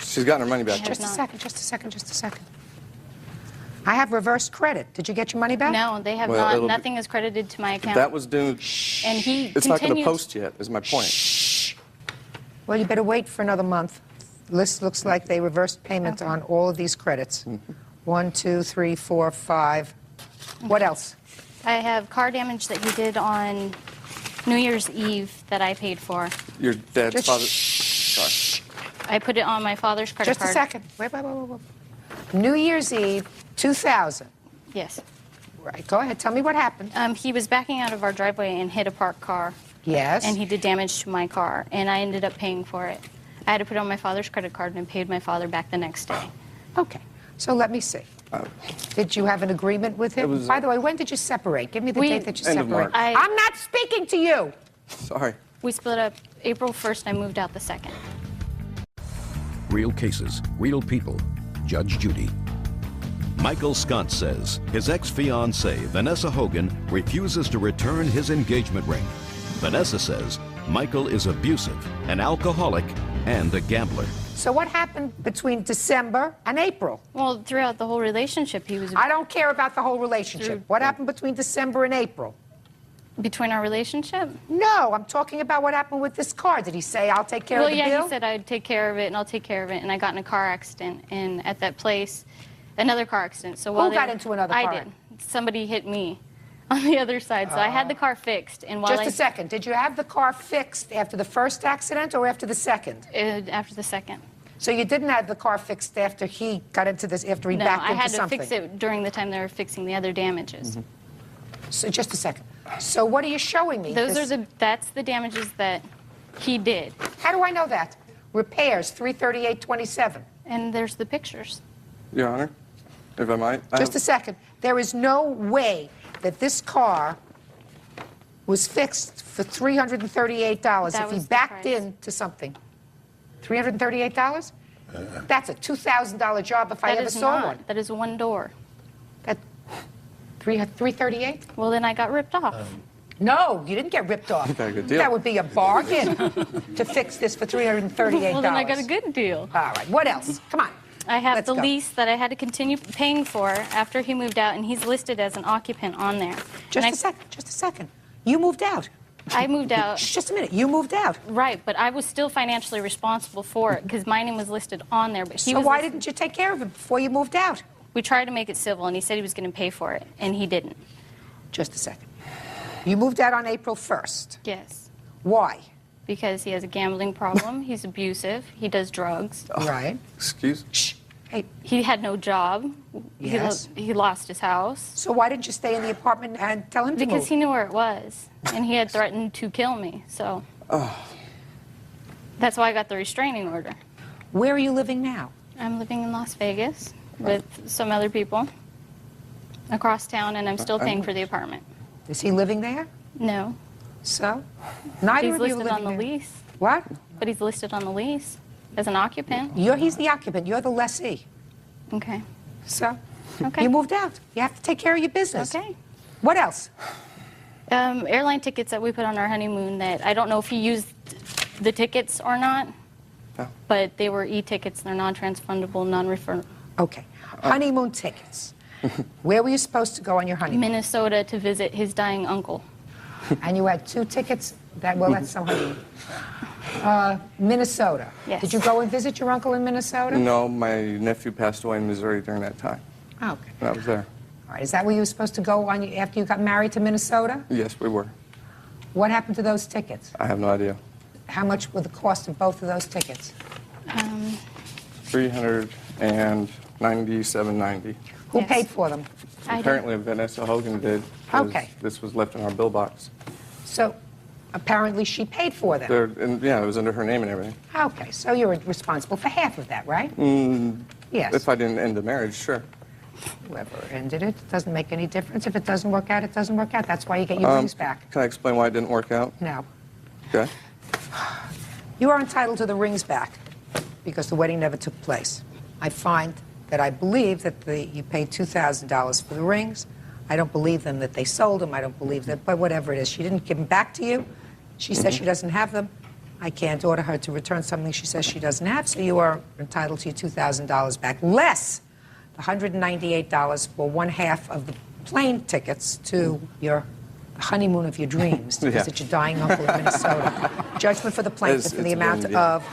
Speaker 12: she's gotten her money back.
Speaker 2: Just a second. I have reverse credit. Did you get your money back?
Speaker 15: No, they have
Speaker 12: Well,
Speaker 15: not. Nothing is credited to my account.
Speaker 12: That was due.
Speaker 15: And he
Speaker 12: It's not going to
Speaker 15: continued.
Speaker 12: post yet, is my point.
Speaker 2: Well, you better wait for another month. List looks like they reversed payment on all of these credits. 1, 2, 3, 4, 5. What else?
Speaker 15: I have car damage that he did on New Year's Eve that I paid for.
Speaker 12: Your dad's
Speaker 2: Just
Speaker 12: father. Sorry.
Speaker 15: I put it on my father's credit
Speaker 2: Just
Speaker 15: card.
Speaker 2: a second. Wait. New Year's Eve, 2000.
Speaker 15: Yes.
Speaker 2: Right. Go ahead. Tell me what happened.
Speaker 15: He was backing out of our driveway and hit a parked car.
Speaker 2: Yes.
Speaker 15: And he did damage to my car, and I ended up paying for it. I had to put it on my father's credit card and paid my father back the next day.
Speaker 2: Okay. So let me see. Did you have an agreement with him? By the way, when did you separate? Give me the date that you
Speaker 12: End of
Speaker 2: separated.
Speaker 12: March.
Speaker 2: I'm not speaking to you.
Speaker 12: Sorry.
Speaker 15: We split up April 1st. I moved out the 2nd.
Speaker 5: Real cases, real people. Judge Judy. Michael Scott says his ex-fiancée, Vanessa Hogan, refuses to return his engagement ring. Vanessa says Michael is abusive, an alcoholic, and a gambler.
Speaker 2: So what happened between December and April?
Speaker 15: Well, throughout the whole relationship, he was...
Speaker 2: I don't care about the whole relationship. What happened between December and April?
Speaker 15: Between our relationship?
Speaker 2: No, I'm talking about what happened with this car. Did he say, I'll take care of the bill?
Speaker 15: Well, yeah, he said I'd take care of it, and I'll take care of it, and I got in a car accident, and at that place, another car accident. So
Speaker 2: Who got into another car?
Speaker 15: I did. Somebody hit me on the other side, so I had the car fixed, and while
Speaker 2: Just a second. Did you have the car fixed after the first accident or after the second?
Speaker 15: After the second.
Speaker 2: So you didn't have the car fixed after he got into this, after he backed
Speaker 15: I
Speaker 2: into
Speaker 15: had to
Speaker 2: something?
Speaker 15: fix it during the time they were fixing the other damages.
Speaker 2: So just a second. So what are you showing me?
Speaker 15: That's the damages that he did.
Speaker 2: How do I know that? Repairs, 338.27.
Speaker 15: And there's the pictures.
Speaker 12: Your Honor, if I might.
Speaker 2: Just a second. There is no way that this car was fixed for $338
Speaker 15: That
Speaker 2: if he
Speaker 15: was the
Speaker 2: backed
Speaker 15: price.
Speaker 2: into something. $338? That's a $2,000 job if I
Speaker 15: That
Speaker 2: ever
Speaker 15: is
Speaker 2: saw
Speaker 15: not.
Speaker 2: one.
Speaker 15: That is one door.
Speaker 2: That $338?
Speaker 15: Well, then I got ripped off.
Speaker 2: No, you didn't get ripped off.
Speaker 12: got a good deal.
Speaker 2: That would be a bargain to fix this for $338.
Speaker 15: Well, then I got a good deal.
Speaker 2: All right, what else? Come on.
Speaker 15: I have
Speaker 2: Let's
Speaker 15: the
Speaker 2: go.
Speaker 15: lease that I had to continue paying for after he moved out, and he's listed as an occupant on there.
Speaker 2: Just a second. You moved out.
Speaker 15: I moved out.
Speaker 2: Just a minute. You moved out.
Speaker 15: Right, but I was still financially responsible for it because my name was listed on there. But he
Speaker 2: So
Speaker 15: was
Speaker 2: why
Speaker 15: listed-
Speaker 2: didn't you take care of it before you moved out?
Speaker 15: We tried to make it civil, and he said he was going to pay for it, and he didn't.
Speaker 2: Just a second. You moved out on April 1st.
Speaker 15: Yes.
Speaker 2: Why?
Speaker 15: Because he has a gambling problem. He's abusive. He does drugs.
Speaker 2: Right.
Speaker 12: Excuse?
Speaker 2: Shh. Hey.
Speaker 15: He had no job.
Speaker 2: Yes.
Speaker 15: He lost his house.
Speaker 2: So why didn't you stay in the apartment and tell him to
Speaker 15: Because
Speaker 2: move?
Speaker 15: he knew where it was, and he had threatened to kill me. So that's why I got the restraining order.
Speaker 2: Where are you living now?
Speaker 15: I'm living in Las Vegas with some other people across town, and I'm still paying for the apartment.
Speaker 2: Is he living there?
Speaker 15: No.
Speaker 2: So? Neither
Speaker 15: He's
Speaker 2: of you
Speaker 15: listed
Speaker 2: living
Speaker 15: on the
Speaker 2: there.
Speaker 15: lease.
Speaker 2: What?
Speaker 15: But he's listed on the lease as an occupant.
Speaker 2: He's the occupant. You're the lessee.
Speaker 15: Okay.
Speaker 2: So?
Speaker 15: Okay.
Speaker 2: You moved out. You have to take care of your business.
Speaker 15: Okay.
Speaker 2: What else?
Speaker 15: Airline tickets that we put on our honeymoon that I don't know if he used the tickets or not, but they were e-tickets. They're non-transfundable, non-refundable.
Speaker 2: Okay. Honeymoon tickets. Where were you supposed to go on your honeymoon?
Speaker 15: Minnesota to visit his dying uncle.
Speaker 2: And you had 2 tickets? That's so honeymoon. Minnesota.
Speaker 15: Yes.
Speaker 2: Did you go and visit your uncle in Minnesota?
Speaker 12: No, my nephew passed away in Missouri during that time.
Speaker 2: Oh, okay.
Speaker 12: And I was there.
Speaker 2: All right. Is that where you were supposed to go on after you got married to Minnesota?
Speaker 12: Yes, we were.
Speaker 2: What happened to those tickets?
Speaker 12: I have no idea.
Speaker 2: How much were the cost of both of those tickets?
Speaker 12: $397.90.
Speaker 2: Who paid for them?
Speaker 12: Apparently, Vanessa Hogan did. 'Cause
Speaker 2: Okay.
Speaker 12: This was left in our bill box.
Speaker 2: So apparently she paid for them.
Speaker 12: Yeah, it was under her name and everything.
Speaker 2: Okay, so you're responsible for half of that, right? Yes.
Speaker 12: If I didn't end the marriage, sure.
Speaker 2: Whoever ended it, doesn't make any difference. If it doesn't work out, it doesn't work out. That's why you get your rings back.
Speaker 12: Can I explain why it didn't work out?
Speaker 2: No.
Speaker 12: Okay.
Speaker 2: You are entitled to the rings back because the wedding never took place. I believe that you paid $2,000 for the rings. I don't believe them that they sold them. I don't believe that, but whatever it is. She didn't give them back to you. She says she doesn't have them. I can't order her to return something she says she doesn't have, so you are entitled to your $2,000 back, less the $198 for one half of the plane tickets to your honeymoon of your dreams to visit your dying uncle in Minnesota. Judgment for the plaintiff in the amount of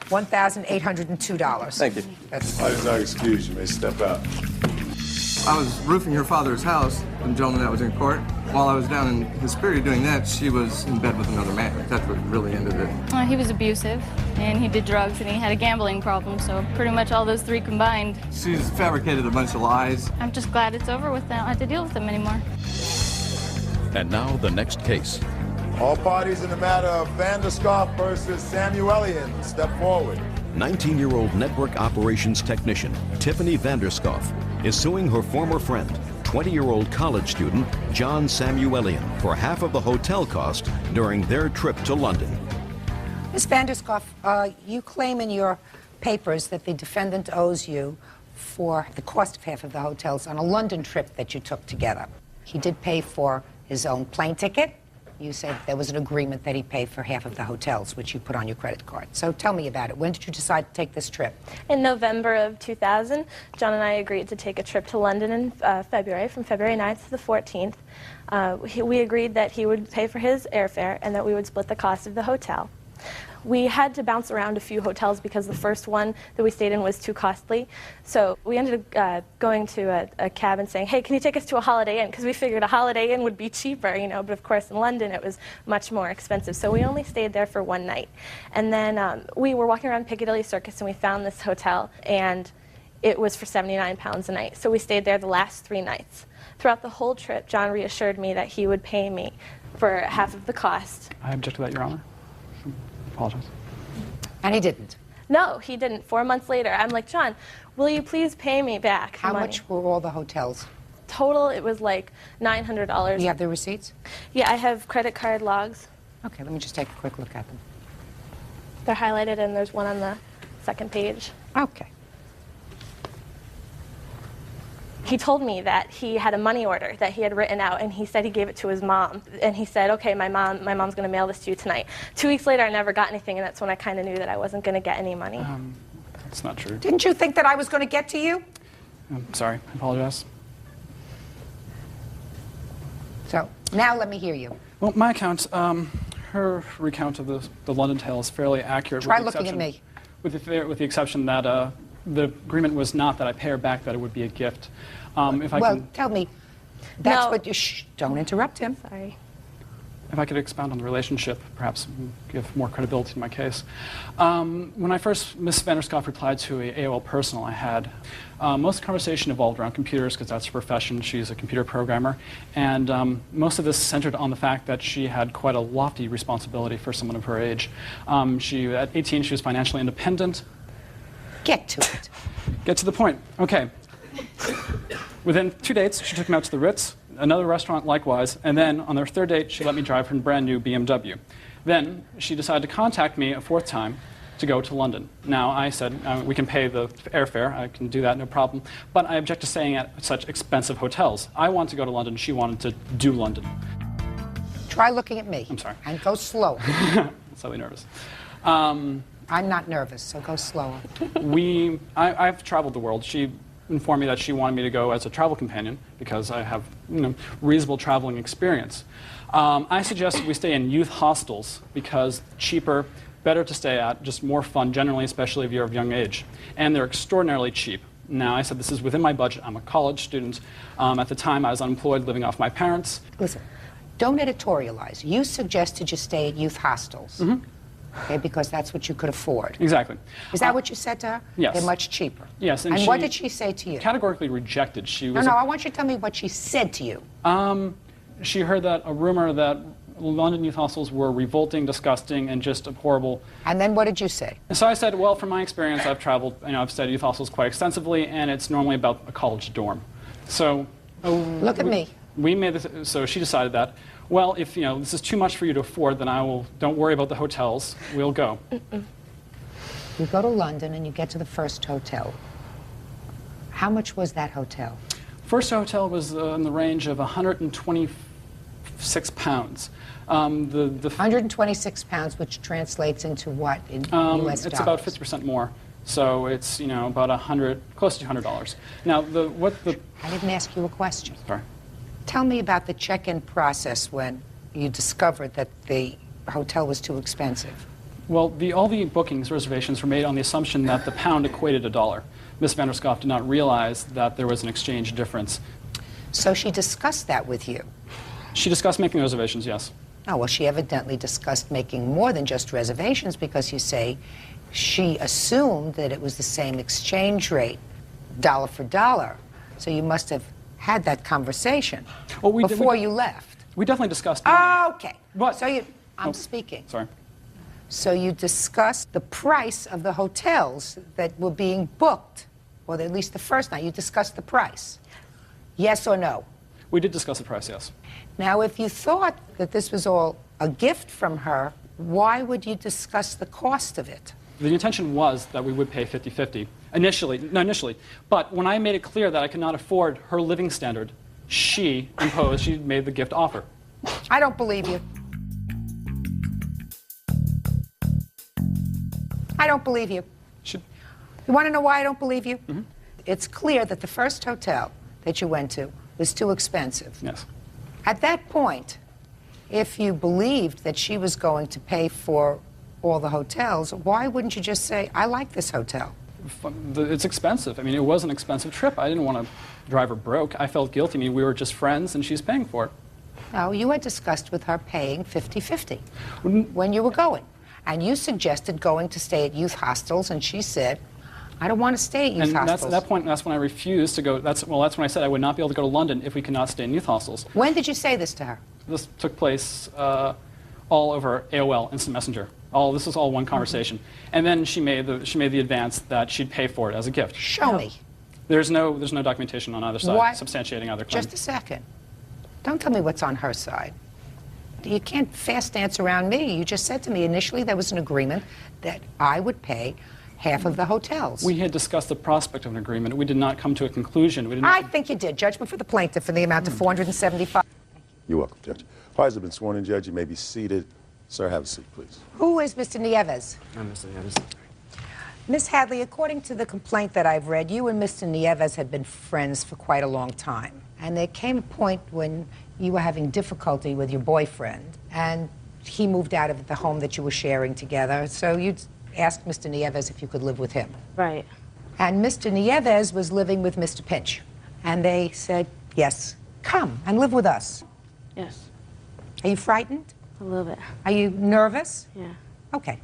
Speaker 2: $1,802.
Speaker 12: Thank you.
Speaker 1: I just not excuse you. May step out.
Speaker 12: I was roofing her father's house, the gentleman that was in court. While I was down in Hesperia doing that, she was in bed with another man. That's what really ended it.
Speaker 15: He was abusive, and he did drugs, and he had a gambling problem, so pretty much all those 3 combined.
Speaker 12: She's fabricated a bunch of lies.
Speaker 15: I'm just glad it's over with. I don't have to deal with them anymore.
Speaker 5: And now the next case.
Speaker 1: All parties in the matter of Vanderskoff versus Samuelian, step forward.
Speaker 5: 19-year-old network operations technician Tiffany Vanderskoff is suing her former friend, 20-year-old college student John Samuelian, for half of the hotel cost during their trip to London.
Speaker 2: Ms. Vanderskoff, you claim in your papers that the defendant owes you for the cost of half of the hotels on a London trip that you took together. He did pay for his own plane ticket. You said there was an agreement that he paid for half of the hotels, which you put on your credit card. So tell me about it. When did you decide to take this trip?
Speaker 13: In November of 2000, John and I agreed to take a trip to London in February, from February 9th to the 14th. We agreed that he would pay for his airfare and that we would split the cost of the hotel. We had to bounce around a few hotels because the first one that we stayed in was too costly. So we ended up going to a cab and saying, hey, can you take us to a Holiday Inn? Because we figured a Holiday Inn would be cheaper, you know, but of course in London it was much more expensive. So we only stayed there for one night. And then we were walking around Piccadilly Circus and we found this hotel, and it was for £79 a night. So we stayed there the last 3 nights. Throughout the whole trip, John reassured me that he would pay me for half of the cost.
Speaker 14: I object to that, Your Honor. Apologize.
Speaker 2: And he didn't?
Speaker 13: No, he didn't. 4 months later, I'm like, John, will you please pay me back
Speaker 2: How
Speaker 13: money?
Speaker 2: much were all the hotels?
Speaker 13: total, it was like $900.
Speaker 2: You have the receipts?
Speaker 13: Yeah, I have credit card logs.
Speaker 2: Okay, let me just take a quick look at them.
Speaker 13: They're highlighted, and there's one on the second page.
Speaker 2: Okay.
Speaker 13: He told me that he had a money order that he had written out, and he said he gave it to his mom. And he said, okay, my mom's going to mail this to you tonight. 2 weeks later, I never got anything, and that's when I kind of knew that I wasn't going to get any money.
Speaker 14: That's not true.
Speaker 2: Didn't you think that I was going to get to you?
Speaker 14: I'm sorry. I apologize.
Speaker 2: So, now let me hear you.
Speaker 14: Well, my account, her recount of the London tale is fairly accurate.
Speaker 2: Try looking at me.
Speaker 14: With the exception that the agreement was not that I pay her back, that it would be a gift. If I
Speaker 2: Well,
Speaker 14: can,
Speaker 2: tell me. That's
Speaker 13: No.
Speaker 2: what you... don't interrupt him.
Speaker 13: Sorry.
Speaker 14: if I could expound on the relationship, perhaps give more credibility to my case. When I first, Ms. Vanderscoff replied to a AOL personal I had, most of the conversation evolved around computers because that's her profession. She's a computer programmer. And most of this centered on the fact that she had quite a lofty responsibility for someone of her age. At 18, she was financially independent.
Speaker 2: Get to it.
Speaker 14: Get to the point. Okay. Within 2 dates, she took me out to the Ritz, another restaurant likewise, and then on their third date, she let me drive her brand new BMW. Then she decided to contact me a fourth time to go to London. Now, I said, we can pay the airfare, I can do that, no problem, but I object to staying at such expensive hotels. I want to go to London, she wanted to do London.
Speaker 2: Try looking at me.
Speaker 14: I'm sorry.
Speaker 2: And go slower.
Speaker 14: I'm slightly nervous.
Speaker 2: I'm not nervous, so go slower.
Speaker 14: I've traveled the world. She informed me that she wanted me to go as a travel companion because I have reasonable traveling experience. I suggest we stay in youth hostels because cheaper, better to stay at, just more fun generally, especially if you're of young age. And they're extraordinarily cheap. Now, I said this is within my budget. I'm a college student. At the time, I was unemployed, living off my parents.
Speaker 2: Listen, don't editorialize. You suggested you stay at youth hostels.
Speaker 14: Mm-hmm.
Speaker 2: Okay, because that's what you could afford.
Speaker 14: Exactly.
Speaker 2: Is that what you said to her?
Speaker 14: Yes.
Speaker 2: They're much cheaper.
Speaker 14: Yes.
Speaker 2: And what did she say to you?
Speaker 14: Categorically rejected. She
Speaker 2: No,
Speaker 14: was
Speaker 2: I want you to tell me what she said to you.
Speaker 14: She heard that a rumor that London youth hostels were revolting, disgusting, and just horrible.
Speaker 2: And then what did you say?
Speaker 14: And so I said, well, from my experience, I've traveled, I've studied youth hostels quite extensively, and it's normally about a college dorm. So
Speaker 2: look at me.
Speaker 14: We made this. So she decided that. Well, if this is too much for you to afford, then don't worry about the hotels. We'll go.
Speaker 2: You go to London and you get to the first hotel. How much was that hotel?
Speaker 14: First hotel was in the range of £126. The
Speaker 2: 126 pounds, which translates into what in U.S. dollars?
Speaker 14: It's about 50% more. So it's about close to $200. Now
Speaker 2: I didn't ask you a question.
Speaker 14: Sorry.
Speaker 2: Tell me about the check-in process when you discovered that the hotel was too expensive.
Speaker 14: Well, all the bookings, reservations were made on the assumption that the pound equated $1. Ms. Vanderscoff did not realize that there was an exchange difference.
Speaker 2: So she discussed that with you?
Speaker 14: She discussed making reservations, yes.
Speaker 2: Oh, well, she evidently discussed making more than just reservations because you say she assumed that it was the same exchange rate, dollar for dollar. So you must have had that conversation before you left.
Speaker 14: We definitely discussed.
Speaker 2: Okay.
Speaker 14: What?
Speaker 2: So I'm speaking.
Speaker 14: Sorry.
Speaker 2: So you discussed the price of the hotels that were being booked, or at least the first night. You discussed the price. Yes or no?
Speaker 14: We did discuss the price, yes.
Speaker 2: Now, if you thought that this was all a gift from her, why would you discuss the cost of it?
Speaker 14: The intention was that we would pay 50-50 initially. But when I made it clear that I could not afford her living standard, she made the gift offer.
Speaker 2: I don't believe you. I don't believe you. You want to know why I don't believe you?
Speaker 14: Mm-hmm.
Speaker 2: It's clear that the first hotel that you went to was too expensive.
Speaker 14: Yes.
Speaker 2: At that point, if you believed that she was going to pay for all the hotels, why wouldn't you just say, I like this hotel?
Speaker 14: It's expensive. I mean, it was an expensive trip. I didn't want to drive her broke. I felt guilty. I mean, we were just friends, and she's paying for it.
Speaker 2: No, you had discussed with her paying 50-50 when you were going. And you suggested going to stay at youth hostels, and she said, I don't want to stay at youth hostels.
Speaker 14: At that point, that's when I refused to go. That's when I said I would not be able to go to London if we could not stay in youth hostels.
Speaker 2: When did you say this to her?
Speaker 14: This took place all over AOL, Instant Messenger. This was all one conversation. And then she made the advance that she'd pay for it as a gift.
Speaker 2: Show me.
Speaker 14: There's no documentation on either side
Speaker 2: Why?
Speaker 14: substantiating either claim.
Speaker 2: Just a second. Don't tell me what's on her side. You can't fast dance around me. You just said to me initially there was an agreement that I would pay half of the hotels.
Speaker 14: We had discussed the prospect of an agreement. We did not come to a conclusion. We did not.
Speaker 2: I think you did. Judgment for the plaintiff in the amount of $475.
Speaker 1: You're welcome, Judge. Parties have been sworn in, Judge. You may be seated. Sir, have a seat, please.
Speaker 2: Who is Mr. Nieves?
Speaker 3: I'm Mr. Nieves.
Speaker 2: Miss Hadley, according to the complaint that I've read, you and Mr. Nieves had been friends for quite a long time. And there came a point when you were having difficulty with your boyfriend, and he moved out of the home that you were sharing together. So you asked Mr. Nieves if you could live with him.
Speaker 13: Right.
Speaker 2: And Mr. Nieves was living with Mr. Pinch. And they said, yes, come and live with us.
Speaker 13: Yes.
Speaker 2: Are you frightened?
Speaker 13: A little bit.
Speaker 2: Are you nervous?
Speaker 13: Yeah.
Speaker 2: Okay.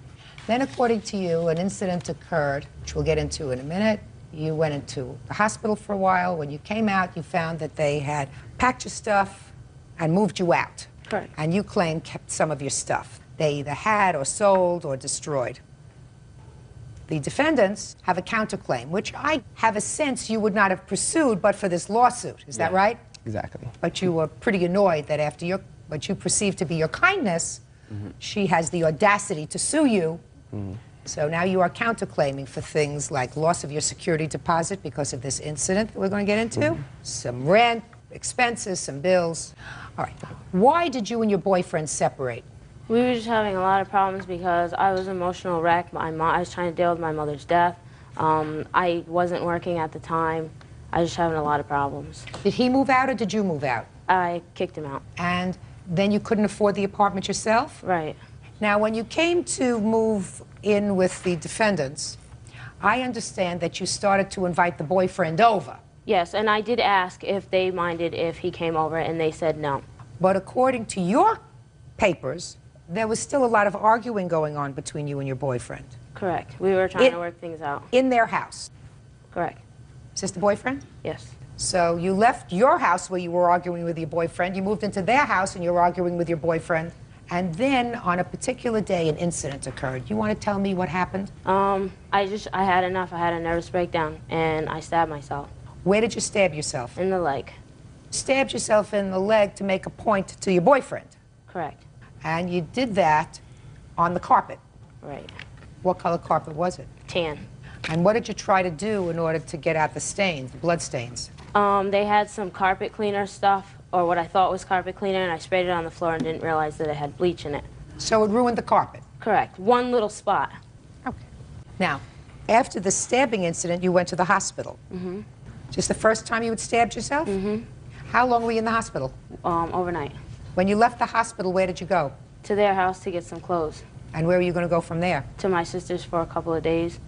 Speaker 2: Then, according to you, an incident occurred, which we'll get into in a minute. You went into the hospital for a while. When you came out, you found that they had packed your stuff and moved you out.
Speaker 13: Correct.
Speaker 2: And you claim kept some of your stuff. They either had or sold or destroyed. The defendants have a counterclaim, which I have a sense you would not have pursued but for this lawsuit. Is that right?
Speaker 3: Exactly.
Speaker 2: But you were pretty annoyed that after what you perceived to be your kindness, she has the audacity to sue you. So now you are counterclaiming for things like loss of your security deposit because of this incident that we're going to get into, some rent, expenses, some bills. All right. Why did you and your boyfriend separate?
Speaker 13: We were just having a lot of problems because I was an emotional wreck. I was trying to deal with my mother's death. I wasn't working at the time. I was just having a lot of problems.
Speaker 2: Did he move out or did you move out?
Speaker 13: I kicked him out.
Speaker 2: And then you couldn't afford the apartment yourself?
Speaker 13: Right.
Speaker 2: Now, when you came to move in with the defendants, I understand that you started to invite the boyfriend over.
Speaker 13: Yes, and I did ask if they minded if he came over, and they said no.
Speaker 2: But according to your papers, there was still a lot of arguing going on between you and your boyfriend.
Speaker 13: Correct. We were trying to work things out.
Speaker 2: In their house?
Speaker 13: Correct.
Speaker 2: Is this the boyfriend?
Speaker 13: Yes.
Speaker 2: So you left your house where you were arguing with your boyfriend, you moved into their house and you were arguing with your boyfriend, and then on a particular day an incident occurred. You want to tell me what happened?
Speaker 13: I had enough. I had a nervous breakdown, and I stabbed myself.
Speaker 2: Where did you stab yourself?
Speaker 13: In the leg.
Speaker 2: Stabbed yourself in the leg to make a point to your boyfriend?
Speaker 13: Correct.
Speaker 2: And you did that on the carpet?
Speaker 13: Right.
Speaker 2: What color carpet was it?
Speaker 13: Tan.
Speaker 2: And what did you try to do in order to get out the stains, the blood stains?
Speaker 13: They had some carpet cleaner stuff, or what I thought was carpet cleaner, and I sprayed it on the floor and didn't realize that it had bleach in it.
Speaker 2: So it ruined the carpet?
Speaker 13: Correct. One little spot.
Speaker 2: Okay. Now, after the stabbing incident, you went to the hospital.
Speaker 13: Mm-hmm.
Speaker 2: Just the first time you had stabbed yourself?
Speaker 13: Mm-hmm.
Speaker 2: How long were you in the hospital?
Speaker 13: Overnight.
Speaker 2: When you left the hospital, where did you go?
Speaker 13: To their house to get some clothes.
Speaker 2: And where were you going to go from there?
Speaker 13: To my sister's for a couple of days.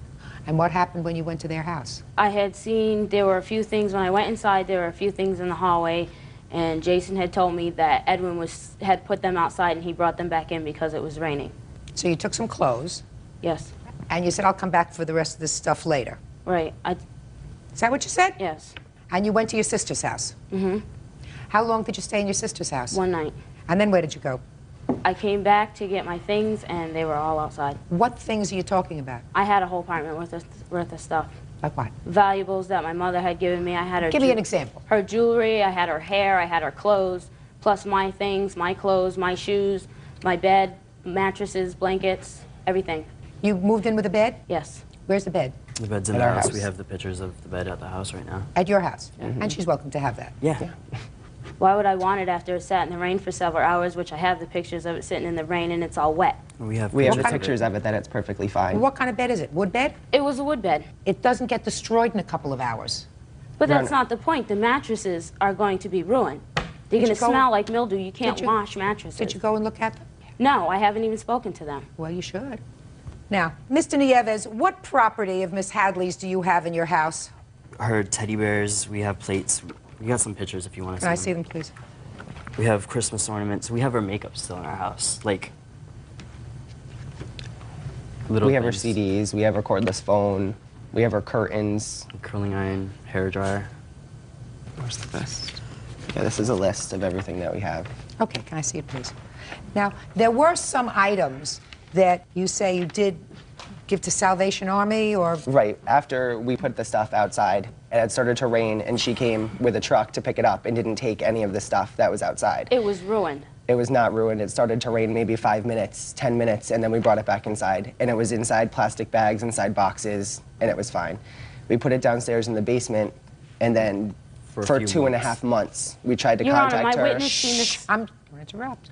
Speaker 2: And what happened when you went to their house?
Speaker 13: I had seen there were a few things, when I went inside, there were a few things in the hallway, and Jason had told me that Edwin had put them outside and he brought them back in because it was raining.
Speaker 2: So you took some clothes?
Speaker 13: Yes.
Speaker 2: And you said, I'll come back for the rest of this stuff later?
Speaker 13: Right.
Speaker 2: Is that what you said?
Speaker 13: Yes.
Speaker 2: And you went to your sister's house?
Speaker 13: Mm-hmm.
Speaker 2: How long did you stay in your sister's house?
Speaker 13: One night.
Speaker 2: And then where did you go?
Speaker 13: I came back to get my things, and they were all outside.
Speaker 2: What things are you talking about?
Speaker 13: I had a whole apartment worth of stuff.
Speaker 2: Like what?
Speaker 13: Valuables that my mother had given me. I had her.
Speaker 2: Give me an example.
Speaker 13: Her jewelry. I had her hair. I had her clothes, plus my things, my clothes, my shoes, my bed, mattresses, blankets, everything.
Speaker 2: You moved in with a bed?
Speaker 13: Yes.
Speaker 2: Where's the bed?
Speaker 3: The bed's in our house. We have the pictures of the bed at the house right now.
Speaker 2: At your house?
Speaker 3: Mm-hmm.
Speaker 2: And she's welcome to have that?
Speaker 3: Yeah.
Speaker 13: Why would I want it after it sat in the rain for several hours, which I have the pictures of it sitting in the rain and it's all wet?
Speaker 3: We have
Speaker 16: the pictures of it that it's perfectly fine.
Speaker 2: What kind of bed is it? Wood bed?
Speaker 13: It was a wood bed.
Speaker 2: It doesn't get destroyed in a couple of hours.
Speaker 13: But that's not the point. The mattresses are going to be ruined. They're going to smell like mildew. You can't wash mattresses.
Speaker 2: Did you go and look at them?
Speaker 13: No, I haven't even spoken to them.
Speaker 2: Well, you should. Now, Mr. Nieves, what property of Miss Hadley's do you have in your house?
Speaker 3: Her teddy bears, we have plates. We got some pictures if you want to see them.
Speaker 2: Can I see them, please?
Speaker 3: We have Christmas ornaments. We have her makeup still in our house. Like,
Speaker 16: we have her CDs. We have her cordless phone. We have her curtains.
Speaker 3: Curling iron, hair dryer.
Speaker 16: Where's the list? Yeah, this is a list of everything that we have.
Speaker 2: Okay, can I see it, please? Now, there were some items that you say you did give to Salvation Army or?
Speaker 16: Right. After we put the stuff outside, it had started to rain, and she came with a truck to pick it up and didn't take any of the stuff that was outside.
Speaker 20: It was ruined.
Speaker 16: It was not ruined. It started to rain maybe 5 minutes, 10 minutes, and then we brought it back inside. And it was inside plastic bags, inside boxes, and it was fine. We put it downstairs in the basement, and then for 2.5 months, we tried to contact her.
Speaker 2: I'm going to interrupt.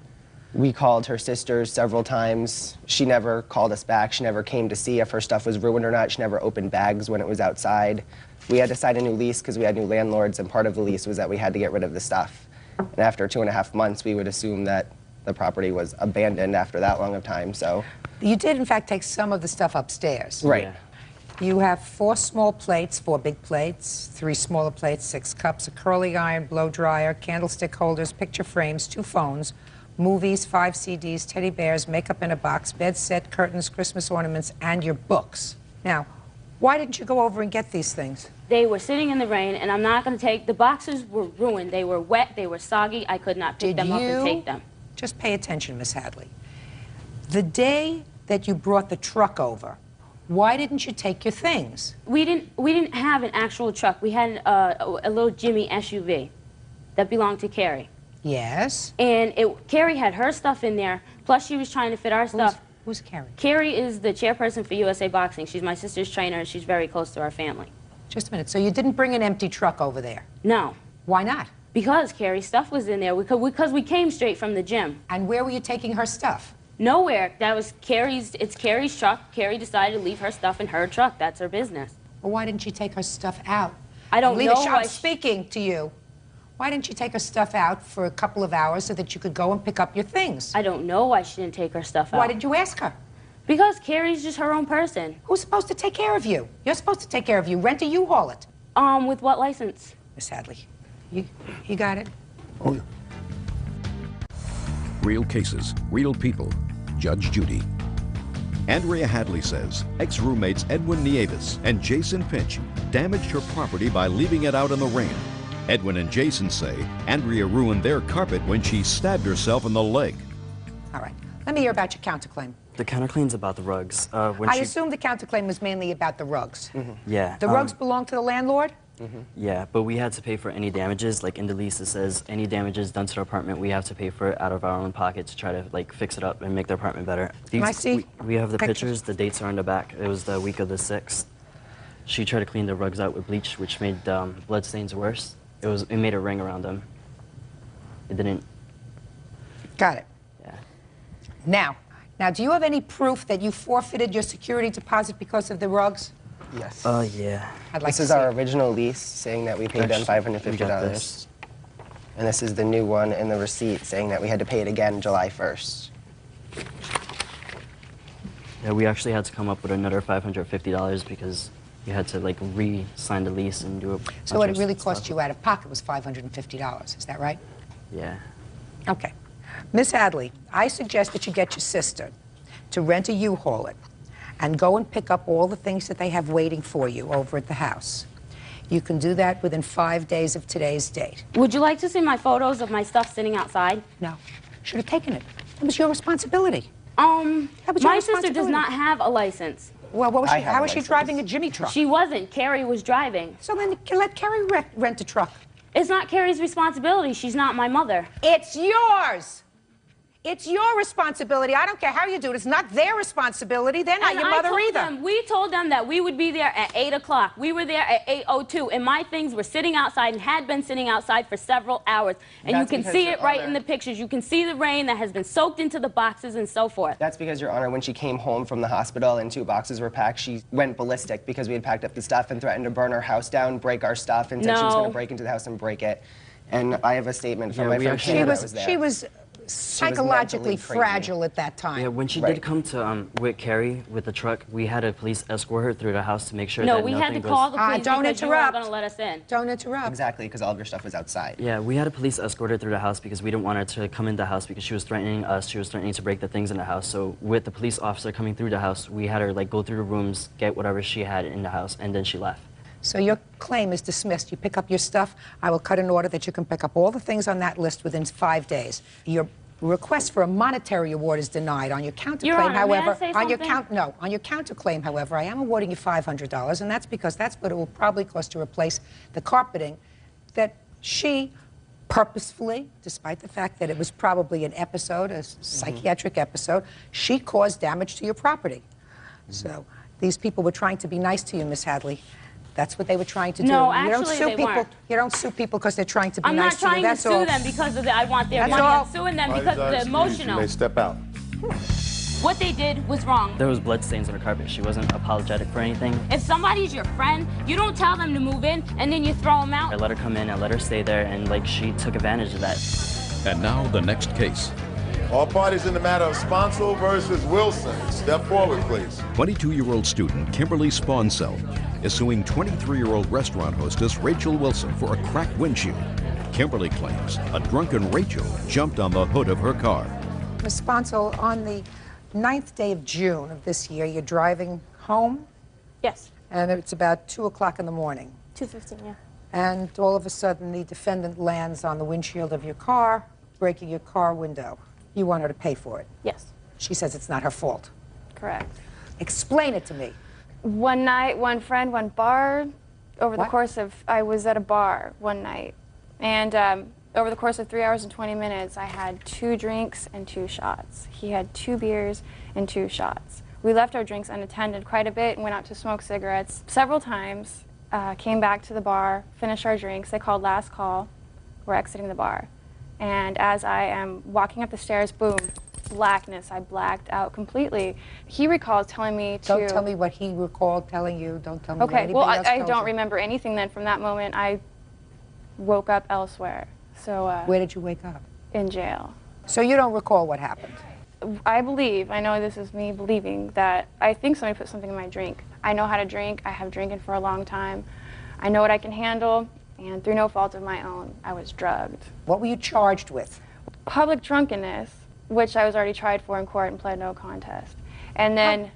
Speaker 16: We called her sisters several times. She never called us back. She never came to see if her stuff was ruined or not. She never opened bags when it was outside. We had to sign a new lease because we had new landlords, and part of the lease was that we had to get rid of the stuff. And after 2.5 months, we would assume that the property was abandoned after that long of time, so.
Speaker 2: You did, in fact, take some of the stuff upstairs.
Speaker 16: Right. Yeah.
Speaker 2: You have 4 small plates, 4 big plates, 3 smaller plates, 6 cups, a curling iron, blow dryer, candlestick holders, picture frames, 2 phones, movies, 5 CDs, teddy bears, makeup in a box, bed set, curtains, Christmas ornaments, and your books. Now, why didn't you go over and get these things?
Speaker 20: They were sitting in the rain, and I'm not going to take, the boxes were ruined. They were wet, they were soggy. I could not pick them up and take them.
Speaker 2: Just pay attention, Miss Hadley. The day that you brought the truck over, why didn't you take your things?
Speaker 20: We didn't have an actual truck. We had a little Jimmy SUV that belonged to Carrie.
Speaker 2: Yes.
Speaker 20: And Carrie had her stuff in there, plus she was trying to fit our stuff.
Speaker 2: Who's Carrie?
Speaker 20: Carrie is the chairperson for USA Boxing. She's my sister's trainer, and she's very close to our family.
Speaker 2: Just a minute. So you didn't bring an empty truck over there?
Speaker 20: No.
Speaker 2: Why not?
Speaker 20: Because Carrie's stuff was in there. Because we came straight from the gym.
Speaker 2: And where were you taking her stuff?
Speaker 20: Nowhere. That was it's Carrie's truck. Carrie decided to leave her stuff in her truck. That's her business.
Speaker 2: Well, why didn't she take her stuff out?
Speaker 20: I don't know why.
Speaker 2: I'm speaking to you. Why didn't you take her stuff out for a couple of hours so that you could go and pick up your things?
Speaker 20: I don't know why she didn't take her stuff out.
Speaker 2: Why did you ask her?
Speaker 20: Because Carrie's just her own person.
Speaker 2: Who's supposed to take care of you? You're supposed to take care of you. Rent a U-Haul it.
Speaker 20: With what license?
Speaker 2: Miss Hadley, you got it?
Speaker 1: Oh, yeah.
Speaker 5: Real cases, real people. Judge Judy. Andrea Hadley says ex-roommates Edwin Nieves and Jason Pinch damaged her property by leaving it out in the rain. Edwin and Jason say Andrea ruined their carpet when she stabbed herself in the leg.
Speaker 2: All right. Let me hear about your counterclaim.
Speaker 3: The counterclaim's about the rugs.
Speaker 2: I assume the counterclaim was mainly about the rugs.
Speaker 3: Mm-hmm. Yeah.
Speaker 2: The rugs belong to the landlord?
Speaker 3: Mm-hmm. Yeah, but we had to pay for any damages. Like in the lease, it says any damages done to the apartment, we have to pay for it out of our own pocket to try to like fix it up and make the apartment better.
Speaker 2: Can I see?
Speaker 3: We have the pictures. The dates are on the back. It was the week of the 6th. She tried to clean the rugs out with bleach, which made blood stains worse. It made a ring around them. It didn't.
Speaker 2: Got it.
Speaker 3: Yeah.
Speaker 2: Now, do you have any proof that you forfeited your security deposit because of the rugs?
Speaker 16: Yes.
Speaker 3: Yeah.
Speaker 2: I'd like
Speaker 16: this
Speaker 2: to
Speaker 16: is
Speaker 2: see
Speaker 16: our
Speaker 2: it.
Speaker 16: original lease saying that we paid them $550. And this is the new one in the receipt saying that we had to pay it again July 1st.
Speaker 3: Yeah, we actually had to come up with another $550 because you had to like re-sign the lease and do it.
Speaker 2: So what it really cost you out of pocket was $550, is that right?
Speaker 3: Yeah.
Speaker 2: Okay. Miss Hadley, I suggest that you get your sister to rent a U-Haul it and go and pick up all the things that they have waiting for you over at the house. You can do that within 5 days of today's date.
Speaker 20: Would you like to see my photos of my stuff sitting outside?
Speaker 2: No. Should have taken it. It was your responsibility.
Speaker 20: My sister does not have a license.
Speaker 2: Well, how was she driving a Jimmy truck?
Speaker 20: She wasn't. Carrie was driving.
Speaker 2: So then let Carrie rent a truck.
Speaker 20: It's not Carrie's responsibility. She's not my mother.
Speaker 2: It's yours. It's your responsibility. I don't care how you do it. It's not their responsibility. They're not your mother either.
Speaker 20: We told them that we would be there at 8 o'clock. We were there at 8:02, and my things were sitting outside and had been sitting outside for several hours. And you can see it right in the pictures. You can see the rain that has been soaked into the boxes and so forth.
Speaker 16: That's because, Your Honor, when she came home from the hospital and 2 boxes were packed, she went ballistic because we had packed up the stuff and threatened to burn our house down, break our stuff, and said she was going to break into the house and break it. And I have a statement from my friend Hannah that was there.
Speaker 2: She was psychologically fragile at that time.
Speaker 3: Yeah, when she did come to with Carrie with the truck, we had a police escort her through the house to make sure that nothing
Speaker 20: No, we had to call the police because you weren't going to let us in.
Speaker 2: Don't interrupt.
Speaker 16: Exactly, because all of your stuff was outside.
Speaker 3: Yeah, we had a police escort her through the house because we didn't want her to come in the house because she was threatening us. She was threatening to break the things in the house. So with the police officer coming through the house, we had her like go through the rooms, get whatever she had in the house, and then she left.
Speaker 2: So your claim is dismissed. You pick up your stuff. I will cut an order that you can pick up all the things on that list within 5 days. Your request for a monetary award is denied. On your counterclaim,
Speaker 20: Your Honor, may I
Speaker 2: however,
Speaker 20: say
Speaker 2: on your
Speaker 20: something?
Speaker 2: on your counterclaim, however, I am awarding you $500, and that's because that's what it will probably cost to replace the carpeting that she purposefully, despite the fact that it was probably an episode, a psychiatric episode, she caused damage to your property. So these people were trying to be nice to you, Miss Hadley. That's what they were trying to do.
Speaker 20: No,
Speaker 2: You don't
Speaker 20: actually,
Speaker 2: sue
Speaker 20: they
Speaker 2: people.
Speaker 20: weren't.
Speaker 2: You don't sue people because they're trying to be
Speaker 20: I'm
Speaker 2: nice
Speaker 20: not trying
Speaker 2: to you.
Speaker 20: to
Speaker 2: That's
Speaker 20: sue
Speaker 2: all.
Speaker 20: them because of I want their
Speaker 2: That's
Speaker 20: money.
Speaker 2: all.
Speaker 20: I'm suing them because of the emotional.
Speaker 1: You may step out.
Speaker 20: What they did was wrong.
Speaker 3: There was blood stains on the carpet. She wasn't apologetic for anything.
Speaker 20: If somebody's your friend, you don't tell them to move in and then you throw them out.
Speaker 3: I let her come in, I let her stay there, and like she took advantage of that.
Speaker 5: And now the next case.
Speaker 1: All parties in the matter of Sponsel versus Wilson. Step forward, please.
Speaker 5: 22-year-old student Kimberly Sponsel is suing 23-year-old restaurant hostess Rachel Wilson for a cracked windshield. Kimberly claims a drunken Rachel jumped on the hood of her car.
Speaker 2: Ms. Sponsel, on the 9th day of June of this year, you're driving home?
Speaker 13: Yes.
Speaker 2: And it's about 2 o'clock in the morning.
Speaker 13: 2:15, yeah.
Speaker 2: And all of a sudden, the defendant lands on the windshield of your car, breaking your car window. You want her to pay for it.
Speaker 13: Yes.
Speaker 2: She says it's not her fault.
Speaker 11: Correct.
Speaker 2: Explain it to me.
Speaker 11: One night, one friend, one bar. Over the
Speaker 2: What?
Speaker 11: course of, I was at a bar one night, and over the course of 3 hours and 20 minutes, I had 2 drinks and 2 shots. He had 2 beers and 2 shots. We left our drinks unattended quite a bit and went out to smoke cigarettes several times, came back to the bar, finished our drinks. They called last call. We're exiting the bar. And as I am walking up the stairs, boom, blackness. I blacked out completely. He recalls telling me to...
Speaker 2: Don't tell me what he recalled telling you. Don't tell me what
Speaker 11: Okay,
Speaker 2: anybody
Speaker 11: well,
Speaker 2: else
Speaker 11: I
Speaker 2: told
Speaker 11: don't
Speaker 2: you.
Speaker 11: remember anything then. From that moment, I woke up elsewhere. So,
Speaker 2: Where did you wake up?
Speaker 11: in jail.
Speaker 2: So you don't recall what happened?
Speaker 11: I believe, I know this is me believing, that I think somebody put something in my drink. I know how to drink. I have drinking for a long time. I know what I can handle, and through no fault of my own, I was drugged.
Speaker 2: What were you charged with?
Speaker 11: Public drunkenness, which I was already tried for in court and pled no contest. And then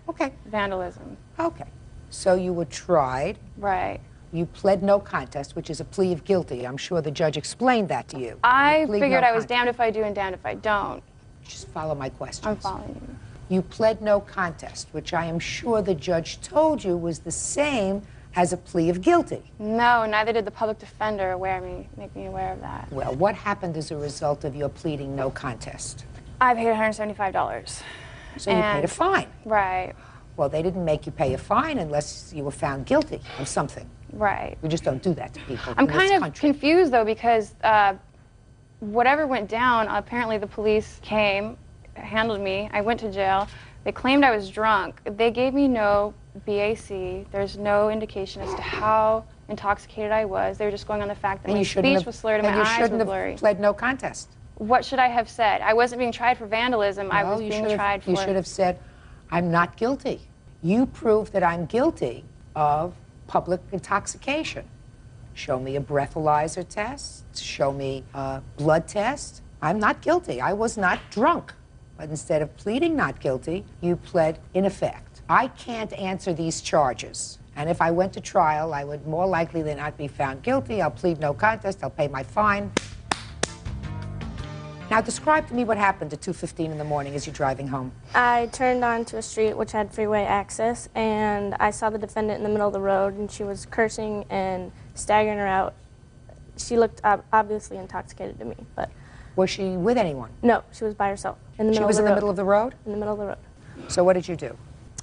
Speaker 11: vandalism.
Speaker 2: Okay. So you were tried.
Speaker 11: Right.
Speaker 2: You pled no contest, which is a plea of guilty. I'm sure the judge explained that to you.
Speaker 11: I
Speaker 2: You plead
Speaker 11: figured
Speaker 2: no
Speaker 11: I was
Speaker 2: contest.
Speaker 11: damned if I do and damned if I don't.
Speaker 2: Just follow my questions.
Speaker 11: I'm following you.
Speaker 2: You pled no contest, which I am sure the judge told you was the same as a plea of guilty.
Speaker 11: No, neither did the public defender make me aware of that.
Speaker 2: Well, what happened as a result of your pleading no contest?
Speaker 11: I paid $175.
Speaker 2: So you paid a fine.
Speaker 11: Right,
Speaker 2: Well, they didn't make you pay a fine unless you were found guilty of something.
Speaker 11: right.
Speaker 2: We just don't do that to people
Speaker 11: I'm
Speaker 2: in this
Speaker 11: kind of
Speaker 2: country.
Speaker 11: confused, though, because whatever went down, apparently the police came, handled me. I went to jail. They claimed I was drunk. They gave me no BAC. There's no indication as to how intoxicated I was. They were just going on the fact that
Speaker 2: And
Speaker 11: my
Speaker 2: you shouldn't
Speaker 11: speech
Speaker 2: have-
Speaker 11: was slurred and
Speaker 2: and
Speaker 11: my
Speaker 2: you
Speaker 11: eyes
Speaker 2: shouldn't
Speaker 11: were
Speaker 2: have
Speaker 11: blurry.
Speaker 2: pled no contest.
Speaker 11: What should I have said? I wasn't being tried for vandalism. I
Speaker 2: Well,
Speaker 11: was
Speaker 2: you
Speaker 11: being
Speaker 2: should have-
Speaker 11: tried for...
Speaker 2: You should have said, I'm not guilty. You prove that I'm guilty of public intoxication. Show me a breathalyzer test. Show me a blood test. I'm not guilty. I was not drunk. But instead of pleading not guilty, you pled in effect. I can't answer these charges. And if I went to trial, I would more likely than not be found guilty. I'll plead no contest. I'll pay my fine. Now describe to me what happened at 2:15 in the morning as you're driving home.
Speaker 13: I turned onto a street which had freeway access, and I saw the defendant in the middle of the road, and she was cursing and staggering her out. She looked obviously intoxicated to me, but...
Speaker 2: Was she with anyone?
Speaker 13: No, she was by herself. In the
Speaker 2: She
Speaker 13: middle
Speaker 2: was
Speaker 13: of
Speaker 2: in
Speaker 13: the
Speaker 2: the
Speaker 13: road.
Speaker 2: middle of the road?
Speaker 13: In the middle of the road.
Speaker 2: So what did you do?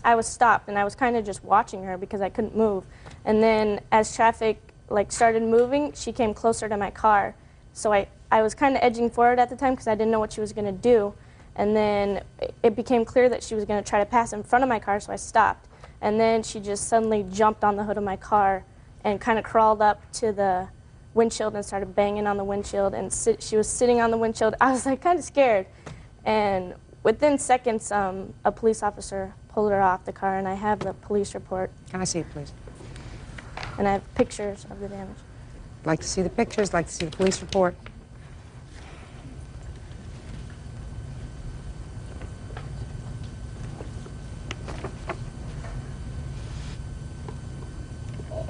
Speaker 13: I was stopped, and I was kind of just watching her because I couldn't move. And then as traffic started moving, she came closer to my car. So I was kind of edging forward at the time because I didn't know what she was going to do. And then it became clear that she was going to try to pass in front of my car, so I stopped. And then she just suddenly jumped on the hood of my car and kind of crawled up to the windshield and started banging on the windshield. And she was sitting on the windshield. I was kind of scared. And within seconds, a police officer pulled her off the car, and I have the police report.
Speaker 2: Can I see it, please?
Speaker 13: And I have pictures of the damage.
Speaker 2: Like to see the pictures, like to see the police report.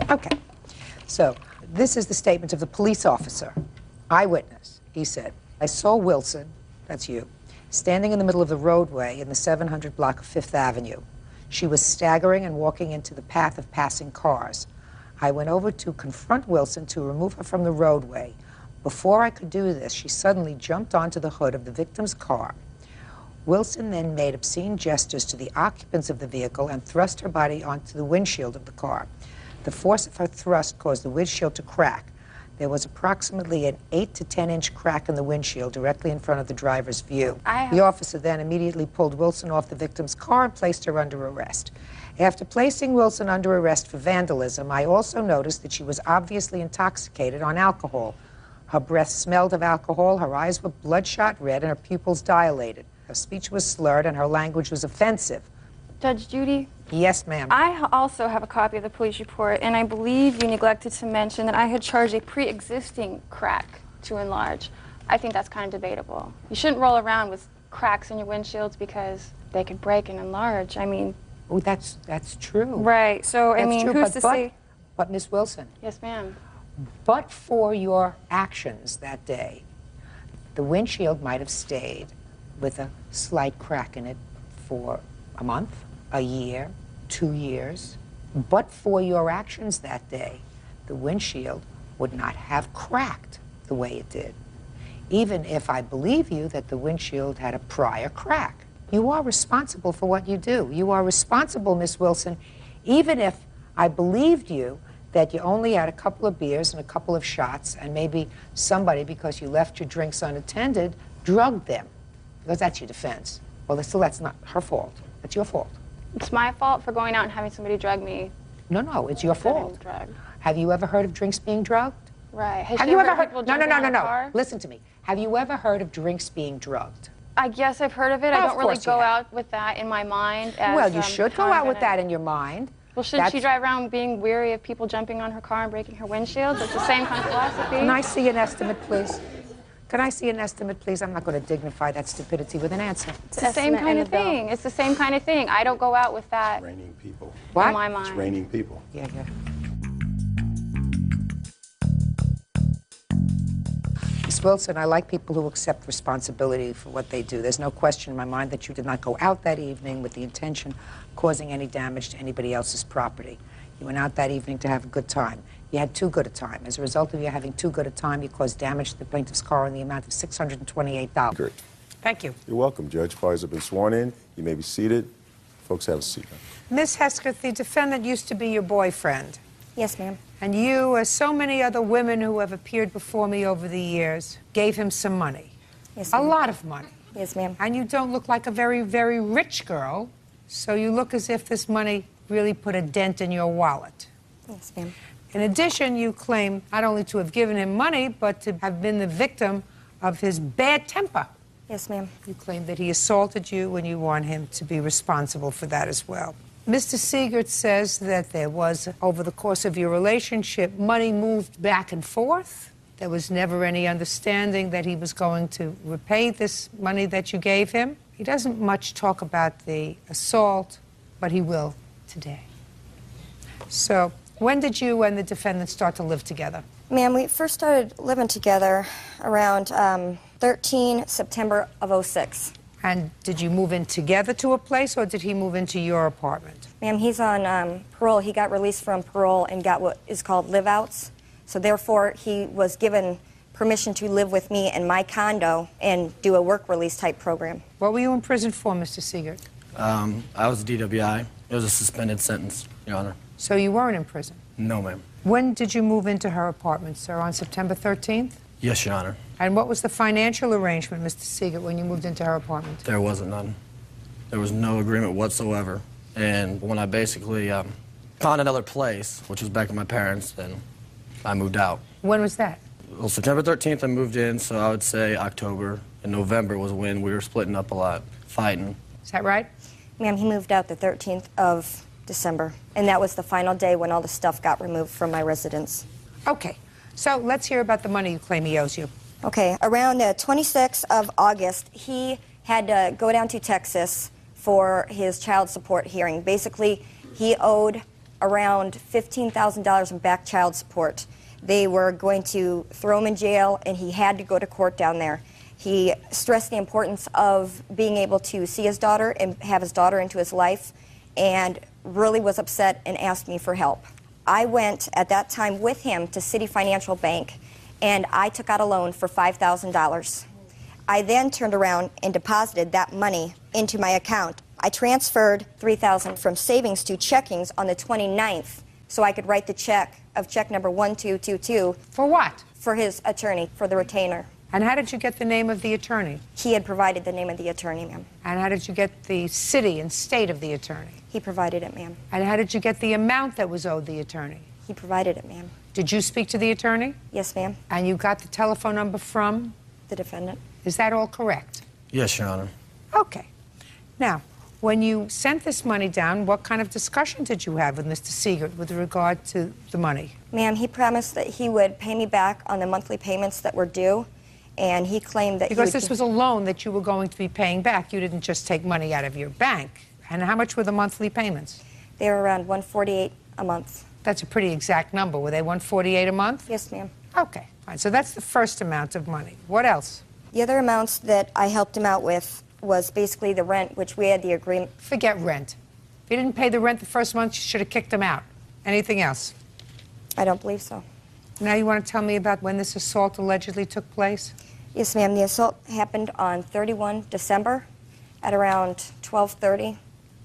Speaker 2: Okay. So this is the statement of the police officer, eyewitness. He said, I saw Wilson, that's you, standing in the middle of the roadway in the 700 block of Fifth Avenue. She was staggering and walking into the path of passing cars. I went over to confront Wilson to remove her from the roadway. Before I could do this, she suddenly jumped onto the hood of the victim's car. Wilson then made obscene gestures to the occupants of the vehicle and thrust her body onto the windshield of the car. The force of her thrust caused the windshield to crack. There was approximately an 8 to 10-inch crack in the windshield directly in front of the driver's view. The officer then immediately pulled Wilson off the victim's car and placed her under arrest. After placing Wilson under arrest for vandalism, I also noticed that she was obviously intoxicated on alcohol. Her breath smelled of alcohol, her eyes were bloodshot red, and her pupils dilated. Her speech was slurred, and her language was offensive.
Speaker 11: Judge Judy?
Speaker 2: Yes, ma'am.
Speaker 11: I also have a copy of the police report, and I believe you neglected to mention that I had charged a pre-existing crack to enlarge. I think that's kind of debatable. You shouldn't roll around with cracks in your windshields because they could break and enlarge. I mean...
Speaker 2: Oh, that's true.
Speaker 11: Right. So, I mean, who's to say...
Speaker 2: But, Miss Wilson.
Speaker 11: Yes, ma'am.
Speaker 2: But for your actions that day, the windshield might have stayed with a slight crack in it for a month, a year, 2 years. But for your actions that day, the windshield would not have cracked the way it did, even if I believe you that the windshield had a prior crack. You are responsible for what you do. You are responsible, Miss Wilson, even if I believed you that you only had a couple of beers and a couple of shots, and maybe somebody, because you left your drinks unattended, drugged them. Because that's your defense. Well, that's not her fault. That's your fault.
Speaker 11: It's my fault for going out and having somebody drug me.
Speaker 2: No, it's your fault. Have you ever heard of drinks being drugged?
Speaker 11: Right.
Speaker 2: Have you ever heard? No. Listen to me. Have you ever heard of drinks being drugged?
Speaker 11: I guess I've heard of it. I don't really go out with that in my mind.
Speaker 2: Well, you should go out with that in your mind.
Speaker 11: Well, shouldn't she drive around being weary of people jumping on her car and breaking her windshield? It's the same kind of philosophy.
Speaker 2: Can I see an estimate, please? Can I see an estimate, please? I'm not going to dignify that stupidity with an answer.
Speaker 11: It's the same kind of thing. It's the same kind of thing. I don't go out with that
Speaker 1: It's raining people.
Speaker 2: What?
Speaker 11: in my mind.
Speaker 1: It's raining people.
Speaker 2: Yeah. Miss Wilson, I like people who accept responsibility for what they do. There's no question in my mind that you did not go out that evening with the intention of causing any damage to anybody else's property. You went out that evening to have a good time. You had too good a time. As a result of you having too good a time, you caused damage to the plaintiff's car in the amount of $628.
Speaker 1: Great.
Speaker 2: Thank you.
Speaker 1: You're welcome. Judge Parties have been sworn in. You may be seated. Folks, have a seat.
Speaker 2: Ms. Hesketh, the defendant used to be your boyfriend.
Speaker 6: Yes, ma'am.
Speaker 2: And you, as so many other women who have appeared before me over the years, gave him some money.
Speaker 6: Yes,
Speaker 2: a
Speaker 6: ma'am.
Speaker 2: lot of money.
Speaker 6: Yes, ma'am.
Speaker 2: And you don't look like a very, very rich girl, so you look as if this money really put a dent in your wallet.
Speaker 6: Yes, ma'am.
Speaker 2: In addition, you claim not only to have given him money, but to have been the victim of his bad temper.
Speaker 6: Yes, ma'am.
Speaker 2: You claim that he assaulted you, and you want him to be responsible for that as well. Mr. Siegert says that there was, over the course of your relationship, money moved back and forth. There was never any understanding that he was going to repay this money that you gave him. He doesn't much talk about the assault, but he will today. So, when did you and the defendant start to live together?
Speaker 6: Ma'am, we first started living together around 13 September of '06.
Speaker 2: And did you move in together to a place, or did he move into your apartment?
Speaker 6: Ma'am, he's on parole. He got released from parole and got what is called live-outs. So therefore, he was given permission to live with me in my condo and do a work release type program.
Speaker 2: What were you in prison for, Mr. Siegert?
Speaker 17: I was a DWI. It was a suspended sentence, Your Honor.
Speaker 2: So you weren't in prison?
Speaker 17: No, ma'am.
Speaker 2: When did you move into her apartment, sir? On September 13th?
Speaker 17: Yes, Your Honor.
Speaker 2: And what was the financial arrangement, Mr. Siegert, when you moved into her apartment?
Speaker 17: There wasn't none. There was no agreement whatsoever. And when I basically found another place, which was back at my parents', then I moved out.
Speaker 2: When was that?
Speaker 17: Well, September 13th I moved in, so I would say October. And November was when we were splitting up a lot, fighting.
Speaker 2: Is that right?
Speaker 6: Ma'am, he moved out the 13th of December. And that was the final day when all the stuff got removed from my residence.
Speaker 2: Okay. So let's hear about the money you claim he owes you.
Speaker 6: Okay. Around the 26th of August, he had to go down to Texas for his child support hearing. Basically, he owed around $15,000 in back child support. They were going to throw him in jail, and he had to go to court down there. He stressed the importance of being able to see his daughter and have his daughter into his life, and really was upset and asked me for help. I went at that time with him to City Financial Bank, and I took out a loan for $5,000. I then turned around and deposited that money into my account. I transferred $3,000 from savings to checkings on the 29th so I could write the check of check number 1222.
Speaker 2: For what?
Speaker 6: For his attorney, for the retainer.
Speaker 2: And how did you get the name of the attorney?
Speaker 6: He had provided the name of the attorney, ma'am.
Speaker 2: And how did you get the city and state of the attorney?
Speaker 6: He provided it, ma'am.
Speaker 2: And how did you get the amount that was owed the attorney?
Speaker 6: He provided it, ma'am.
Speaker 2: Did you speak to the attorney?
Speaker 6: Yes, ma'am.
Speaker 2: And you got the telephone number from?
Speaker 6: The defendant.
Speaker 2: Is that all correct?
Speaker 17: Yes, Your Honor.
Speaker 2: Okay. Now, when you sent this money down, what kind of discussion did you have with Mr. Siegert with regard to the money?
Speaker 6: Ma'am, he promised that he would pay me back on the monthly payments that were due, and he claimed that
Speaker 2: because this was a loan that you were going to be paying back. You didn't just take money out of your bank. And how much were the monthly payments?
Speaker 6: They were around $148 a month.
Speaker 2: That's a pretty exact number. Were they $148 a month?
Speaker 6: Yes, ma'am.
Speaker 2: Okay, fine. So that's the first amount of money. What else?
Speaker 6: The other amounts that I helped him out with was basically the rent, which we had the agreement.
Speaker 2: Forget rent. If you didn't pay the rent the first month, you should have kicked him out. Anything else?
Speaker 6: I don't believe so.
Speaker 2: Now you want to tell me about when this assault allegedly took place?
Speaker 6: Yes, ma'am. The assault happened on 31 December at around 12:30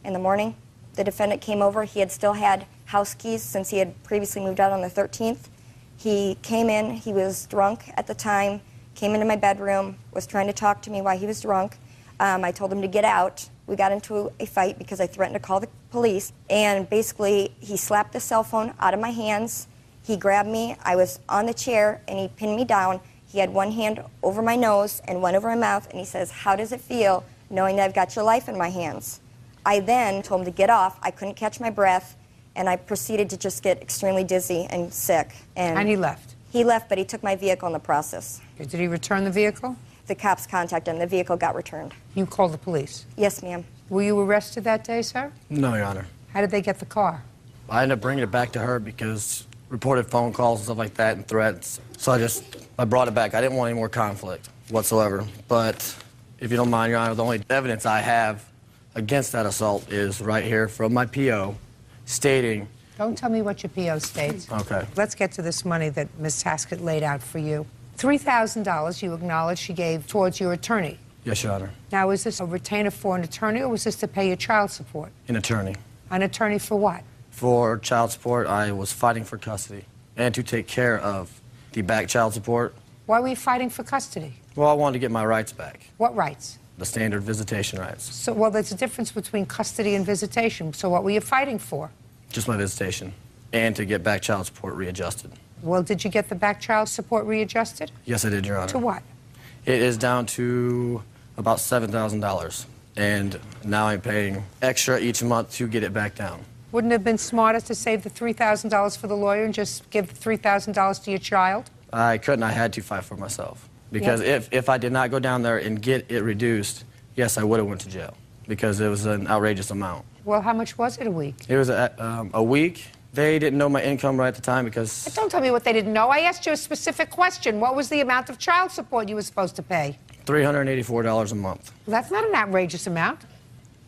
Speaker 6: in the morning. The defendant came over. He had still had house keys since he had previously moved out on the 13th. He came in. He was drunk at the time, came into my bedroom, was trying to talk to me while he was drunk. I told him to get out. We got into a fight because I threatened to call the police. And basically, he slapped the cell phone out of my hands. He grabbed me. I was on the chair, and he pinned me down. He had one hand over my nose and one over my mouth, and he says, "How does it feel knowing that I've got your life in my hands?" I then told him to get off. I couldn't catch my breath, and I proceeded to just get extremely dizzy and sick.
Speaker 2: And he left?
Speaker 6: He left, but he took my vehicle in the process.
Speaker 2: Okay, did he return the vehicle?
Speaker 6: The cops contacted him. The vehicle got returned.
Speaker 2: You called the police?
Speaker 6: Yes, ma'am.
Speaker 2: Were you arrested that day, sir?
Speaker 17: No, Your Honor.
Speaker 2: How did they get the car?
Speaker 17: I ended up bringing it back to her because reported phone calls and stuff like that and threats. So I brought it back. I didn't want any more conflict whatsoever. But if you don't mind, Your Honor, the only evidence I have against that assault is right here from my PO stating...
Speaker 2: Don't tell me what your PO states.
Speaker 17: Okay.
Speaker 2: Let's get to this money that Ms. Haskett laid out for you. $3,000 you acknowledge she gave towards your attorney.
Speaker 17: Yes, Your Honor.
Speaker 2: Now, is this a retainer for an attorney, or was this to pay your child support?
Speaker 17: An attorney.
Speaker 2: An attorney for what?
Speaker 17: For child support, I was fighting for custody and to take care of the back child support.
Speaker 2: Why were you fighting for custody?
Speaker 17: Well, I wanted to get my rights back.
Speaker 2: What rights?
Speaker 17: The standard visitation rights.
Speaker 2: So, well, there's a difference between custody and visitation. So what were you fighting for?
Speaker 17: Just my visitation. And to get back child support readjusted.
Speaker 2: Well, did you get the back child support readjusted?
Speaker 17: Yes, I did, Your Honor.
Speaker 2: To what?
Speaker 17: It is down to about $7,000. And now I'm paying extra each month to get it back down.
Speaker 2: Wouldn't it have been smarter to save the $3,000 for the lawyer and just give the $3,000 to your child?
Speaker 17: I couldn't. I had to fight for myself. Because if I did not go down there and get it reduced, yes, I would have went to jail. Because it was an outrageous amount.
Speaker 2: Well, how much was it a week?
Speaker 17: It was a week. They didn't know my income right at the time because...
Speaker 2: Don't tell me what they didn't know. I asked you a specific question. What was the amount of child support you were supposed to pay?
Speaker 17: $384 a month.
Speaker 2: Well, that's not an outrageous amount.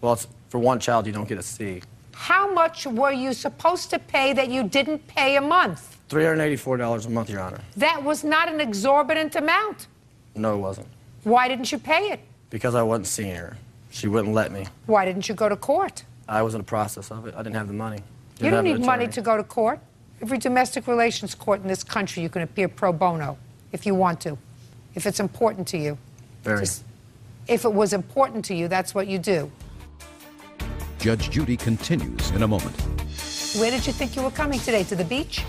Speaker 17: Well, it's, for one child, you don't get a C.
Speaker 2: How much were you supposed to pay that you didn't pay a month?
Speaker 17: $384 a month, Your Honor.
Speaker 2: That was not an exorbitant amount.
Speaker 17: No, it wasn't.
Speaker 2: Why didn't you pay it?
Speaker 17: Because I wasn't seeing her. She wouldn't let me.
Speaker 2: Why didn't you go to court?
Speaker 17: I was in the process of it. I didn't have the money.
Speaker 2: You don't need money to go to court. Every domestic relations court in this country, you can appear pro bono if you want to, if it's important to you.
Speaker 17: Very.
Speaker 2: If it was important to you, that's what you do.
Speaker 5: Judge Judy continues in a moment.
Speaker 2: Where did you think you were coming today? To the beach?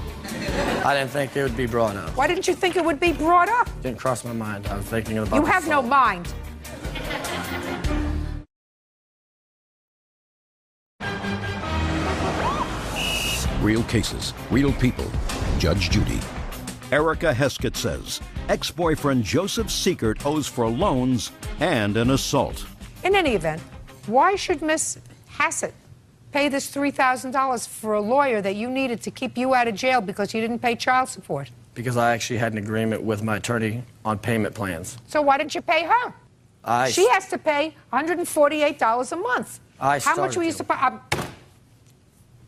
Speaker 17: I didn't think it would be brought up.
Speaker 2: Why didn't you think it would be brought up?
Speaker 17: Didn't cross my mind. I was thinking about
Speaker 2: You have no mind.
Speaker 5: Real cases, real people. Judge Judy. Erica Heskett says ex-boyfriend Joseph Siegert owes for loans and an assault.
Speaker 2: In any event, why should Miss Haskett pay this $3,000 for a lawyer that you needed to keep you out of jail because you didn't pay child support?
Speaker 17: Because I actually had an agreement with my attorney on payment plans.
Speaker 2: So why didn't you pay her? She has to pay $148 a month. How much were you supposed?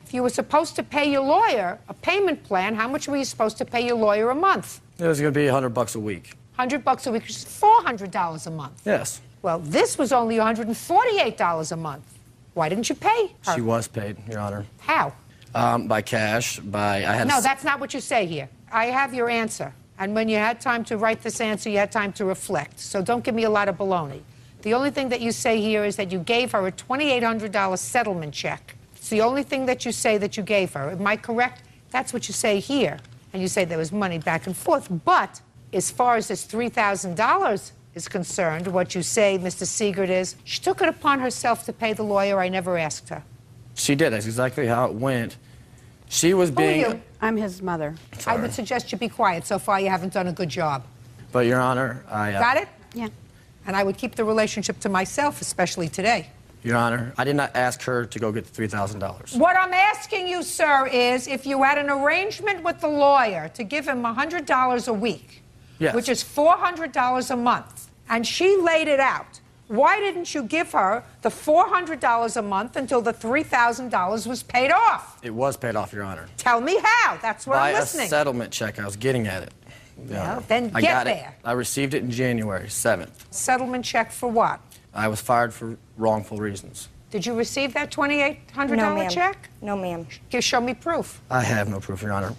Speaker 2: If you were supposed to pay your lawyer a payment plan, how much were you supposed to pay your lawyer a month?
Speaker 17: It was going to be $100 a week.
Speaker 2: $100 a week, which is $400 a month.
Speaker 17: Yes.
Speaker 2: Well, this was only $148 a month. Why didn't you pay her?
Speaker 17: She was paid, Your Honor.
Speaker 2: How?
Speaker 17: By cash,
Speaker 2: No, that's not what you say here. I have your answer. And when you had time to write this answer, you had time to reflect. So don't give me a lot of baloney. The only thing that you say here is that you gave her a $2,800 settlement check. It's the only thing that you say that you gave her. Am I correct? That's what you say here. And you say there was money back and forth. But as far as this $3,000 is concerned, what you say, Mr. Siegert, is she took it upon herself to pay the lawyer. I never asked her.
Speaker 17: She did. That's exactly how it went. She was being...
Speaker 2: Who are you?
Speaker 18: I'm his mother.
Speaker 2: I would suggest you be quiet. So far, you haven't done a good job.
Speaker 17: But, Your Honor, I...
Speaker 2: Got it?
Speaker 18: Yeah.
Speaker 2: And I would keep the relationship to myself, especially today.
Speaker 17: Your Honor, I did not ask her to go get the $3,000.
Speaker 2: What I'm asking you, sir, is if you had an arrangement with the lawyer to give him $100 a week,
Speaker 17: yes,
Speaker 2: which is $400 a month, and she laid it out, why didn't you give her the $400 a month until the $3,000 was paid off?
Speaker 17: It was paid off, Your Honor.
Speaker 2: Tell me how. That's what I'm
Speaker 17: By
Speaker 2: listening.
Speaker 17: a settlement check. I was getting at it.
Speaker 2: Well, then
Speaker 17: I
Speaker 2: get
Speaker 17: got
Speaker 2: there.
Speaker 17: it. I received it in January 7th.
Speaker 2: Settlement check for what?
Speaker 17: I was fired for wrongful reasons.
Speaker 2: Did you receive that $2,800
Speaker 6: No, ma'am.
Speaker 2: check?
Speaker 6: No, ma'am.
Speaker 2: Show me proof.
Speaker 17: I have no proof, Your Honor,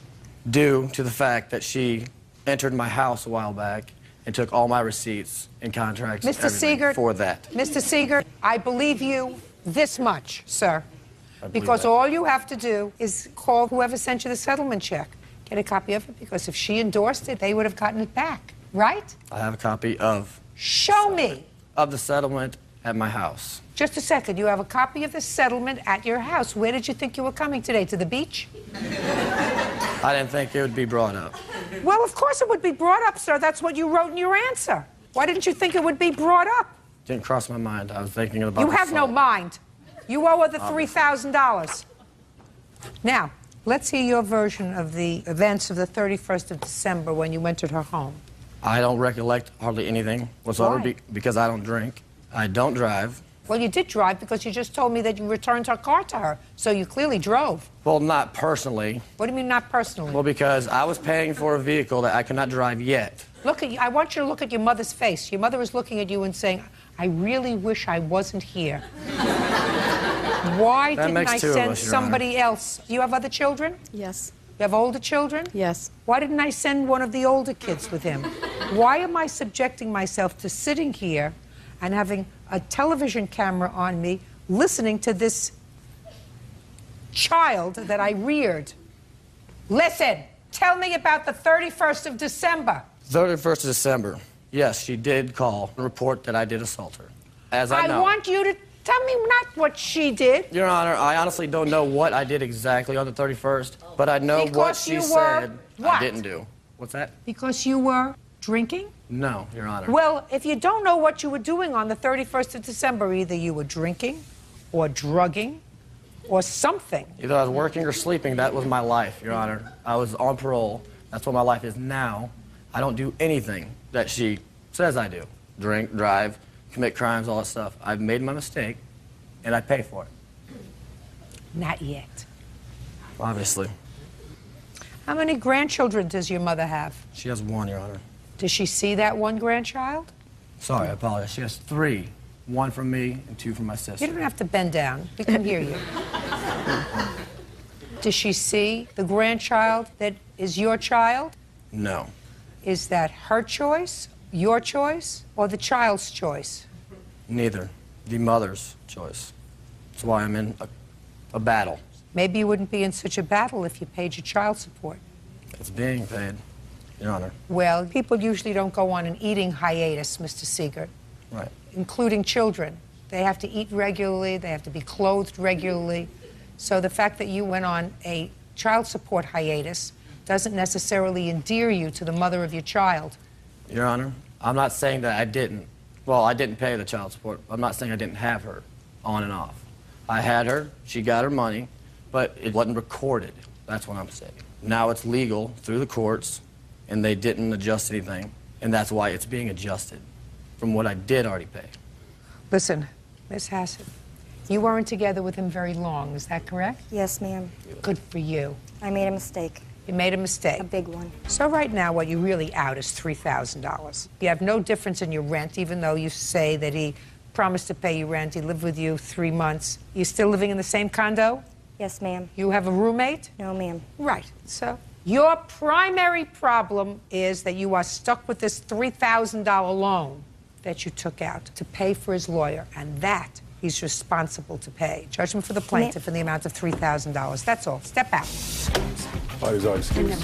Speaker 17: due to the fact that she entered my house a while back and took all my receipts and contracts and
Speaker 2: Mr.
Speaker 17: everything
Speaker 2: Siegert,
Speaker 17: for that.
Speaker 2: Mr. Siegert, I believe you this much, sir,
Speaker 17: believe
Speaker 2: because
Speaker 17: that.
Speaker 2: all you have to do is call whoever sent you the settlement check. Get a copy of it, because if she endorsed it, they would have gotten it back, right?
Speaker 17: I have a copy of...
Speaker 2: Show me.
Speaker 17: ...of the settlement at my house.
Speaker 2: Just a second. You have a copy of the settlement at your house. Where did you think you were coming today? To the beach?
Speaker 17: I didn't think it would be brought up.
Speaker 2: Well, of course it would be brought up, sir. That's what you wrote in your answer. Why didn't you think it would be brought up?
Speaker 17: Didn't cross my mind. I was thinking about
Speaker 2: You
Speaker 17: the
Speaker 2: have no
Speaker 17: assault.
Speaker 2: mind. You owe her the $3,000. Now, let's hear your version of the events of the 31st of December when you entered her home.
Speaker 17: I don't recollect hardly anything whatsoever
Speaker 2: Why?
Speaker 17: because I don't drink. I don't drive.
Speaker 2: Well, you did drive because you just told me that you returned her car to her, so you clearly drove.
Speaker 17: Well, not personally.
Speaker 2: What do you mean not personally?
Speaker 17: Well, because I was paying for a vehicle that I could not drive yet.
Speaker 2: Look at you. I want you to look at your mother's face. Your mother is looking at you and saying, I really wish I wasn't here. Why
Speaker 17: That
Speaker 2: didn't
Speaker 17: makes
Speaker 2: I
Speaker 17: two of
Speaker 2: send
Speaker 17: us, Your
Speaker 2: somebody else? You have other children?
Speaker 18: Yes.
Speaker 2: You have older children?
Speaker 18: Yes.
Speaker 2: Why didn't I send one of the older kids with him? Why am I subjecting myself to sitting here and having a television camera on me, listening to this child that I reared? Listen, tell me about the 31st of December.
Speaker 17: 31st of December. Yes, she did call and report that I did assault her. As I know.
Speaker 2: want you to tell me not what she did.
Speaker 17: Your Honor, I honestly don't know what I did exactly on the 31st, but I know what
Speaker 2: Because
Speaker 17: she
Speaker 2: you were
Speaker 17: said
Speaker 2: what?
Speaker 17: I didn't do. What's that?
Speaker 2: Because you were drinking?
Speaker 17: No, Your Honor.
Speaker 2: Well, if you don't know what you were doing on the 31st of December, either you were drinking or drugging or something.
Speaker 17: Either I was working or sleeping. That was my life, Your Honor. I was on parole. That's what my life is now. I don't do anything that she says I do. Drink, drive, commit crimes, all that stuff. I've made my mistake, and I pay for it.
Speaker 2: Not yet.
Speaker 17: Obviously.
Speaker 2: How many grandchildren does your mother have?
Speaker 17: She has one, Your Honor.
Speaker 2: Does she see that one grandchild?
Speaker 17: Sorry, I apologize. She has three. One from me and two from my sister.
Speaker 2: You don't have to bend down. We can hear you. Does she see the grandchild that is your child?
Speaker 17: No.
Speaker 2: Is that her choice, your choice, or the child's choice?
Speaker 17: Neither. The mother's choice. That's why I'm in a battle.
Speaker 2: Maybe you wouldn't be in such a battle if you paid your child support.
Speaker 17: It's being paid, Your Honor.
Speaker 2: Well, people usually don't go on an eating hiatus, Mr. Siegert,
Speaker 17: Right.
Speaker 2: including children. They have to eat regularly, they have to be clothed regularly. So the fact that you went on a child support hiatus doesn't necessarily endear you to the mother of your child.
Speaker 17: Your Honor, I'm not saying that I didn't. Well, I didn't pay the child support. I'm not saying I didn't have her on and off. I had her, she got her money, but it wasn't recorded. That's what I'm saying. Now it's legal through the courts, and they didn't adjust anything, and that's why it's being adjusted from what I did already pay.
Speaker 2: Listen, Miss Hassett, you weren't together with him very long, is that correct?
Speaker 6: Yes, ma'am.
Speaker 2: Good for you.
Speaker 6: I made a mistake.
Speaker 2: You made a mistake.
Speaker 6: A big one.
Speaker 2: So right now, what you really out is $3,000. You have no difference in your rent, even though you say that he promised to pay you rent. He lived with you 3 months. You still living in the same condo?
Speaker 6: Yes, ma'am.
Speaker 2: You have a roommate?
Speaker 6: No, ma'am.
Speaker 2: Right. So your primary problem is that you are stuck with this $3,000 loan that you took out to pay for his lawyer, and that he's responsible to pay. Judgment for the plaintiff in the amount of $3,000. That's all. Step out.
Speaker 1: Parties are excused.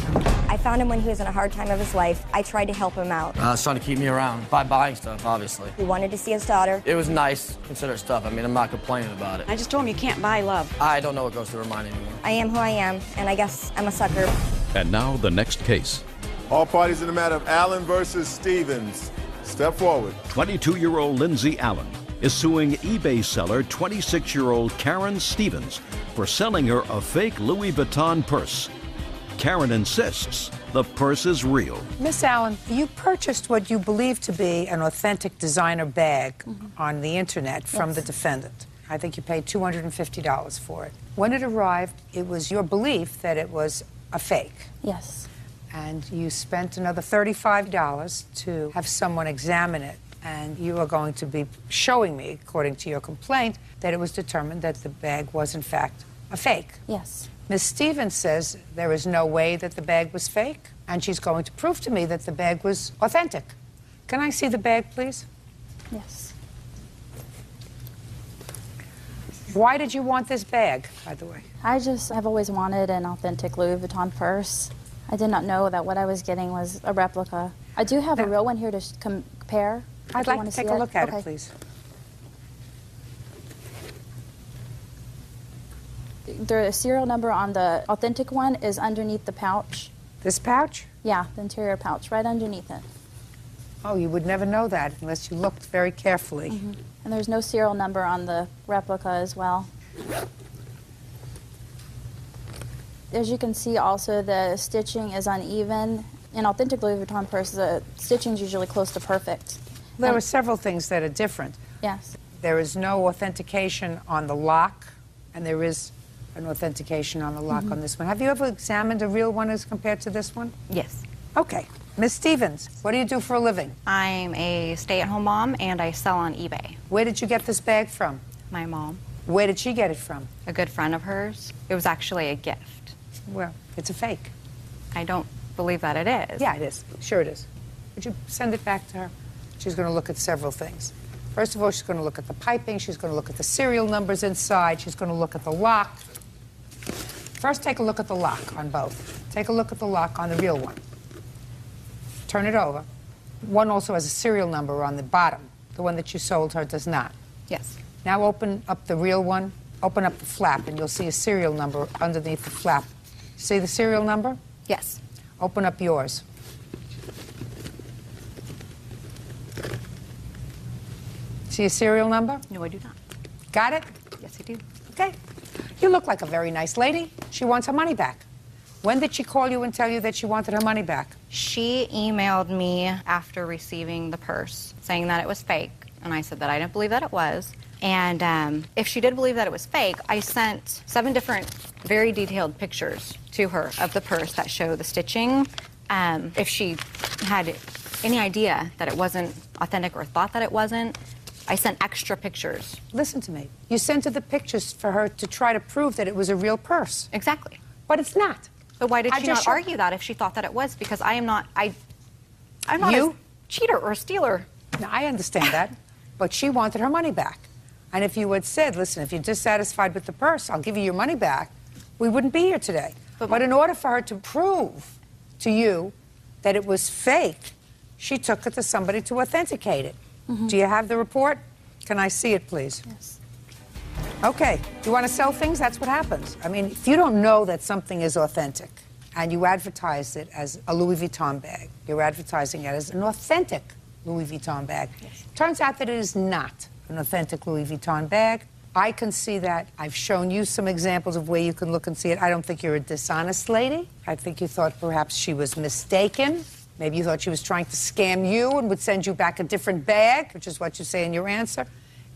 Speaker 6: I found him when he was in a hard time of his life. I tried to help him out.
Speaker 17: He's trying to keep me around by buying stuff, obviously.
Speaker 6: He wanted to see his daughter.
Speaker 17: It was nice, considerate stuff. I mean, I'm not complaining about it.
Speaker 22: I just told him you can't buy love.
Speaker 17: I don't know what goes through her mind anymore.
Speaker 6: I am who I am, and I guess I'm a sucker.
Speaker 5: And now the next case.
Speaker 1: All parties in the matter of Allen versus Stevens. Step forward.
Speaker 5: 22-year-old Lindsay Allen is suing eBay seller 26-year-old Karen Stevens for selling her a fake Louis Vuitton purse. Karen insists the purse is real.
Speaker 2: Miss Allen, you purchased what you believe to be an authentic designer bag on the internet from the defendant. I think you paid $250 for it. When it arrived, it was your belief that it was a fake.
Speaker 15: Yes.
Speaker 2: And you spent another $35 to have someone examine it. And you are going to be showing me, according to your complaint, that it was determined that the bag was, in fact, a fake.
Speaker 15: Yes.
Speaker 2: Ms. Stevens says there is no way that the bag was fake, and she's going to prove to me that the bag was authentic. Can I see the bag, please?
Speaker 15: Yes.
Speaker 2: Why did you want this bag, by the way?
Speaker 15: I just have always wanted an authentic Louis Vuitton purse. I did not know that what I was getting was a replica. I do have a real one here to compare.
Speaker 2: I'd like to take a look at it, please.
Speaker 15: The serial number on the authentic one is underneath the pouch.
Speaker 2: This pouch?
Speaker 15: Yeah, the interior pouch, right underneath it.
Speaker 2: Oh, you would never know that unless you looked very carefully.
Speaker 15: And there's no serial number on the replica as well. As you can see also, the stitching is uneven. In authentic Louis Vuitton purses, the stitching is usually close to perfect.
Speaker 2: There are several things that are different.
Speaker 15: Yes.
Speaker 2: There is no authentication on the lock, and there is an authentication on the lock on this one. Have you ever examined a real one as compared to this one?
Speaker 18: Yes.
Speaker 2: Okay. Ms. Stevens, what do you do for a living?
Speaker 18: I'm a stay-at-home mom, and I sell on eBay.
Speaker 2: Where did you get this bag from?
Speaker 18: My mom.
Speaker 2: Where did she get it from?
Speaker 18: A good friend of hers. It was actually a gift.
Speaker 2: Well, it's a fake.
Speaker 18: I don't believe that it is.
Speaker 2: Yeah, it is. Sure it is. Would you send it back to her? She's going to look at several things. First of all, she's going to look at the piping. She's going to look at the serial numbers inside. She's going to look at the lock. First, take a look at the lock on both. Take a look at the lock on the real one. Turn it over. One also has a serial number on the bottom. The one that you sold her does not.
Speaker 18: Yes.
Speaker 2: Now open up the real one. Open up the flap, and you'll see a serial number underneath the flap. See the serial number?
Speaker 18: Yes.
Speaker 2: Open up yours. See a serial number?
Speaker 18: No, I do not.
Speaker 2: Got it?
Speaker 18: Yes, I do.
Speaker 2: Okay. You look like a very nice lady. She wants her money back. When did she call you and tell you that she wanted her money back?
Speaker 18: She emailed me after receiving the purse saying that it was fake, and I said that I didn't believe that it was. And if she did believe that it was fake, I sent 7 different very detailed pictures to her of the purse that show the stitching. If she had any idea that it wasn't authentic or thought that it wasn't, I sent extra pictures.
Speaker 2: Listen to me. You sent her the pictures for her to try to prove that it was a real purse.
Speaker 18: Exactly.
Speaker 2: But it's not.
Speaker 18: But why did she not argue that if she thought that it was? Because I'm not a cheater or a stealer.
Speaker 2: Now, I understand that, but she wanted her money back. And if you had said, listen, if you're dissatisfied with the purse, I'll give you your money back, we wouldn't be here today. But in order for her to prove to you that it was fake, she took it to somebody to authenticate it. Do you have the report? Can I see it, please?
Speaker 15: Yes.
Speaker 2: Okay. You want to sell things? That's what happens. I mean, if you don't know that something is authentic and you advertise it as a Louis Vuitton bag, you're advertising it as an authentic Louis Vuitton bag. Yes. Turns out that it is not an authentic Louis Vuitton bag. I can see that. I've shown you some examples of where you can look and see it. I don't think you're a dishonest lady. I think you thought perhaps she was mistaken. Maybe you thought she was trying to scam you and would send you back a different bag, which is what you say in your answer.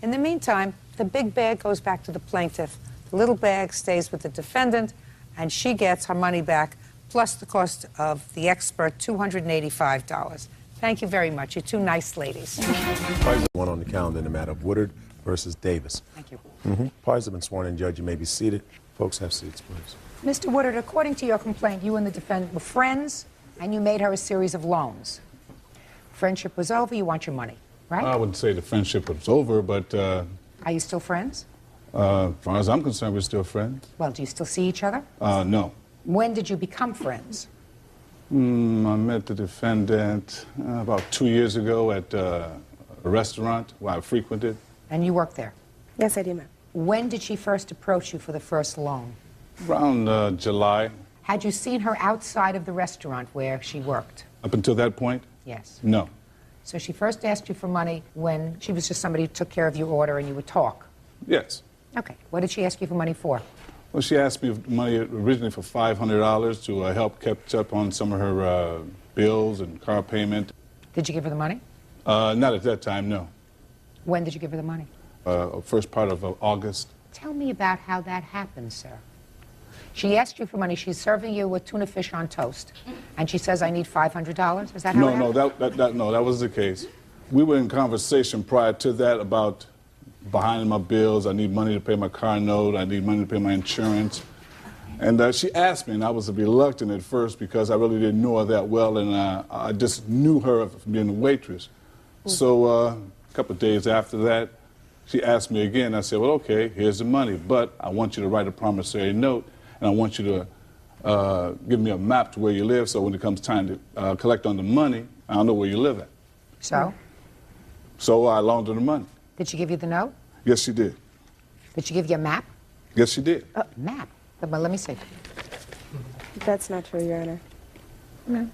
Speaker 2: In the meantime, the big bag goes back to the plaintiff. The little bag stays with the defendant, and she gets her money back, plus the cost of the expert, $285. Thank you very much. You're two nice ladies.
Speaker 1: One on the calendar in the matter of Woodard versus Davis.
Speaker 2: Thank you.
Speaker 1: Parties have been sworn in. Judge, you may be seated. Folks, have seats, please.
Speaker 2: Mr. Woodard, according to your complaint, you and the defendant were friends, and you made her a series of loans. Friendship was over. You want your money, right?
Speaker 19: I wouldn't say the friendship was over, but
Speaker 2: Are you still friends?
Speaker 19: as far as I'm concerned, we're still friends.
Speaker 2: Well, do you still see each other?
Speaker 19: No.
Speaker 2: When did you become friends?
Speaker 19: I met the defendant about 2 years ago at a restaurant where I frequented.
Speaker 2: And you worked there?
Speaker 21: Yes, I do, ma'am.
Speaker 2: When did she first approach you for the first loan?
Speaker 19: Around July.
Speaker 2: Had you seen her outside of the restaurant where she worked?
Speaker 19: Up until that point?
Speaker 2: Yes.
Speaker 19: No.
Speaker 2: So she first asked you for money when she was just somebody who took care of your order and you would talk?
Speaker 19: Yes.
Speaker 2: Okay. What did she ask you for money for?
Speaker 19: Well, she asked me money originally for $500 to help catch up on some of her bills and car payment.
Speaker 2: Did you give her the money?
Speaker 19: Not at that time, no.
Speaker 2: When did you give her the money?
Speaker 19: First part of August.
Speaker 2: Tell me about how that happened, sir. She asked you for money. She's serving you with tuna fish on toast. And she says, I need $500. Is that how it happened?
Speaker 19: No, that was the case. We were in conversation prior to that about behind my bills. I need money to pay my car note. I need money to pay my insurance. And she asked me, and I was reluctant at first because I really didn't know her that well, and I just knew her from being a waitress. So a couple of days after that, she asked me again. I said, well, okay, here's the money, but I want you to write a promissory note, and I want you to give me a map to where you live, so when it comes time to collect on the money, I'll know where you live at.
Speaker 2: So?
Speaker 19: So I loaned her the money.
Speaker 2: Did she give you the note?
Speaker 19: Yes, she did.
Speaker 2: Did she give you a map?
Speaker 19: Yes, she did.
Speaker 2: Map? Well, let me see.
Speaker 21: That's not true, Your Honor. No.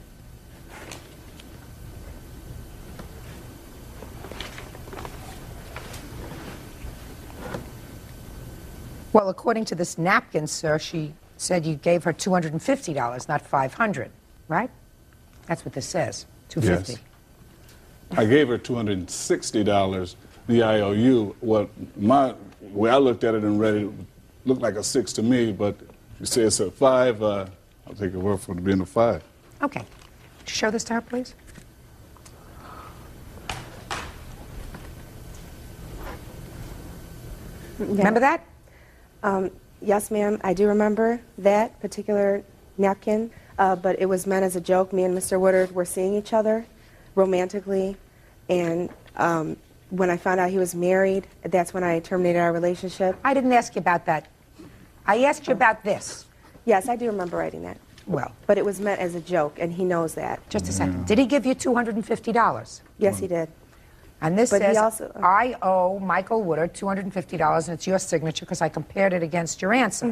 Speaker 2: Well, according to this napkin, sir, she said you gave her $250, not $500, right? That's what this says, $250.
Speaker 19: Yes. I gave her $260, the IOU. What my way I looked at it and read it, looked like a 6 to me, but you say it's a 5, I'll take your word for it being a 5.
Speaker 2: Okay. Show this to her, please.
Speaker 21: Yeah.
Speaker 2: Remember that?
Speaker 21: Yes, ma'am. I do remember that particular napkin, but it was meant as a joke. Me and Mr. Woodard were seeing each other romantically, and when I found out he was married, that's when I terminated our relationship.
Speaker 2: I didn't ask you about that. I asked you about this.
Speaker 21: Yes, I do remember writing that.
Speaker 2: Well.
Speaker 21: But it was meant as a joke, and he knows that.
Speaker 2: Just a second. Did he give you $250?
Speaker 21: Yes, he did.
Speaker 2: And this
Speaker 21: But he
Speaker 2: says,
Speaker 21: also-
Speaker 2: I owe Michael Woodard $250, and it's your signature because I compared it against your answer.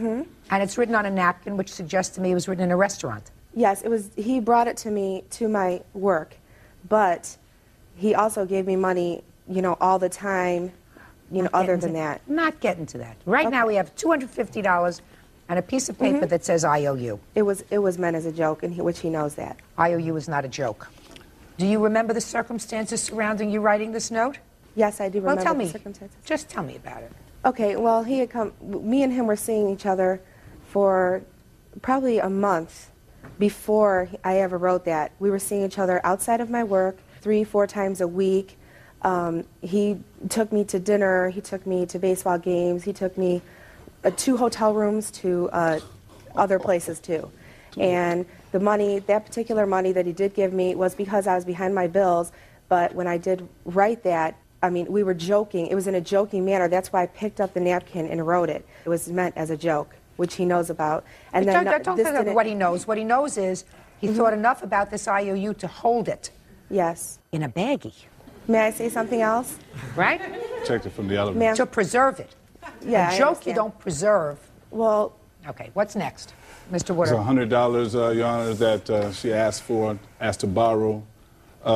Speaker 2: And it's written on a napkin, which suggests to me it was written in a restaurant.
Speaker 21: Yes, it was. He brought it to me to my work, but he also gave me money, you know, all the time, you know, other than that.
Speaker 2: Not getting to that. Right now we have $250 and a piece of paper that says IOU.
Speaker 21: It was meant as a joke, and which he knows that.
Speaker 2: IOU is not a joke. Do you remember the circumstances surrounding you writing this note?
Speaker 21: Yes, I do remember
Speaker 2: Well, tell
Speaker 21: the
Speaker 2: me.
Speaker 21: circumstances.
Speaker 2: Just tell me about it.
Speaker 21: Okay, well, he had come, me and him were seeing each other for probably a month before I ever wrote that. We were seeing each other outside of my work 3-4 times a week. He took me to dinner, he took me to baseball games, he took me to hotel rooms, to other places too. And the money, that particular money that he did give me was because I was behind my bills, but when I did write that, I mean, we were joking. It was in a joking manner. That's why I picked up the napkin and wrote it. It was meant as a joke, which he knows about. And then
Speaker 2: Don't
Speaker 21: this
Speaker 2: think of
Speaker 21: didn't-
Speaker 2: what he knows. What he knows is he thought enough about this IOU to hold it.
Speaker 21: Yes.
Speaker 2: In a baggie.
Speaker 21: May I say something else?
Speaker 2: Right?
Speaker 19: Checked it from the elevator.
Speaker 21: Ma'am.
Speaker 2: To preserve it.
Speaker 21: Yeah,
Speaker 2: A
Speaker 21: I
Speaker 2: joke you
Speaker 21: understand.
Speaker 2: don't preserve.
Speaker 21: Well.
Speaker 2: Okay, what's next? Mr.
Speaker 19: It's
Speaker 2: Woodard.
Speaker 19: $100, Your Honor, that she asked to borrow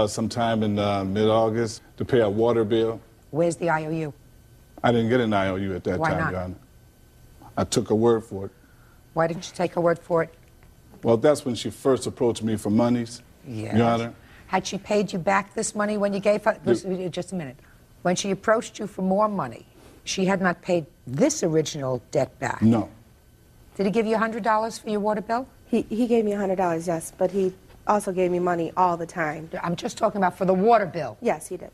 Speaker 19: sometime in mid-August to pay a water bill.
Speaker 2: Where's the IOU?
Speaker 19: I didn't get an IOU at that
Speaker 2: Why
Speaker 19: time,
Speaker 2: not?
Speaker 19: Your Honor. I took her word for it.
Speaker 2: Why didn't you take her word for it?
Speaker 19: Well, that's when she first approached me for monies.
Speaker 2: Yes.
Speaker 19: Your Honor.
Speaker 2: Had she paid you back this money when you gave her? Just a minute. When she approached you for more money, she had not paid this original debt back.
Speaker 19: No.
Speaker 2: Did he give you $100 for your water bill?
Speaker 21: He gave me $100, yes, but he also gave me money all the time.
Speaker 2: I'm just talking about for the water bill.
Speaker 21: Yes, he did.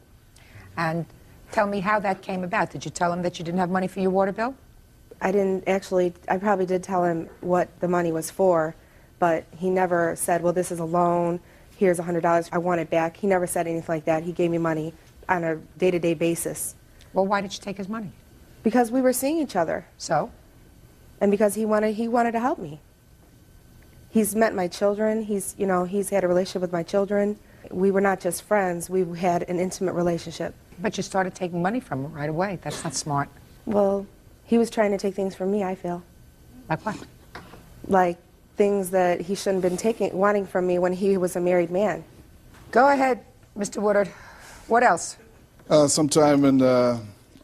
Speaker 2: And tell me how that came about. Did you tell him that you didn't have money for your water bill?
Speaker 21: I didn't actually, I probably did tell him what the money was for, but he never said, well, this is a loan, here's $100, I want it back. He never said anything like that. He gave me money on a day-to-day basis.
Speaker 2: Well, why did you take his money?
Speaker 21: Because we were seeing each other.
Speaker 2: So?
Speaker 21: And because he wanted to help me. He's met my children, he's had a relationship with my children. We were not just friends, we had an intimate relationship.
Speaker 2: But you started taking money from him right away. That's not smart.
Speaker 21: Well, he was trying to take things from me, I feel.
Speaker 2: Like what?
Speaker 21: Like things that he shouldn't have been wanting from me when he was a married man.
Speaker 2: Go ahead, Mr. Woodard. What else?
Speaker 19: Sometime in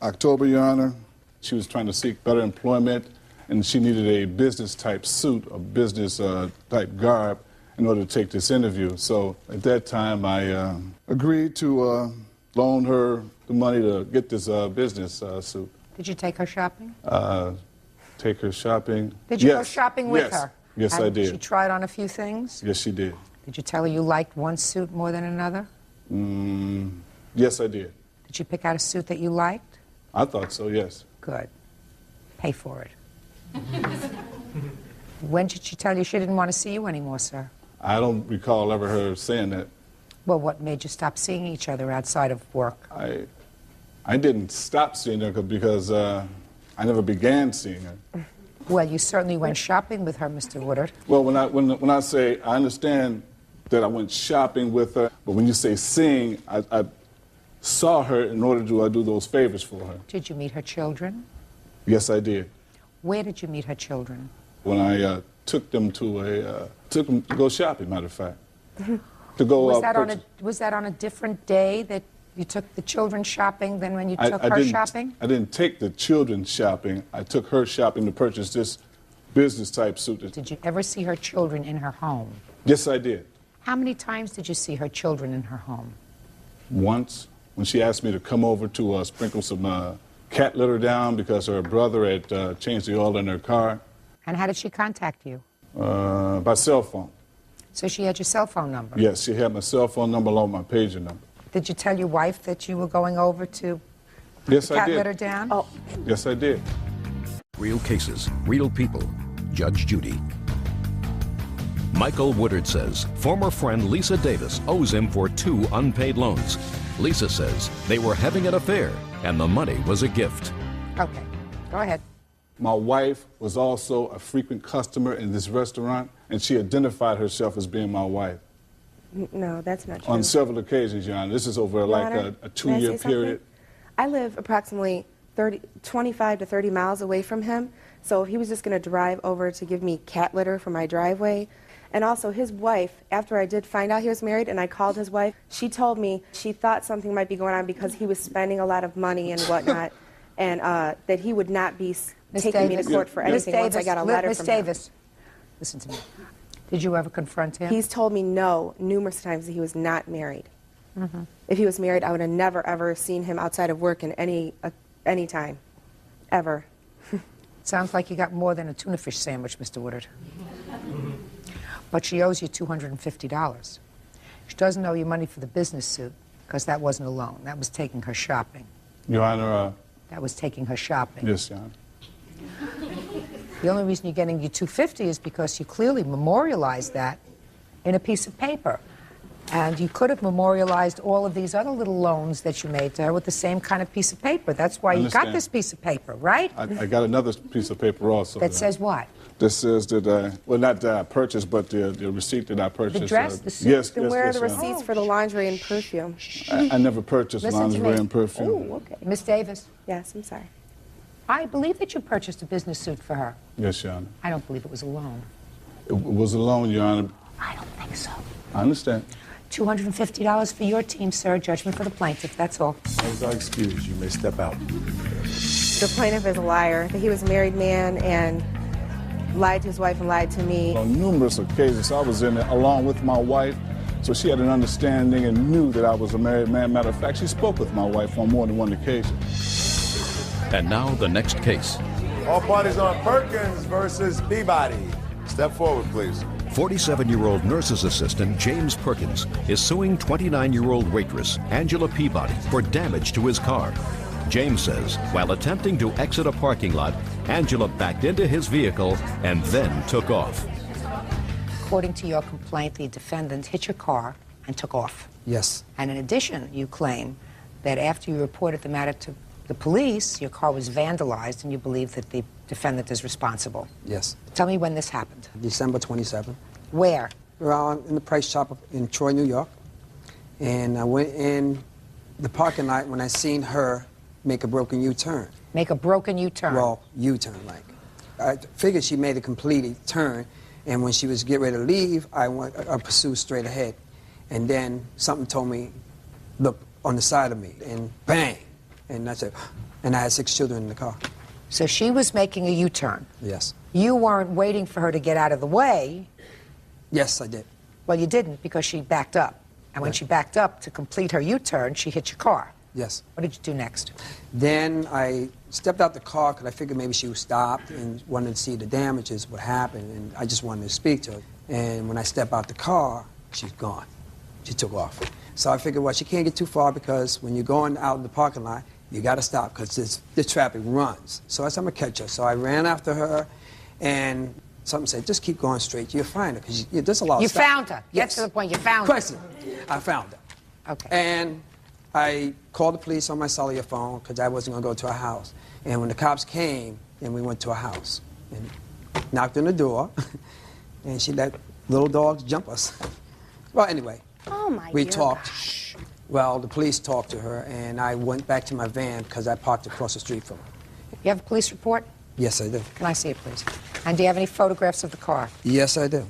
Speaker 19: October, Your Honor, she was trying to seek better employment, and she needed a business-type suit, a business-type garb, in order to take this interview. So at that time, I agreed to loan her the money to get this business suit.
Speaker 2: Did you take her shopping?
Speaker 19: Take her shopping?
Speaker 2: Did you
Speaker 19: Yes.
Speaker 2: go shopping with
Speaker 19: Yes.
Speaker 2: her?
Speaker 19: Yes,
Speaker 2: and
Speaker 19: I did.
Speaker 2: She tried on a few things?
Speaker 19: Yes, she did.
Speaker 2: Did you tell her you liked one suit more than another?
Speaker 19: Yes, I did.
Speaker 2: Did you pick out a suit that you liked?
Speaker 19: I thought so, yes.
Speaker 2: Good. Pay for it. When did she tell you she didn't want to see you anymore, sir?
Speaker 19: I don't recall ever her saying that.
Speaker 2: Well, what made you stop seeing each other outside of work?
Speaker 19: I didn't stop seeing her because I never began seeing her.
Speaker 2: Well, you certainly went shopping with her, Mr. Woodard.
Speaker 19: Well, when I say, I understand that I went shopping with her, but when you say seeing, I saw her in order to do those favors for her.
Speaker 2: Did you meet her children?
Speaker 19: Yes, I did.
Speaker 2: Where did you meet her children?
Speaker 19: When I took them to go shopping, matter of fact. To go,
Speaker 2: was that on a different day that you took the children shopping than when you took her shopping?
Speaker 19: I didn't take the children shopping. I took her shopping to purchase this business-type suit.
Speaker 2: Did you ever see her children in her home?
Speaker 19: Yes, I did.
Speaker 2: How many times did you see her children in her home?
Speaker 19: Once, when she asked me to come over to sprinkle some cat litter down because her brother had changed the oil in her car.
Speaker 2: And how did she contact you?
Speaker 19: By cell phone.
Speaker 2: So she had your cell phone number?
Speaker 19: Yes, she had my cell phone number along with my pager number.
Speaker 2: Did you tell your wife that you were going over to
Speaker 19: Yes, I
Speaker 2: cat
Speaker 19: did.
Speaker 2: litter down? Oh.
Speaker 19: Yes, I did.
Speaker 5: Real cases, real people. Judge Judy. Michael Woodard says former friend Lisa Davis owes him for 2 unpaid loans. Lisa says they were having an affair and the money was a gift.
Speaker 2: Okay, go ahead.
Speaker 19: My wife was also a frequent customer in this restaurant, and she identified herself as being my wife.
Speaker 21: No, that's not true.
Speaker 19: On several occasions, Your Honor. This is over
Speaker 21: Your
Speaker 19: like
Speaker 21: Honor,
Speaker 19: a
Speaker 21: may I
Speaker 19: 2-year
Speaker 21: say
Speaker 19: period.
Speaker 21: something? I live approximately 25 to 30 miles away from him, so he was just going to drive over to give me cat litter for my driveway. And also his wife, after I did find out he was married and I called his wife, she told me she thought something might be going on because he was spending a lot of money and whatnot, and that he would not be taking me to court for anything once I got a letter from him.
Speaker 2: Miss Davis, listen to me. Did you ever confront him?
Speaker 21: He's told me no numerous times that he was not married.
Speaker 2: Mm-hmm.
Speaker 21: If he was married, I would have never, ever seen him outside of work in any time, ever.
Speaker 2: Sounds like you got more than a tuna fish sandwich, Mr. Woodard. But she owes you $250. She doesn't owe you money for the business suit, because that wasn't a loan. That was taking her shopping.
Speaker 19: Your Honor.
Speaker 2: That was taking her shopping.
Speaker 19: Yes, Your Honor.
Speaker 2: The only reason you're getting you $250 is because you clearly memorialized that in a piece of paper. And you could have memorialized all of these other little loans that you made to her with the same kind of piece of paper. That's why you got this piece of paper, right?
Speaker 19: I got another piece of paper also.
Speaker 2: That says what?
Speaker 19: This says that, well, not that I purchased, but the receipt that I purchased.
Speaker 21: The dress, the suit?
Speaker 19: Yes,
Speaker 21: then
Speaker 19: yes,
Speaker 21: where
Speaker 19: yes,
Speaker 21: are the
Speaker 19: Your Honor.
Speaker 21: receipts for the lingerie and perfume?
Speaker 19: I never purchased
Speaker 2: Listen to
Speaker 19: lingerie
Speaker 2: me.
Speaker 19: and perfume.
Speaker 21: Oh, okay.
Speaker 2: Miss Davis?
Speaker 21: Yes, I'm sorry.
Speaker 2: I believe that you purchased a business suit for her.
Speaker 19: Yes, Your Honor.
Speaker 2: I don't believe it was a loan.
Speaker 19: It was a loan, Your Honor.
Speaker 2: I don't think so.
Speaker 19: I understand.
Speaker 2: $250 for your team, sir. Judgment for the plaintiff. That's all.
Speaker 1: As I excuse, you may step out.
Speaker 21: The plaintiff is a liar. He was a married man and lied to his wife and lied to me.
Speaker 19: On numerous occasions, I was in it along with my wife, so So she had an understanding and knew that I was a married man. Matter of fact, she spoke with my wife on more than one occasion.
Speaker 5: And now the next case.
Speaker 1: All parties on Perkins versus Peabody. Step forward, please.
Speaker 5: 47-year-old nurse's assistant James Perkins is suing 29-year-old waitress Angela Peabody for damage to his car. James says while attempting to exit a parking lot, Angela backed into his vehicle and then took off.
Speaker 2: According to your complaint, the defendant hit your car and took off.
Speaker 4: Yes.
Speaker 2: And in addition, you claim that after you reported the matter to the police, your car was vandalized and you believe that the defendant is responsible.
Speaker 4: Yes.
Speaker 2: Tell me when this happened.
Speaker 4: December 27th.
Speaker 2: Where?
Speaker 4: Around in the Price shop in Troy, New York. And I went in the parking lot when I seen her make a broken U-turn.
Speaker 2: Make a broken U-turn?
Speaker 4: Well, U-turn, like. I figured she made a complete turn, and when she was getting ready to leave, I pursued straight ahead. And then something told me, look on the side of me, and bang! And I said, and I had 6 children in the car.
Speaker 2: So she was making a U-turn.
Speaker 4: Yes.
Speaker 2: You weren't waiting for her to get out of the way.
Speaker 4: Yes, I did.
Speaker 2: Well, you didn't because she backed up. And when she backed up to complete her U-turn, she hit your car.
Speaker 4: Yes.
Speaker 2: What did you do next?
Speaker 4: Then I stepped out the car because I figured maybe she was stopped and wanted to see the damages, what happened, and I just wanted to speak to her. And when I stepped out the car, she's gone. She took off. So I figured, well, she can't get too far because when you're going out in the parking lot, you got to stop because the traffic runs. So I said, I'm going to catch her. So I ran after her, and something said, just keep going straight. You'll find her because there's a lot of
Speaker 2: You
Speaker 4: stuff.
Speaker 2: found her.
Speaker 4: Yes.
Speaker 2: Get to the point. You found her.
Speaker 4: Question. I found her.
Speaker 2: Okay.
Speaker 4: And I called the police on my cellular phone because I wasn't going to go to her house. And when the cops came, then we went to her house and knocked on the door, and she let little dogs jump us. Well, anyway, we talked. Well, the police talked to her, and I went back to my van because I parked across the street from her.
Speaker 2: You have a police report?
Speaker 4: Yes, I do.
Speaker 2: Can I see it, please? And do you have any photographs of the car?
Speaker 4: Yes, I do.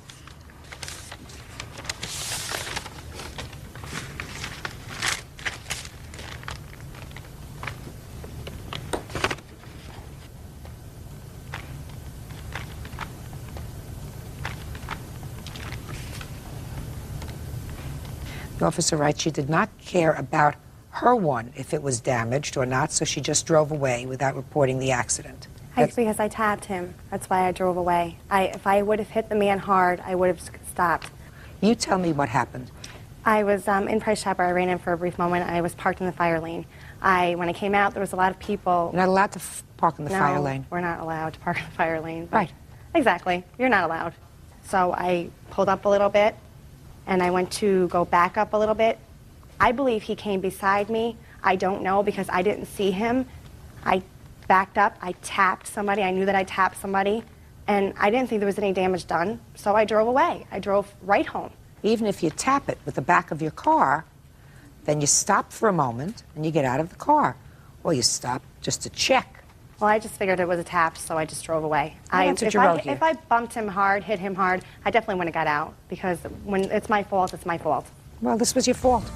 Speaker 2: The officer writes she did not care about her one, if it was damaged or not, so she just drove away without reporting the accident.
Speaker 10: Because I tapped him. That's why I drove away. If I would have hit the man hard, I would have stopped.
Speaker 2: You tell me what happened.
Speaker 10: I was in Price Chopper. I ran in for a brief moment. I was parked in the fire lane. When I came out, there was a lot of people.
Speaker 2: You're not allowed to park in the fire lane.
Speaker 10: We're not allowed to park in the fire lane.
Speaker 2: Right.
Speaker 10: Exactly. You're not allowed. So I pulled up a little bit, and I went to go back up a little bit. I believe he came beside me. I don't know because I didn't see him. I backed up. I tapped somebody. I knew that I tapped somebody, and I didn't think there was any damage done, so I drove away. I drove right home.
Speaker 2: Even if you tap it with the back of your car, then you stop for a moment and you get out of the car. Or you stop just to check.
Speaker 10: Well, I just figured it was a tap, so I just drove away.
Speaker 2: That's what you wrote here.
Speaker 10: If I bumped him hard, hit him hard, I definitely wouldn't have got out because when it's my fault, it's my fault.
Speaker 2: Well, this was your fault.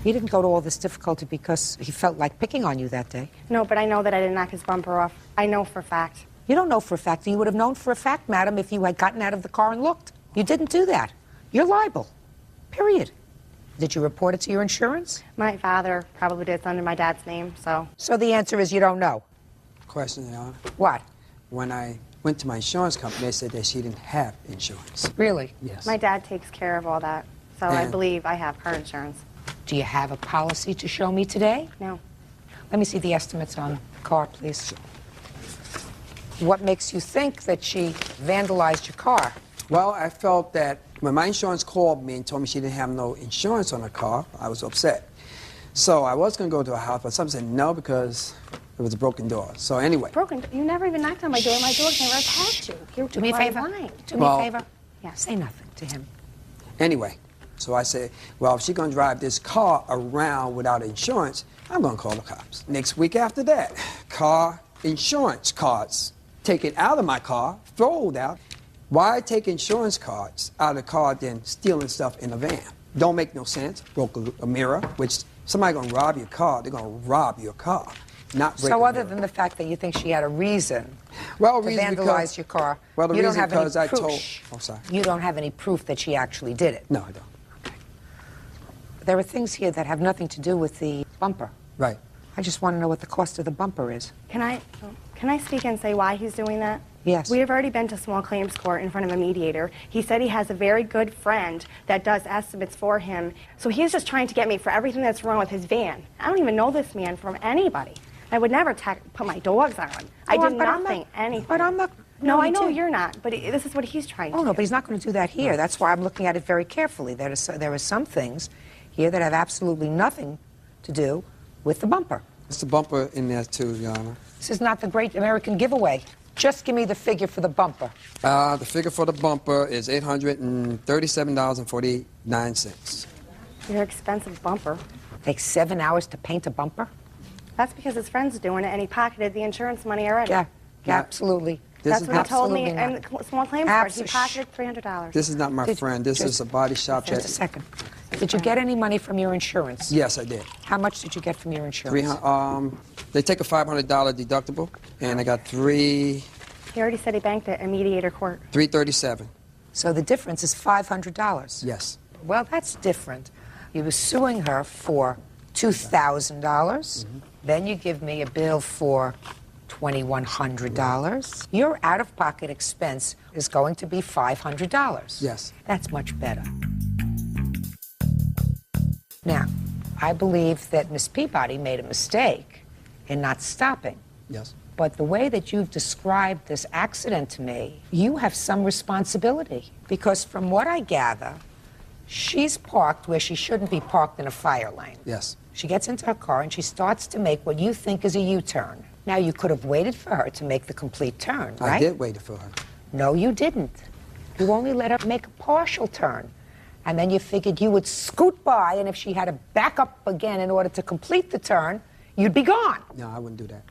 Speaker 2: He didn't go to all this difficulty because he felt like picking on you that day.
Speaker 10: No, but I know that I didn't knock his bumper off. I know for a fact.
Speaker 2: You don't know for a fact. You would have known for a fact, madam, if you had gotten out of the car and looked. You didn't do that. You're liable. Period. Did you report it to your insurance?
Speaker 10: My father probably did. It's under my dad's name, so.
Speaker 2: So the answer is you don't know.
Speaker 4: Question, Your Honor.
Speaker 2: What?
Speaker 4: When I went to my insurance company, they said that she didn't have insurance.
Speaker 2: Really?
Speaker 4: Yes.
Speaker 10: My dad takes care of all that, so I believe I have car insurance.
Speaker 2: Do you have a policy to show me today?
Speaker 10: No.
Speaker 2: Let me see the estimates on the car, please. What makes you think that she vandalized your car?
Speaker 4: Well, I felt that when my insurance called me and told me she didn't have no insurance on her car, I was upset. So I was going to go to her house, but someone said no because it was a broken door. So anyway.
Speaker 10: Broken? You never even knocked on my door. My door never attacked you.
Speaker 2: Do me a favor. Do me a favor. Yeah. Say nothing to him.
Speaker 4: Anyway, so I said, well, if she's going to drive this car around without insurance, I'm going to call the cops. Next week after that, car insurance cards taken out of my car, thrown out. Why take insurance cards out of the car than stealing stuff in a van? Don't make no sense. Broke a mirror, which somebody going to rob your car, they're going to rob your car, not break
Speaker 2: So
Speaker 4: a
Speaker 2: other
Speaker 4: mirror.
Speaker 2: than the fact that you think she had a reason to
Speaker 4: reason
Speaker 2: vandalize your car,
Speaker 4: Well, the
Speaker 2: you don't
Speaker 4: reason
Speaker 2: have any
Speaker 4: because I
Speaker 2: proof.
Speaker 4: told... Oh, sorry.
Speaker 2: You don't have any proof that she actually did it.
Speaker 4: No, I don't.
Speaker 2: there are things here that have nothing to do with the bumper.
Speaker 4: Right.
Speaker 2: I just want to know what the cost of the bumper is.
Speaker 10: Can I speak and say why he's doing that?
Speaker 2: Yes.
Speaker 10: We have already been to small claims court in front of a mediator. He said he has a very good friend that does estimates for him. So he's just trying to get me for everything that's wrong with his van. I don't even know this man from anybody. I would never put my dogs on. I did nothing, anything.
Speaker 2: But I'm not.
Speaker 10: No, I
Speaker 2: you
Speaker 10: know
Speaker 2: did.
Speaker 10: you're not, but this is what he's trying to do.
Speaker 2: Oh, no, but he's not going to do that here. That's why I'm looking at it very carefully. There are some things here that have absolutely nothing to do with the bumper.
Speaker 4: It's the bumper in there too, Your Honor.
Speaker 2: This is not the great American giveaway. Just give me the figure for the bumper.
Speaker 4: The figure for the bumper is $837.49.
Speaker 10: Your expensive bumper.
Speaker 2: Takes 7 hours to paint a bumper?
Speaker 10: That's because his friend's doing it and he pocketed the insurance money already.
Speaker 2: Yeah, absolutely.
Speaker 10: That's what he told me
Speaker 2: Absolutely
Speaker 10: in the small claims court. He pocketed $300.
Speaker 4: This is not my friend. This is a body shop.
Speaker 2: Just a second. Did you get any money from your insurance?
Speaker 4: Yes, I did.
Speaker 2: How much did you get from your insurance?
Speaker 4: They take a $500 deductible, and I got
Speaker 10: He already said he banked it in mediator court.
Speaker 4: $337.
Speaker 2: So the difference is $500.
Speaker 4: Yes.
Speaker 2: Well, that's different. You were suing her for $2,000. Then you give me a bill for $2,100. Your out-of-pocket expense is going to be $500.
Speaker 4: Yes.
Speaker 2: That's much better. Now, I believe that Miss Peabody made a mistake in not stopping.
Speaker 4: Yes.
Speaker 2: But the way that you've described this accident to me, you have some responsibility. Because from what I gather, she's parked where she shouldn't be parked in a fire lane.
Speaker 4: Yes.
Speaker 2: She gets into her car and she starts to make what you think is a U-turn. Now, you could have waited for her to make the complete turn, right?
Speaker 4: I did wait for her.
Speaker 2: No, you didn't. You only let her make a partial turn. And then you figured you would scoot by, and if she had to back up again in order to complete the turn, you'd be gone.
Speaker 4: No, I wouldn't do that.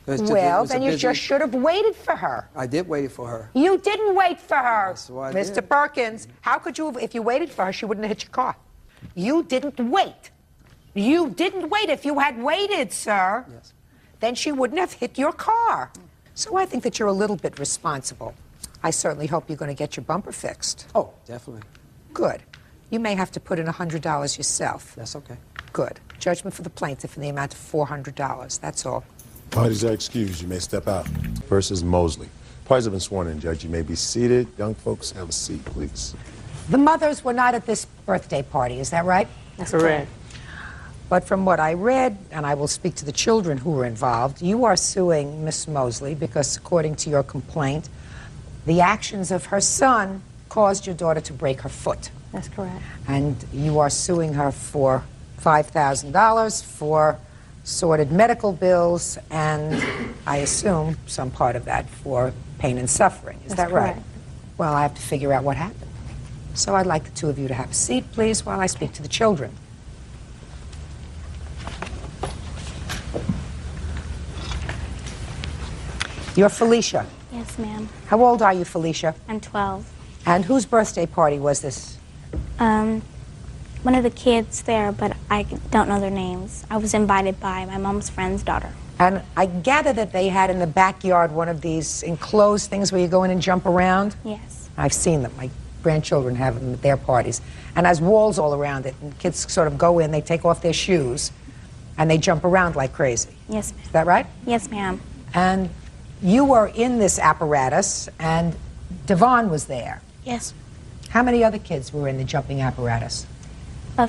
Speaker 2: Well, then you just should have waited for her.
Speaker 4: I did wait for her.
Speaker 2: You didn't wait for her.
Speaker 4: That's what I
Speaker 2: Mr.
Speaker 4: did.
Speaker 2: Perkins, how could you have, if you waited for her, she wouldn't have hit your car. You didn't wait. You didn't wait. If you had waited, sir, then she wouldn't have hit your car. So I think that you're a little bit responsible. I certainly hope you're going to get your bumper fixed.
Speaker 4: Oh, definitely.
Speaker 2: Good. You may have to put in $100 yourself.
Speaker 4: That's okay.
Speaker 2: Good. Judgment for the plaintiff in the amount of $400. That's all.
Speaker 1: Parties are excused. You may step out. Versus Mosley. Parties have been sworn in, Judge. You may be seated. Young folks, have a seat, please.
Speaker 2: The mothers were not at this birthday party, is that right?
Speaker 7: That's correct.
Speaker 2: But from what I read, and I will speak to the children who were involved, you are suing Miss Mosley because, according to your complaint, the actions of her son caused your daughter to break her foot.
Speaker 7: That's correct.
Speaker 2: And you are suing her for $5,000 for sordid medical bills and, I assume, some part of that for pain and suffering. Is that right?
Speaker 7: correct.
Speaker 2: Well, I have to figure out what happened. So I'd like the two of you to have a seat, please, while I speak to the children. You're Felicia.
Speaker 15: Yes, ma'am.
Speaker 2: How old are you, Felicia?
Speaker 15: I'm 12.
Speaker 2: And whose birthday party was this?
Speaker 15: One of the kids there, but I don't know their names. I was invited by my mom's friend's daughter.
Speaker 2: And I gather that they had in the backyard one of these enclosed things where you go in and jump around?
Speaker 15: Yes.
Speaker 2: I've seen them. My grandchildren have them at their parties. And there's walls all around it. And kids sort of go in, they take off their shoes, and they jump around like crazy.
Speaker 15: Yes, ma'am.
Speaker 2: Is that right?
Speaker 15: Yes, ma'am.
Speaker 2: And you were in this apparatus, and Devon was there.
Speaker 15: Yes.
Speaker 2: How many other kids were in the jumping apparatus?
Speaker 15: A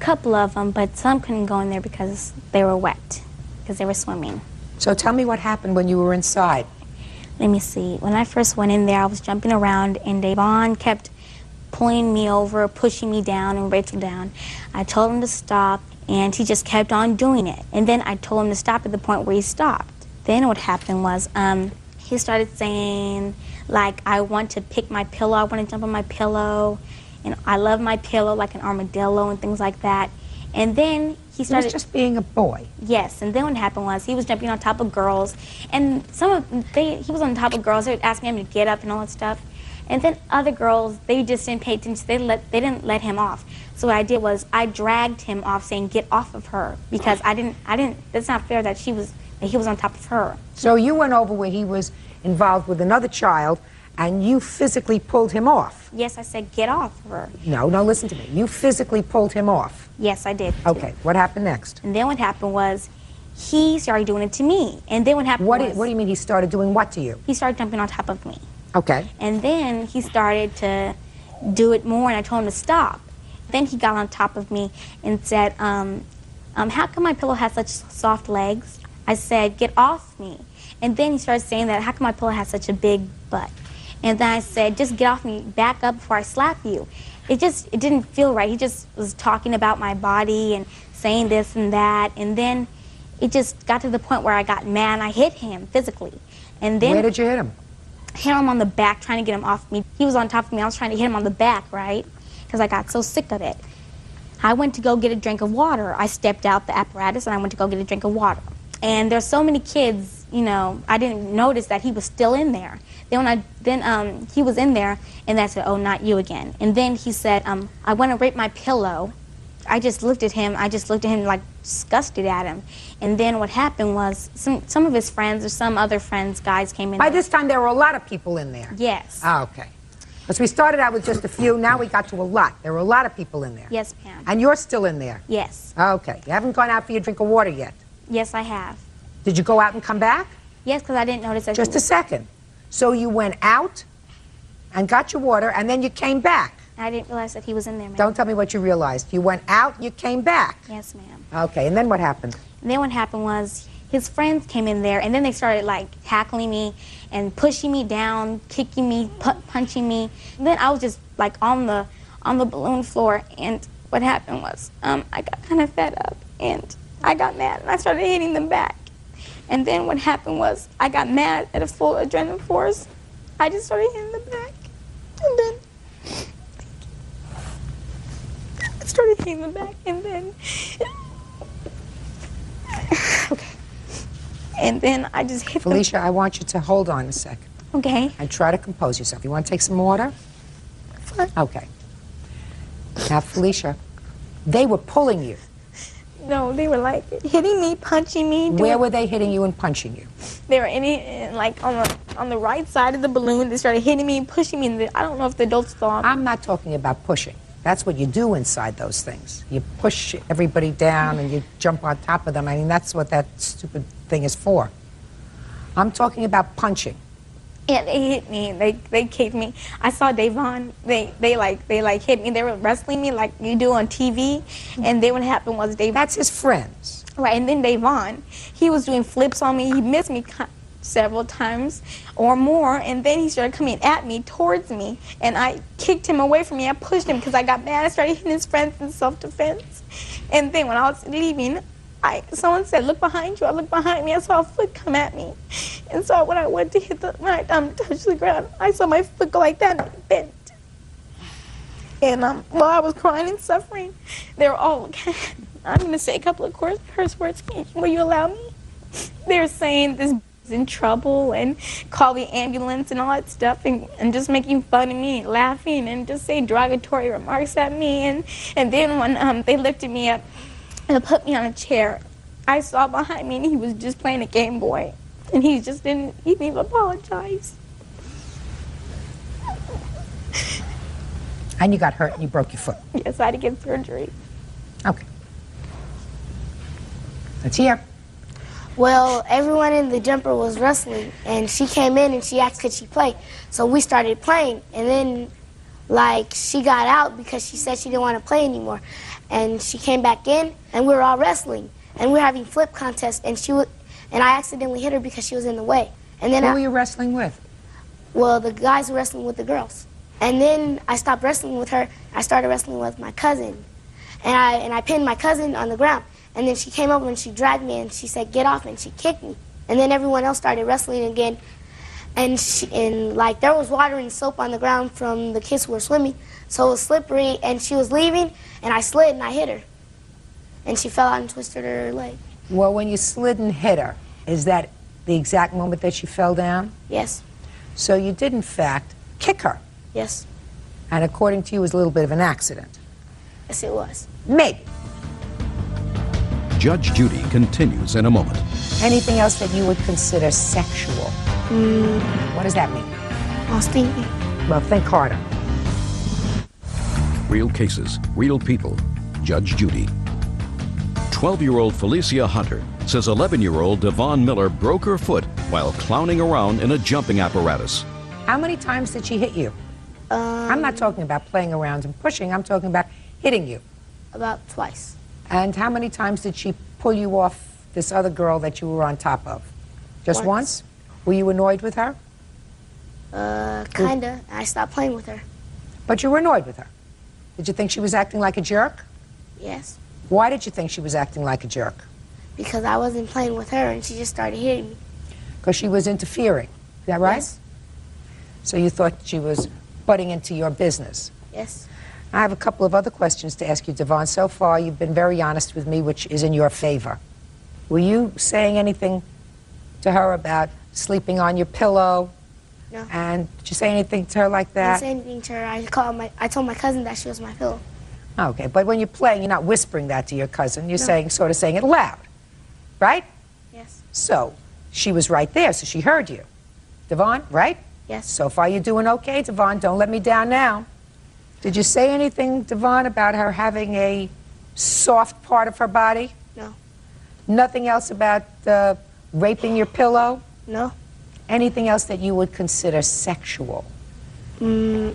Speaker 15: couple of them, but some couldn't go in there because they were wet, because they were swimming.
Speaker 2: So tell me what happened when you were inside.
Speaker 15: Let me see. When I first went in there, I was jumping around, and Devon kept pulling me over, pushing me down, and Rachel down. I told him to stop, and he just kept on doing it. And then I told him to stop at the point where he stopped. Then what happened was he started saying, like, I want to pick my pillow, I want to jump on my pillow, and I love my pillow like an armadillo and things like that. And then he started...
Speaker 2: He was just being a boy.
Speaker 15: Yes, and then what happened was he was jumping on top of girls, and he was on top of girls, they would ask him to get up and all that stuff. And then other girls, they just didn't pay attention, they didn't let him off. So what I did was I dragged him off saying, get off of her, because I didn't, that's not fair that he was on top of her.
Speaker 2: So you went over where he was involved with another child, and you physically pulled him off.
Speaker 7: Yes, I said, get off her.
Speaker 2: No, listen to me. You physically pulled him off.
Speaker 7: Yes, I did.
Speaker 2: Okay, what happened next?
Speaker 7: And then what happened was he started doing it to me. And then what happened
Speaker 2: What do you mean he started doing what to you?
Speaker 7: He started jumping on top of me.
Speaker 2: Okay.
Speaker 7: And then he started to do it more, and I told him to stop. Then he got on top of me and said, how come my pillow has such soft legs? I said, get off me. And then he started saying that, how come my pillow has such a big butt? And then I said, just get off me, back up before I slap you. It didn't feel right. He just was talking about my body and saying this and that. And then it just got to the point where I got mad and I hit him physically. And then
Speaker 2: where did you hit him?
Speaker 7: Hit him on the back, trying to get him off me. He was on top of me. I was trying to hit him on the back, right? Because I got so sick of it. I went to go get a drink of water. I stepped out the apparatus and I went to go get a drink of water. And there's so many kids, you know, I didn't notice that he was still in there. Then he was in there, and I said, oh, not you again. And then he said, I want to rape my pillow. I just looked at him like disgusted at him. And then what happened was some of his friends or some other friends, guys came in.
Speaker 2: By this time, there were a lot of people in there.
Speaker 7: Yes.
Speaker 2: Ah, okay. Because we started out with just a few, now we got to a lot. There were a lot of people in there.
Speaker 7: Yes, ma'am.
Speaker 2: And you're still in there?
Speaker 7: Yes.
Speaker 2: Okay. You haven't gone out for your drink of water yet?
Speaker 7: Yes, I have.
Speaker 2: Did you go out and come back?
Speaker 7: Yes, because I didn't notice that.
Speaker 2: Just a second. So you went out and got your water, and then you came back.
Speaker 7: I didn't realize that he was in there, ma'am.
Speaker 2: Don't tell me what you realized. You went out, you came back.
Speaker 7: Yes, ma'am.
Speaker 2: Okay, and then what happened?
Speaker 7: And then what happened was his friends came in there, and then they started like tackling me and pushing me down, kicking me, punching me. And then I was just like on the balloon floor, and what happened was I got kind of fed up, and I got mad, and I started hitting them back. And then what happened was I got mad at a full adrenaline force. I just started hitting them back, and then I started hitting them back, and then okay. And then I just hit
Speaker 2: Felicia, I want you to hold on a second.
Speaker 7: Okay.
Speaker 2: And try to compose yourself. You want to take some water?
Speaker 7: Fine.
Speaker 2: Okay. Now, Felicia, they were pulling you.
Speaker 7: No, they were like hitting me, punching me.
Speaker 2: Where were they hitting you and punching you?
Speaker 7: They were like on the right side of the balloon. They started hitting me and pushing me. I don't know if the adults thought.
Speaker 2: I'm not talking about pushing. That's what you do inside those things. You push everybody down and you jump on top of them. I mean, that's what that stupid thing is for. I'm talking about punching.
Speaker 7: Yeah, they hit me. They kicked me. I saw Davon. They hit me. They were wrestling me like you do on TV. And then what happened was Davon.
Speaker 2: That's his friends.
Speaker 7: Right, and then Davon, he was doing flips on me. He missed me several times or more, and then he started coming at me, towards me, and I kicked him away from me. I pushed him because I got mad. I started hitting his friends in self-defense. And then when I was leaving, someone said, look behind you. I looked behind me. I saw a foot come at me. And so when I went to when I touched the ground, I saw my foot go like that, and it bent. And while I was crying and suffering, they were all, I'm going to say a couple of curse words. Will you allow me? They were saying this is in trouble and call the ambulance and all that stuff, and just making fun of me and laughing and just saying derogatory remarks at me. And then when they lifted me up and put me on a chair, I saw behind me and he was just playing a Game Boy. And he didn't even apologize.
Speaker 2: And you got hurt and you broke your foot.
Speaker 7: Yes, I had to get surgery.
Speaker 2: Okay. Let's hear.
Speaker 8: Well, everyone in the jumper was wrestling, and she came in and she asked could she play. So we started playing, and then like she got out because she said she didn't want to play anymore. And she came back in, and we were all wrestling, and we were having flip contests, and I accidentally hit her because she was in the way. And then
Speaker 2: who were you wrestling with?
Speaker 8: Well, the guys were wrestling with the girls. And then I stopped wrestling with her. I started wrestling with my cousin. And I pinned my cousin on the ground. And then she came over and she dragged me and she said, get off, and she kicked me. And then everyone else started wrestling again. And like there was water and soap on the ground from the kids who were swimming. So it was slippery, and she was leaving, and I slid and I hit her. And she fell out and twisted her leg.
Speaker 2: Well, when you slid and hit her, is that the exact moment that she fell down?
Speaker 8: Yes.
Speaker 2: So you did, in fact, kick her?
Speaker 8: Yes.
Speaker 2: And according to you, it was a little bit of an accident?
Speaker 8: Yes, it was.
Speaker 2: Maybe.
Speaker 5: Judge Judy continues in a moment.
Speaker 2: Anything else that you would consider sexual? What does that mean?
Speaker 8: I was thinking.
Speaker 2: Well, think harder.
Speaker 5: Real cases, real people. Judge Judy. 12-year-old Felicia Hunter says 11-year-old Devon Miller broke her foot while clowning around in a jumping apparatus.
Speaker 2: How many times did she hit you? I'm not talking about playing around and pushing. I'm talking about hitting you.
Speaker 8: About twice.
Speaker 2: And how many times did she pull you off this other girl that you were on top of? Just once? Were you annoyed with her?
Speaker 8: Kinda. I stopped playing with her.
Speaker 2: But you were annoyed with her. Did you think she was acting like a jerk?
Speaker 8: Yes.
Speaker 2: Why did you think she was acting like a jerk?
Speaker 8: Because I wasn't playing with her and she just started hitting me.
Speaker 2: Because she was interfering. Is that right?
Speaker 8: Yes.
Speaker 2: So you thought she was butting into your business?
Speaker 8: Yes.
Speaker 2: I have a couple of other questions to ask you, Devon. So far, you've been very honest with me, which is in your favor. Were you saying anything to her about sleeping on your pillow?
Speaker 8: No.
Speaker 2: And did you say anything to her like
Speaker 8: I
Speaker 2: that?
Speaker 8: didn't say anything to her. I told my cousin that she was my pillow.
Speaker 2: Okay, but when you're playing, you're not whispering that to your cousin. You're
Speaker 8: No.
Speaker 2: sort of saying it loud, right?
Speaker 8: Yes.
Speaker 2: So she was right there, so she heard you. Devon, right?
Speaker 8: Yes.
Speaker 2: So far, you're doing okay, Devon. Don't let me down now. Did you say anything, Devon, about her having a soft part of her body?
Speaker 8: No.
Speaker 2: Nothing else about raping your pillow?
Speaker 8: No.
Speaker 2: Anything else that you would consider sexual?
Speaker 8: No.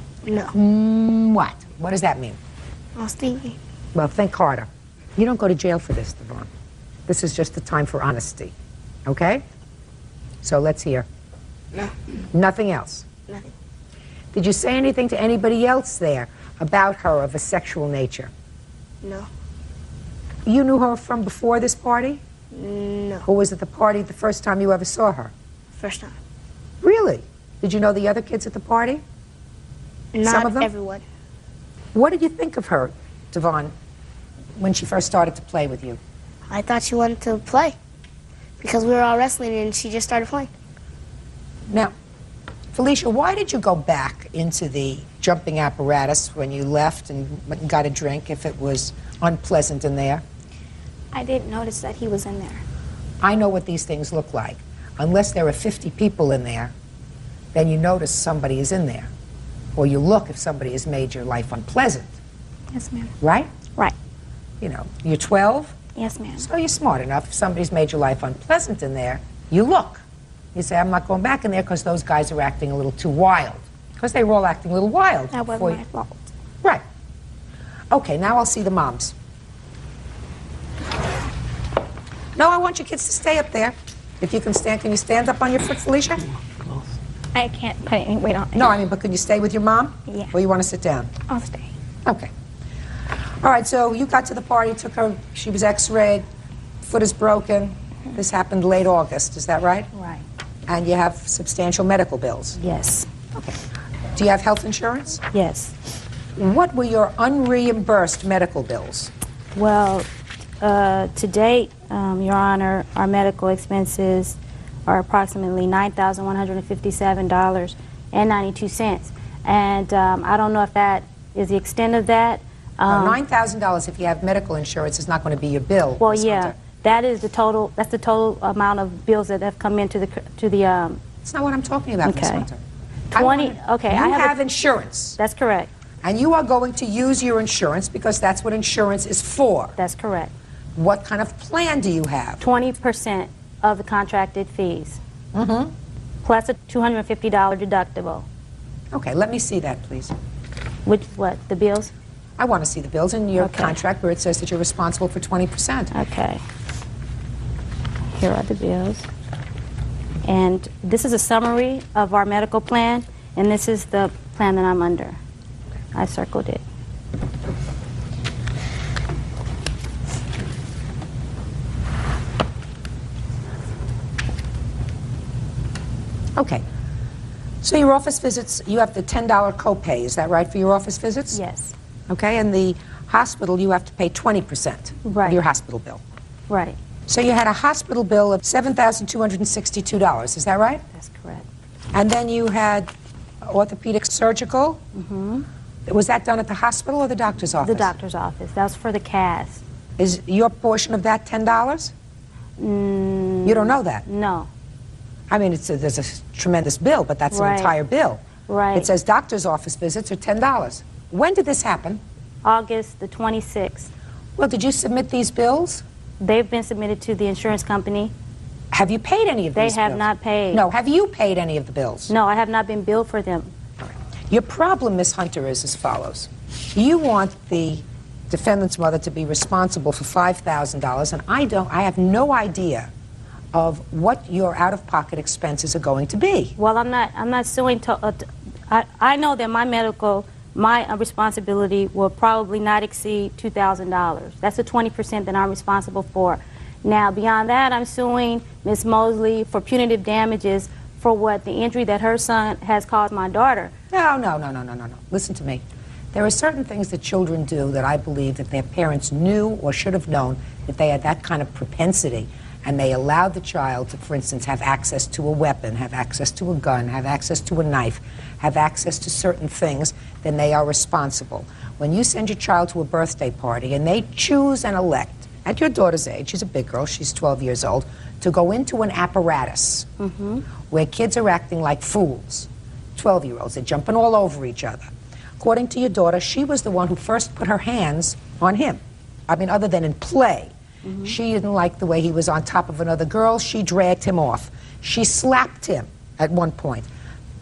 Speaker 2: What? What does that mean?
Speaker 8: I was thinking.
Speaker 2: Well, think harder. You don't go to jail for this, Devon. This is just the time for honesty. Okay? So let's hear.
Speaker 8: No.
Speaker 2: Nothing else?
Speaker 8: Nothing.
Speaker 2: Did you say anything to anybody else there about her of a sexual nature?
Speaker 8: No.
Speaker 2: You knew her from before this party?
Speaker 8: No.
Speaker 2: Or was it the party the first time you ever saw her?
Speaker 8: First time.
Speaker 2: Really? Did you know the other kids at the party?
Speaker 8: Not
Speaker 2: Some of them?
Speaker 8: everyone.
Speaker 2: What did you think of her, Devon, when she first started to play with you?
Speaker 8: I thought she wanted to play because we were all wrestling and she just started playing.
Speaker 2: Now, Felicia, why did you go back into the jumping apparatus when you left and went and got a drink if it was unpleasant in there?
Speaker 15: I didn't notice that he was in there.
Speaker 2: I know what these things look like. Unless there are 50 people in there, then you notice somebody is in there. Or you look if somebody has made your life unpleasant.
Speaker 15: Yes, ma'am.
Speaker 2: Right?
Speaker 15: Right.
Speaker 2: You know, you're 12,
Speaker 15: Yes, ma'am.
Speaker 2: so you're smart enough. If somebody's made your life unpleasant in there, you look. You say, I'm not going back in there because those guys are acting a little too wild. Because they were all acting a little wild.
Speaker 15: That wasn't my fault.
Speaker 2: Right. Okay, now I'll see the moms. No, I want your kids to stay up there. If you can stand, can you stand up on your foot, Felicia?
Speaker 15: I can't put any weight on it.
Speaker 2: No, I mean, but can you stay with your mom?
Speaker 15: Yeah.
Speaker 2: Or you want to sit down?
Speaker 15: I'll stay.
Speaker 2: Okay. All right, so you got to the party, took her, she was x-rayed, foot is broken. This happened late August, is that right?
Speaker 15: Right.
Speaker 2: And you have substantial medical bills?
Speaker 15: Yes.
Speaker 2: Okay. Do you have health insurance?
Speaker 15: Yes.
Speaker 2: What were your unreimbursed medical bills?
Speaker 15: Well, to date, Your Honor, our medical expenses are approximately $9,157.92. And I don't know if that is the extent of that.
Speaker 2: $9,000 if you have medical insurance is not going to be your bill.
Speaker 15: Well,
Speaker 2: Ms.
Speaker 15: yeah,
Speaker 2: Hunter.
Speaker 15: that is the total. That's the total amount of bills that have come into the
Speaker 2: That's not what I'm talking about, Ms.
Speaker 15: Okay.
Speaker 2: Hunter.
Speaker 15: 20. Okay,
Speaker 2: You
Speaker 15: I
Speaker 2: have insurance.
Speaker 15: That's correct.
Speaker 2: And you are going to use your insurance because that's what insurance is for.
Speaker 15: That's correct.
Speaker 2: What kind of plan do you have?
Speaker 15: 20% of the contracted fees.
Speaker 2: Mm-hmm.
Speaker 15: Plus a $250 deductible.
Speaker 2: Okay, let me see that, please.
Speaker 15: Which, what, the bills?
Speaker 2: I want to see the bills in your
Speaker 15: Okay.
Speaker 2: contract where it says that you're responsible for 20%.
Speaker 15: Okay. Here are the bills. And this is a summary of our medical plan, and this is the plan that I'm under. I circled it.
Speaker 2: Okay. So your office visits, you have the $10 copay, is that right, for your office visits?
Speaker 15: Yes.
Speaker 2: Okay, and the hospital, you have to pay 20%
Speaker 15: Right.
Speaker 2: of your hospital bill.
Speaker 15: Right.
Speaker 2: So you had a hospital bill of $7,262, is that right?
Speaker 15: That's correct.
Speaker 2: And then you had orthopedic surgical.
Speaker 15: Mm-hmm.
Speaker 2: Was that done at the hospital or the doctor's office?
Speaker 15: The doctor's office. That was for the cast.
Speaker 2: Is your portion of that $10? You don't know that?
Speaker 15: No.
Speaker 2: I mean, there's a tremendous bill, but that's
Speaker 15: Right.
Speaker 2: an entire bill.
Speaker 11: Right.
Speaker 2: It says doctor's office visits are $10. When did this happen?
Speaker 11: August the 26th.
Speaker 2: Well, did you submit these bills?
Speaker 11: They've been submitted to the insurance company.
Speaker 2: Have you paid any of these bills?
Speaker 11: They have not paid.
Speaker 2: No, have you paid any of the bills?
Speaker 11: No, I have not been billed for them.
Speaker 2: Your problem, Miss Hunter, is as follows. You want the defendant's mother to be responsible for $5,000, and I have no idea of what your out-of-pocket expenses are going to be.
Speaker 11: Well, I'm not suing. I know that my responsibility will probably not exceed $2,000. That's the 20% that I'm responsible for. Now, beyond that, I'm suing Ms. Mosley for punitive damages for what the injury that her son has caused my daughter.
Speaker 2: No. Listen to me. There are certain things that children do that I believe that their parents knew or should have known that they had that kind of propensity, and they allowed the child to, for instance, have access to a weapon, have access to a gun, have access to a knife, have access to certain things, then they are responsible. When you send your child to a birthday party and they choose and elect, at your daughter's age, she's a big girl, she's 12 years old, to go into an apparatus where kids are acting like fools, 12-year-olds, they're jumping all over each other. According to your daughter, she was the one who first put her hands on him. I mean, other than in play. She didn't like the way he was on top of another girl. She dragged him off. She slapped him at one point.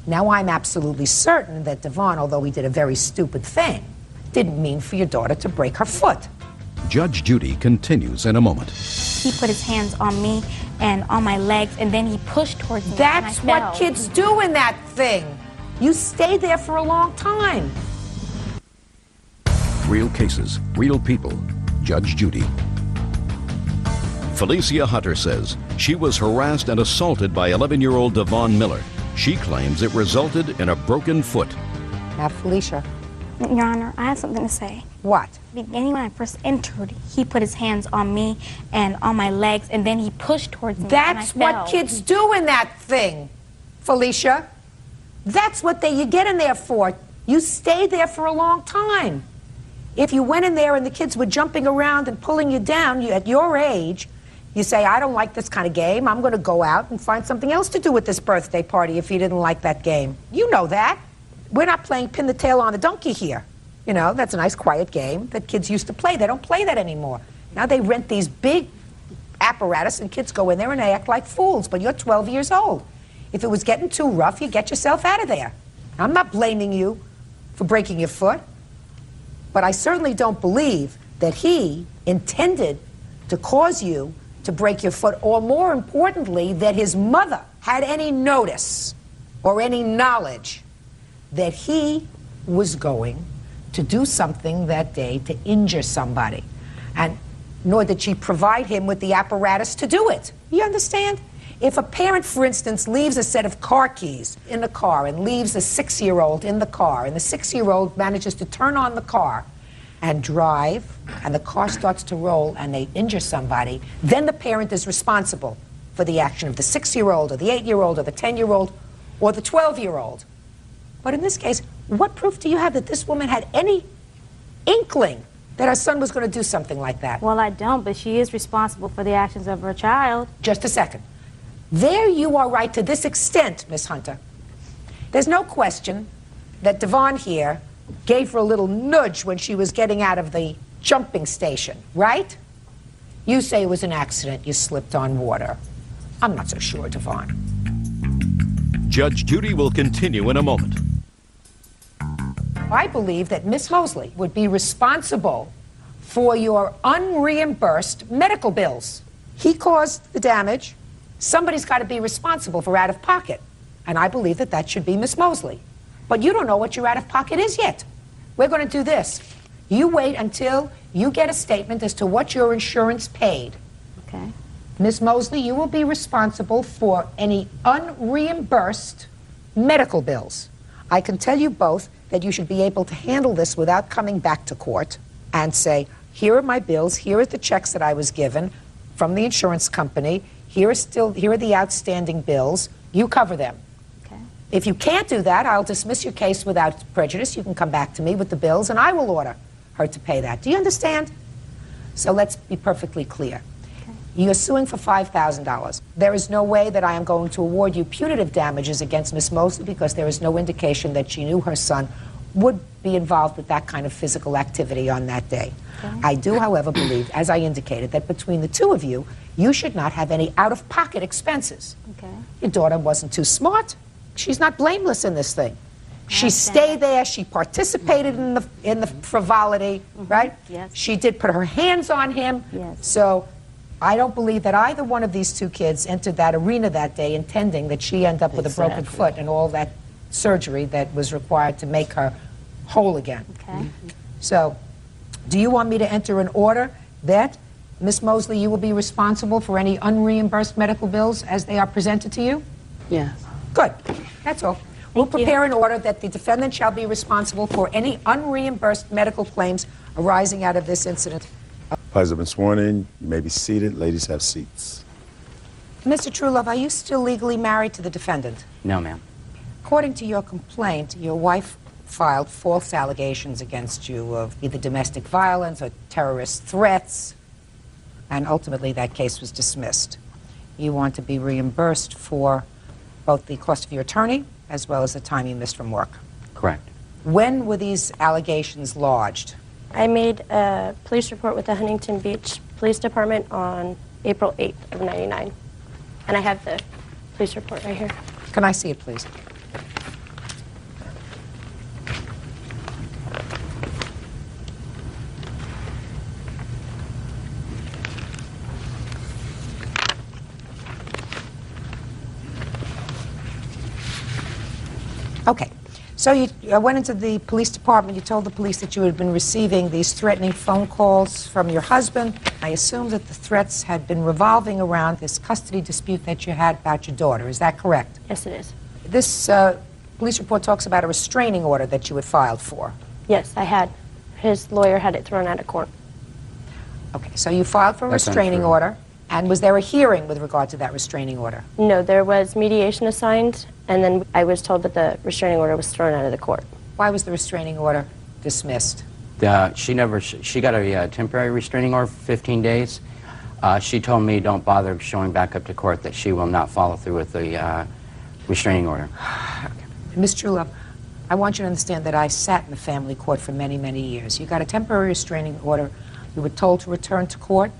Speaker 2: Now I'm absolutely certain that Devon, although he did a very stupid thing, didn't mean for your daughter to break her foot.
Speaker 5: Judge Judy continues in a moment.
Speaker 7: He put his hands on me and on my legs, and then he pushed towards me.
Speaker 2: That's
Speaker 7: and I
Speaker 2: what
Speaker 7: fell.
Speaker 2: kids do in that thing. You stay there for a long time.
Speaker 5: Real cases, real people. Judge Judy. Felicia Hunter says she was harassed and assaulted by 11-year-old Devon Miller. She claims it resulted in a broken foot.
Speaker 2: Now, Felicia.
Speaker 7: Your Honor, I have something to say.
Speaker 2: What?
Speaker 7: Beginning when I first entered, he put his hands on me and on my legs, and then he pushed towards me.
Speaker 2: That's
Speaker 7: and I
Speaker 2: what
Speaker 7: fell.
Speaker 2: kids do in that thing, Felicia. That's what you get in there for. You stay there for a long time. If you went in there and the kids were jumping around and pulling you down, at your age, you say, I don't like this kind of game. I'm going to go out and find something else to do with this birthday party if you didn't like that game. You know that. We're not playing pin the tail on the donkey here. You know, that's a nice quiet game that kids used to play. They don't play that anymore. Now they rent these big apparatus and kids go in there and they act like fools, but you're 12 years old. If it was getting too rough, you get yourself out of there. I'm not blaming you for breaking your foot, but I certainly don't believe that he intended to cause you to break your foot, or more importantly, that his mother had any notice or any knowledge that he was going to do something that day to injure somebody. And nor did she provide him with the apparatus to do it. You understand? If a parent, for instance, leaves a set of car keys in the car and leaves a 6-year-old in the car, and the 6-year-old manages to turn on the car and drive, and the car starts to roll and they injure somebody, then the parent is responsible for the action of the 6-year-old or the 8-year-old or the 10-year-old or the 12-year-old. But in this case, what proof do you have that this woman had any inkling that her son was going to do something like that?
Speaker 11: Well, I don't, but she is responsible for the actions of her child.
Speaker 2: Just a second. There you are right to this extent, Miss Hunter. There's no question that Devon here gave her a little nudge when she was getting out of the jumping station, right? You say it was an accident, you slipped on water. I'm not so sure, Devon.
Speaker 5: Judge Judy will continue in a moment.
Speaker 2: I believe that Miss Mosley would be responsible for your unreimbursed medical bills. He caused the damage. Somebody's got to be responsible for out-of-pocket. And I believe that that should be Miss Mosley. But you don't know what your out-of-pocket is yet. We're going to do this. You wait until you get a statement as to what your insurance paid.
Speaker 11: Okay.
Speaker 2: Miss Mosley, you will be responsible for any unreimbursed medical bills. I can tell you both that you should be able to handle this without coming back to court and say, here are my bills, here are the checks that I was given from the insurance company, here are the outstanding bills, you cover them.
Speaker 11: Okay.
Speaker 2: If you can't do that, I'll dismiss your case without prejudice. You can come back to me with the bills and I will order her to pay that. Do you understand? So let's be perfectly clear.
Speaker 11: Okay.
Speaker 2: You're suing for $5,000. There is no way that I am going to award you punitive damages against Miss Mosley because there is no indication that she knew her son would be involved with that kind of physical activity on that day. Okay. I do, however, believe, as I indicated, that between the two of you, you should not have any out-of-pocket expenses.
Speaker 22: Okay.
Speaker 2: Your daughter wasn't too smart. She's not blameless in this thing. She stayed there. She participated in the frivolity, right?
Speaker 22: Yes.
Speaker 2: She did put her hands on him.
Speaker 22: Yes.
Speaker 2: So I don't believe that either one of these two kids entered that arena that day intending that she end up with a broken foot and all that surgery that was required to make her whole again.
Speaker 22: Okay.
Speaker 2: So do you want me to enter an order that, Miss Mosley, you will be responsible for any unreimbursed medical bills as they are presented to you?
Speaker 22: Yes.
Speaker 2: Good. That's all. We'll prepare an order that the defendant shall be responsible for any unreimbursed medical claims arising out of this incident.
Speaker 1: Parties have been sworn in. You may be seated. Ladies, have seats.
Speaker 2: Mr. Truelove, are you still legally married to the defendant?
Speaker 9: No, ma'am.
Speaker 2: According to your complaint, your wife filed false allegations against you of either domestic violence or terrorist threats, and ultimately that case was dismissed. You want to be reimbursed for both the cost of your attorney as well as the time you missed from work.
Speaker 9: Correct.
Speaker 2: When were these allegations lodged?
Speaker 13: I made a police report with the Huntington Beach Police Department on April 8th of '99. And I have the police report right here.
Speaker 2: Can I see it, please? Okay. So you went into the police department. You told the police that you had been receiving these threatening phone calls from your husband. I assume that the threats had been revolving around this custody dispute that you had about your daughter. Is that correct?
Speaker 13: Yes, it is.
Speaker 2: This police report talks about a restraining order that you had filed for.
Speaker 13: Yes, I had. His lawyer had it thrown out of court.
Speaker 2: Okay, so you filed for a restraining order. And was there a hearing with regard to that restraining order?
Speaker 13: No, there was mediation assigned, and then I was told that the restraining order was thrown out of the court.
Speaker 2: Why was the restraining order dismissed?
Speaker 9: She got a temporary restraining order for 15 days. She told me don't bother showing back up to court, that she will not follow through with the restraining order.
Speaker 2: Okay. Ms. Truelove, I want you to understand that I sat in the family court for many, many years. You got a temporary restraining order. You were told to return to court,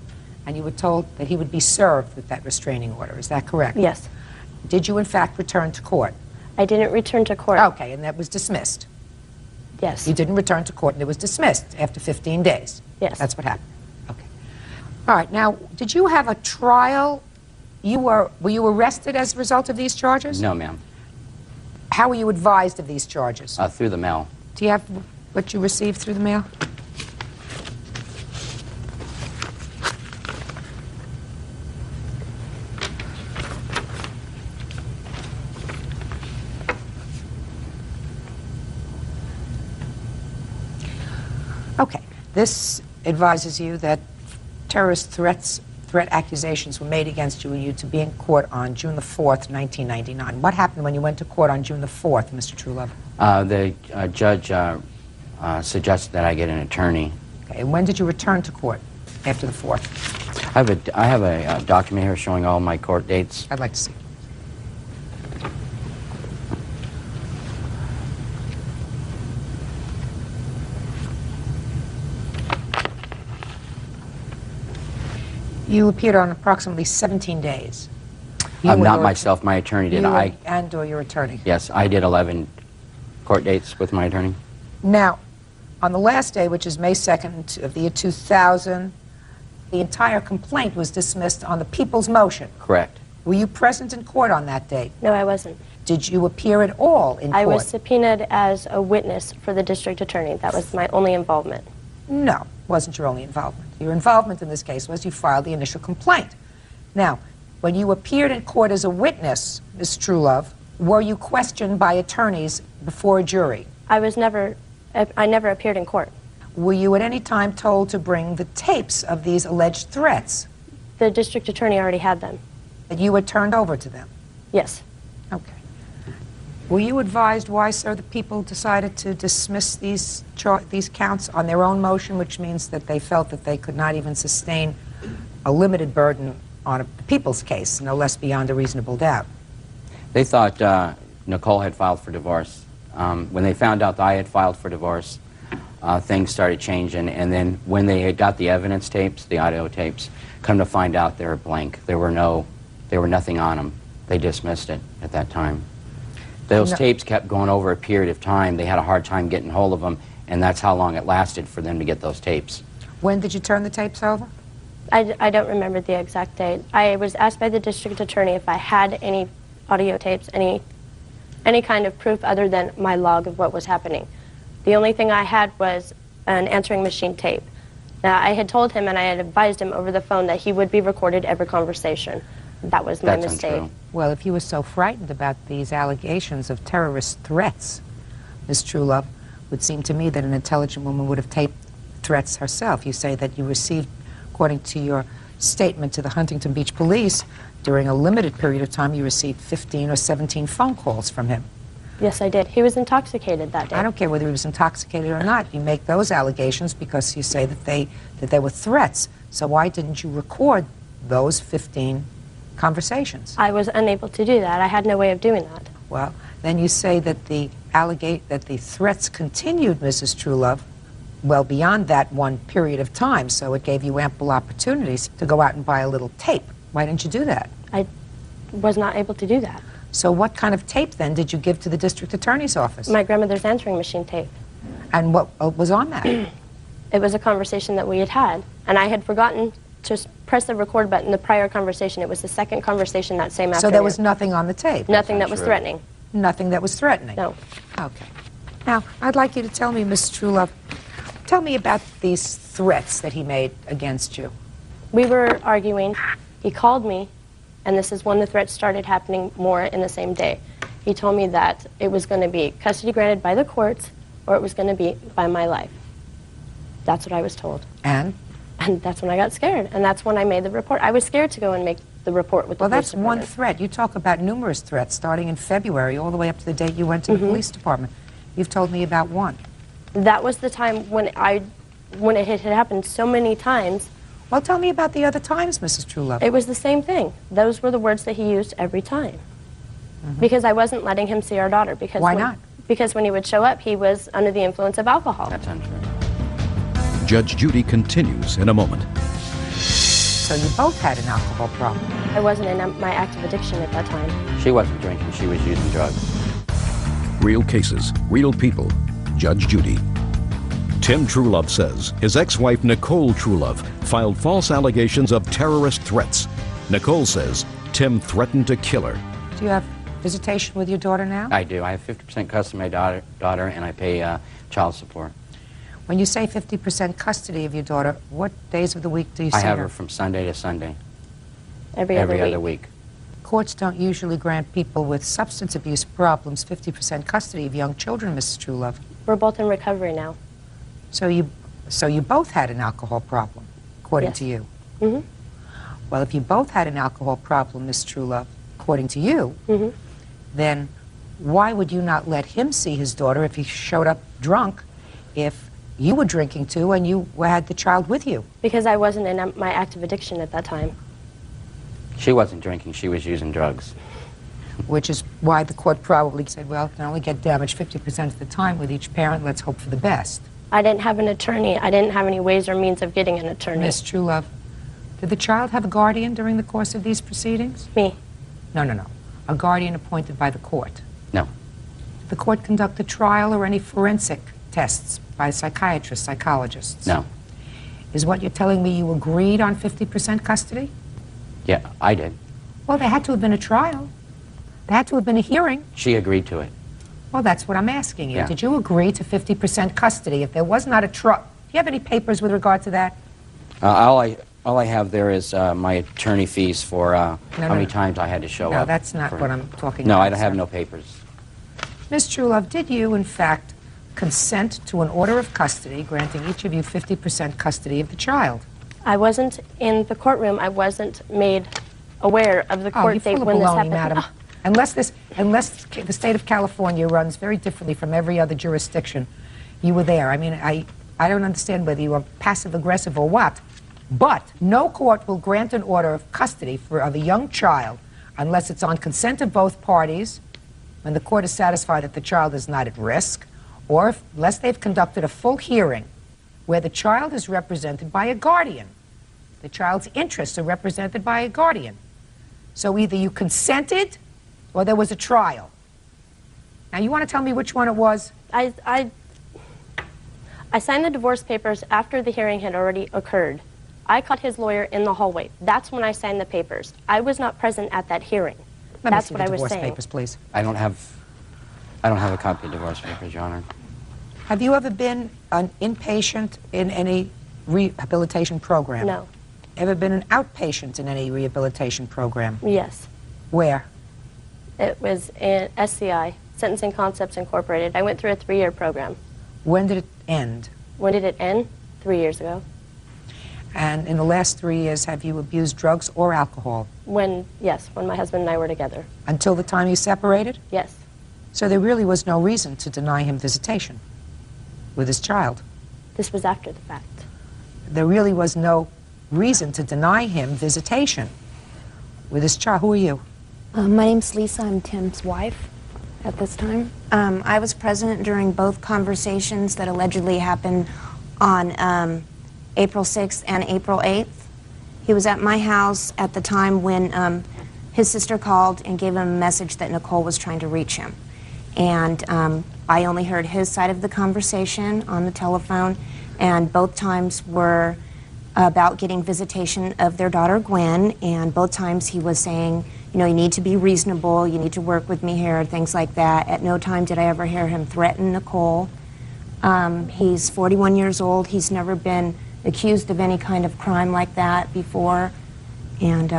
Speaker 2: and you were told that he would be served with that restraining order. Is that correct?
Speaker 13: Yes.
Speaker 2: Did you, in fact, return to court?
Speaker 13: I didn't return to court.
Speaker 2: Okay, and that was dismissed?
Speaker 13: Yes.
Speaker 2: You didn't return to court, and it was dismissed after 15 days?
Speaker 13: Yes.
Speaker 2: That's what happened? Okay. All right, now, did you have a trial? Were you arrested as a result of these charges?
Speaker 9: No, ma'am.
Speaker 2: How were you advised of these charges?
Speaker 9: Through the mail.
Speaker 2: Do you have what you received through the mail? Okay. This advises you that terrorist threat accusations were made against you and you to be in court on June the 4th, 1999. What happened when you went to court on June the 4th, Mr. Truelove?
Speaker 9: The judge suggested that I get an attorney.
Speaker 2: Okay. And when did you return to court after the 4th?
Speaker 9: I have a document here showing all my court dates.
Speaker 2: I'd like to see. You appeared on approximately 17 days.
Speaker 9: Not myself, my attorney did.
Speaker 2: And/or your attorney.
Speaker 9: Yes, I did 11 court dates with my attorney.
Speaker 2: Now, on the last day, which is May 2nd of the year 2000, the entire complaint was dismissed on the people's motion.
Speaker 9: Correct.
Speaker 2: Were you present in court on that date?
Speaker 13: No, I wasn't.
Speaker 2: Did you appear at all in court?
Speaker 13: I was subpoenaed as a witness for the district attorney. That was my only involvement.
Speaker 2: No, wasn't your only involvement. Your involvement in this case was you filed the initial complaint. Now, when you appeared in court as a witness, Ms. Truelove, were you questioned by attorneys before a jury?
Speaker 13: I never appeared in court.
Speaker 2: Were you at any time told to bring the tapes of these alleged threats?
Speaker 13: The district attorney already had them.
Speaker 2: That you had turned over to them?
Speaker 13: Yes.
Speaker 2: Okay. Were you advised why, sir, the people decided to dismiss these counts on their own motion, which means that they felt that they could not even sustain a limited burden on the people's case, no less beyond a reasonable doubt?
Speaker 9: They thought Nicole had filed for divorce. When they found out that I had filed for divorce, things started changing, and then when they had got the evidence tapes, the audio tapes, come to find out they were blank. There were nothing on them. They dismissed it at that time. Those tapes kept going over a period of time. They had a hard time getting hold of them, and that's how long it lasted for them to get those tapes.
Speaker 2: When did you turn the tapes over?
Speaker 13: I don't remember the exact date. I was asked by the district attorney if I had any audio tapes, any kind of proof other than my log of what was happening. The only thing I had was an answering machine tape. Now, I had told him and I had advised him over the phone that he would be recorded every conversation. That was my mistake.
Speaker 9: Untrue.
Speaker 2: Well, if you were so frightened about these allegations of terrorist threats, Ms. Truelove, it would seem to me that an intelligent woman would have taped threats herself. You say that you received, according to your statement to the Huntington Beach Police, during a limited period of time, you received 15 or 17 phone calls from him.
Speaker 13: Yes, I did. He was intoxicated that day.
Speaker 2: I don't care whether he was intoxicated or not. You make those allegations because you say that they were threats. So why didn't you record those 15 conversations?
Speaker 13: I was unable to do that. I had no way of doing that.
Speaker 2: Well, then you say that the threats continued, Mrs. Truelove, well beyond that one period of time, so it gave you ample opportunities to go out and buy a little tape. Why didn't you do that?
Speaker 13: I was not able to do that.
Speaker 2: So what kind of tape then did you give to the district attorney's office?
Speaker 13: My grandmother's answering machine tape.
Speaker 2: And what was on that?
Speaker 13: It was a conversation that we had had, and I had forgotten to press the record button the prior conversation. It was the second conversation that same afternoon.
Speaker 2: So there was nothing on the tape?
Speaker 13: Nothing that was threatening.
Speaker 2: Nothing that was threatening?
Speaker 13: No.
Speaker 2: Okay. Now, I'd like you to tell me, Ms. Truelove, tell me about these threats that he made against you.
Speaker 13: We were arguing. He called me, and this is when the threats started happening more in the same day. He told me that it was going to be custody granted by the courts, or it was going to be by my life. That's what I was told.
Speaker 2: And?
Speaker 13: And that's when I got scared, and that's when I made the report. I was scared to go and make the report with the police department.
Speaker 2: Well, that's one threat. You talk about numerous threats, starting in February, all the way up to the date you went to the police department. You've told me about one.
Speaker 13: That was the time when it had happened so many times.
Speaker 2: Well, tell me about the other times, Mrs. Truelove.
Speaker 13: It was the same thing. Those were the words that he used every time. Because I wasn't letting him see our daughter. Because
Speaker 2: why not?
Speaker 13: Because when he would show up, he was under the influence of alcohol.
Speaker 9: That's untrue.
Speaker 5: Judge Judy continues in a moment.
Speaker 2: So you both had an alcohol problem.
Speaker 13: I wasn't in my active addiction at that time.
Speaker 9: She wasn't drinking, she was using drugs.
Speaker 5: Real cases, real people. Judge Judy. Tim Truelove says his ex-wife Nicole Truelove filed false allegations of terrorist threats. Nicole says Tim threatened to kill her.
Speaker 2: Do you have visitation with your daughter now?
Speaker 9: I do. I have 50% custody of my daughter, and I pay child support.
Speaker 2: When you say 50% custody of your daughter, what days of the week do you see her?
Speaker 9: I have her from Sunday to Sunday.
Speaker 13: Every other week.
Speaker 2: Courts don't usually grant people with substance abuse problems 50% custody of young children, Mrs. Truelove.
Speaker 13: We're both in recovery now.
Speaker 2: So you both had an alcohol problem, according to you?
Speaker 13: Mm-hmm.
Speaker 2: Well, if you both had an alcohol problem, Miss Truelove, according to you, then why would you not let him see his daughter if he showed up drunk, if you were drinking too and you had the child with you?
Speaker 13: Because I wasn't in my active addiction at that time.
Speaker 9: She wasn't drinking, she was using drugs.
Speaker 2: Which is why the court probably said, well, it can only get damaged 50% of the time with each parent, let's hope for the best.
Speaker 13: I didn't have an attorney. I didn't have any ways or means of getting an attorney.
Speaker 2: Miss Truelove, did the child have a guardian during the course of these proceedings?
Speaker 13: Me.
Speaker 2: No. A guardian appointed by the court?
Speaker 9: No.
Speaker 2: Did the court conduct a trial or any forensic tests by psychiatrists, psychologists?
Speaker 9: No.
Speaker 2: Is what you're telling me you agreed on 50% custody?
Speaker 9: Yeah, I did.
Speaker 2: Well, there had to have been a trial. There had to have been a hearing.
Speaker 9: She agreed to it.
Speaker 2: Well, that's what I'm asking you.
Speaker 9: Yeah.
Speaker 2: Did you agree to 50% custody? If there was not a trial, do you have any papers with regard to that?
Speaker 9: All I have there is my attorney fees for how many times I had to show up.
Speaker 2: No, that's not what I'm talking
Speaker 9: no,
Speaker 2: about.
Speaker 9: I don't have
Speaker 2: sir.
Speaker 9: no papers.
Speaker 2: Ms. Truelove, did you, in fact, consent to an order of custody granting each of you 50% custody of the child?
Speaker 13: I wasn't in the courtroom. I wasn't made aware of the court date when this happened.
Speaker 2: Madam. Unless the state of California runs very differently from every other jurisdiction, you were there. I mean, I don't understand whether you were passive-aggressive or what, but no court will grant an order of custody of a young child unless it's on consent of both parties, when the court is satisfied that the child is not at risk, or unless they've conducted a full hearing where the child is represented by a guardian. The child's interests are represented by a guardian. So either you consented or there was a trial. Now, you want to tell me which one it was?
Speaker 13: I signed the divorce papers after the hearing had already occurred. I caught his lawyer in the hallway. That's when I signed the papers. I was not present at that hearing. That's what I was saying. Let me see the divorce papers, please.
Speaker 9: I don't have a copy of divorce papers, Your Honor.
Speaker 2: Have you ever been an inpatient in any rehabilitation program?
Speaker 13: No.
Speaker 2: Ever been an outpatient in any rehabilitation program?
Speaker 13: Yes.
Speaker 2: Where?
Speaker 13: It was in SCI, Sentencing Concepts Incorporated. I went through a 3-year program.
Speaker 2: When did it end?
Speaker 13: When did it end? 3 years ago.
Speaker 2: And in the last 3 years, have you abused drugs or alcohol?
Speaker 13: Yes, when my husband and I were together.
Speaker 2: Until the time you separated?
Speaker 13: Yes.
Speaker 2: So there really was no reason to deny him visitation with his child?
Speaker 13: This was after the fact.
Speaker 2: There really was no reason to deny him visitation with his child. Who are you?
Speaker 12: My name's Lisa. I'm Tim's wife at this time. I was present during both conversations that allegedly happened on April 6th and April 8th. He was at my house at the time when his sister called and gave him a message that Nicole was trying to reach him. And I only heard his side of the conversation on the telephone, and both times were about getting visitation of their daughter Gwen, and both times he was saying, you know, you need to be reasonable, you need to work with me here, things like that. At no time did I ever hear him threaten Nicole. He's 41 years old. He's never been accused of any kind of crime like that before, and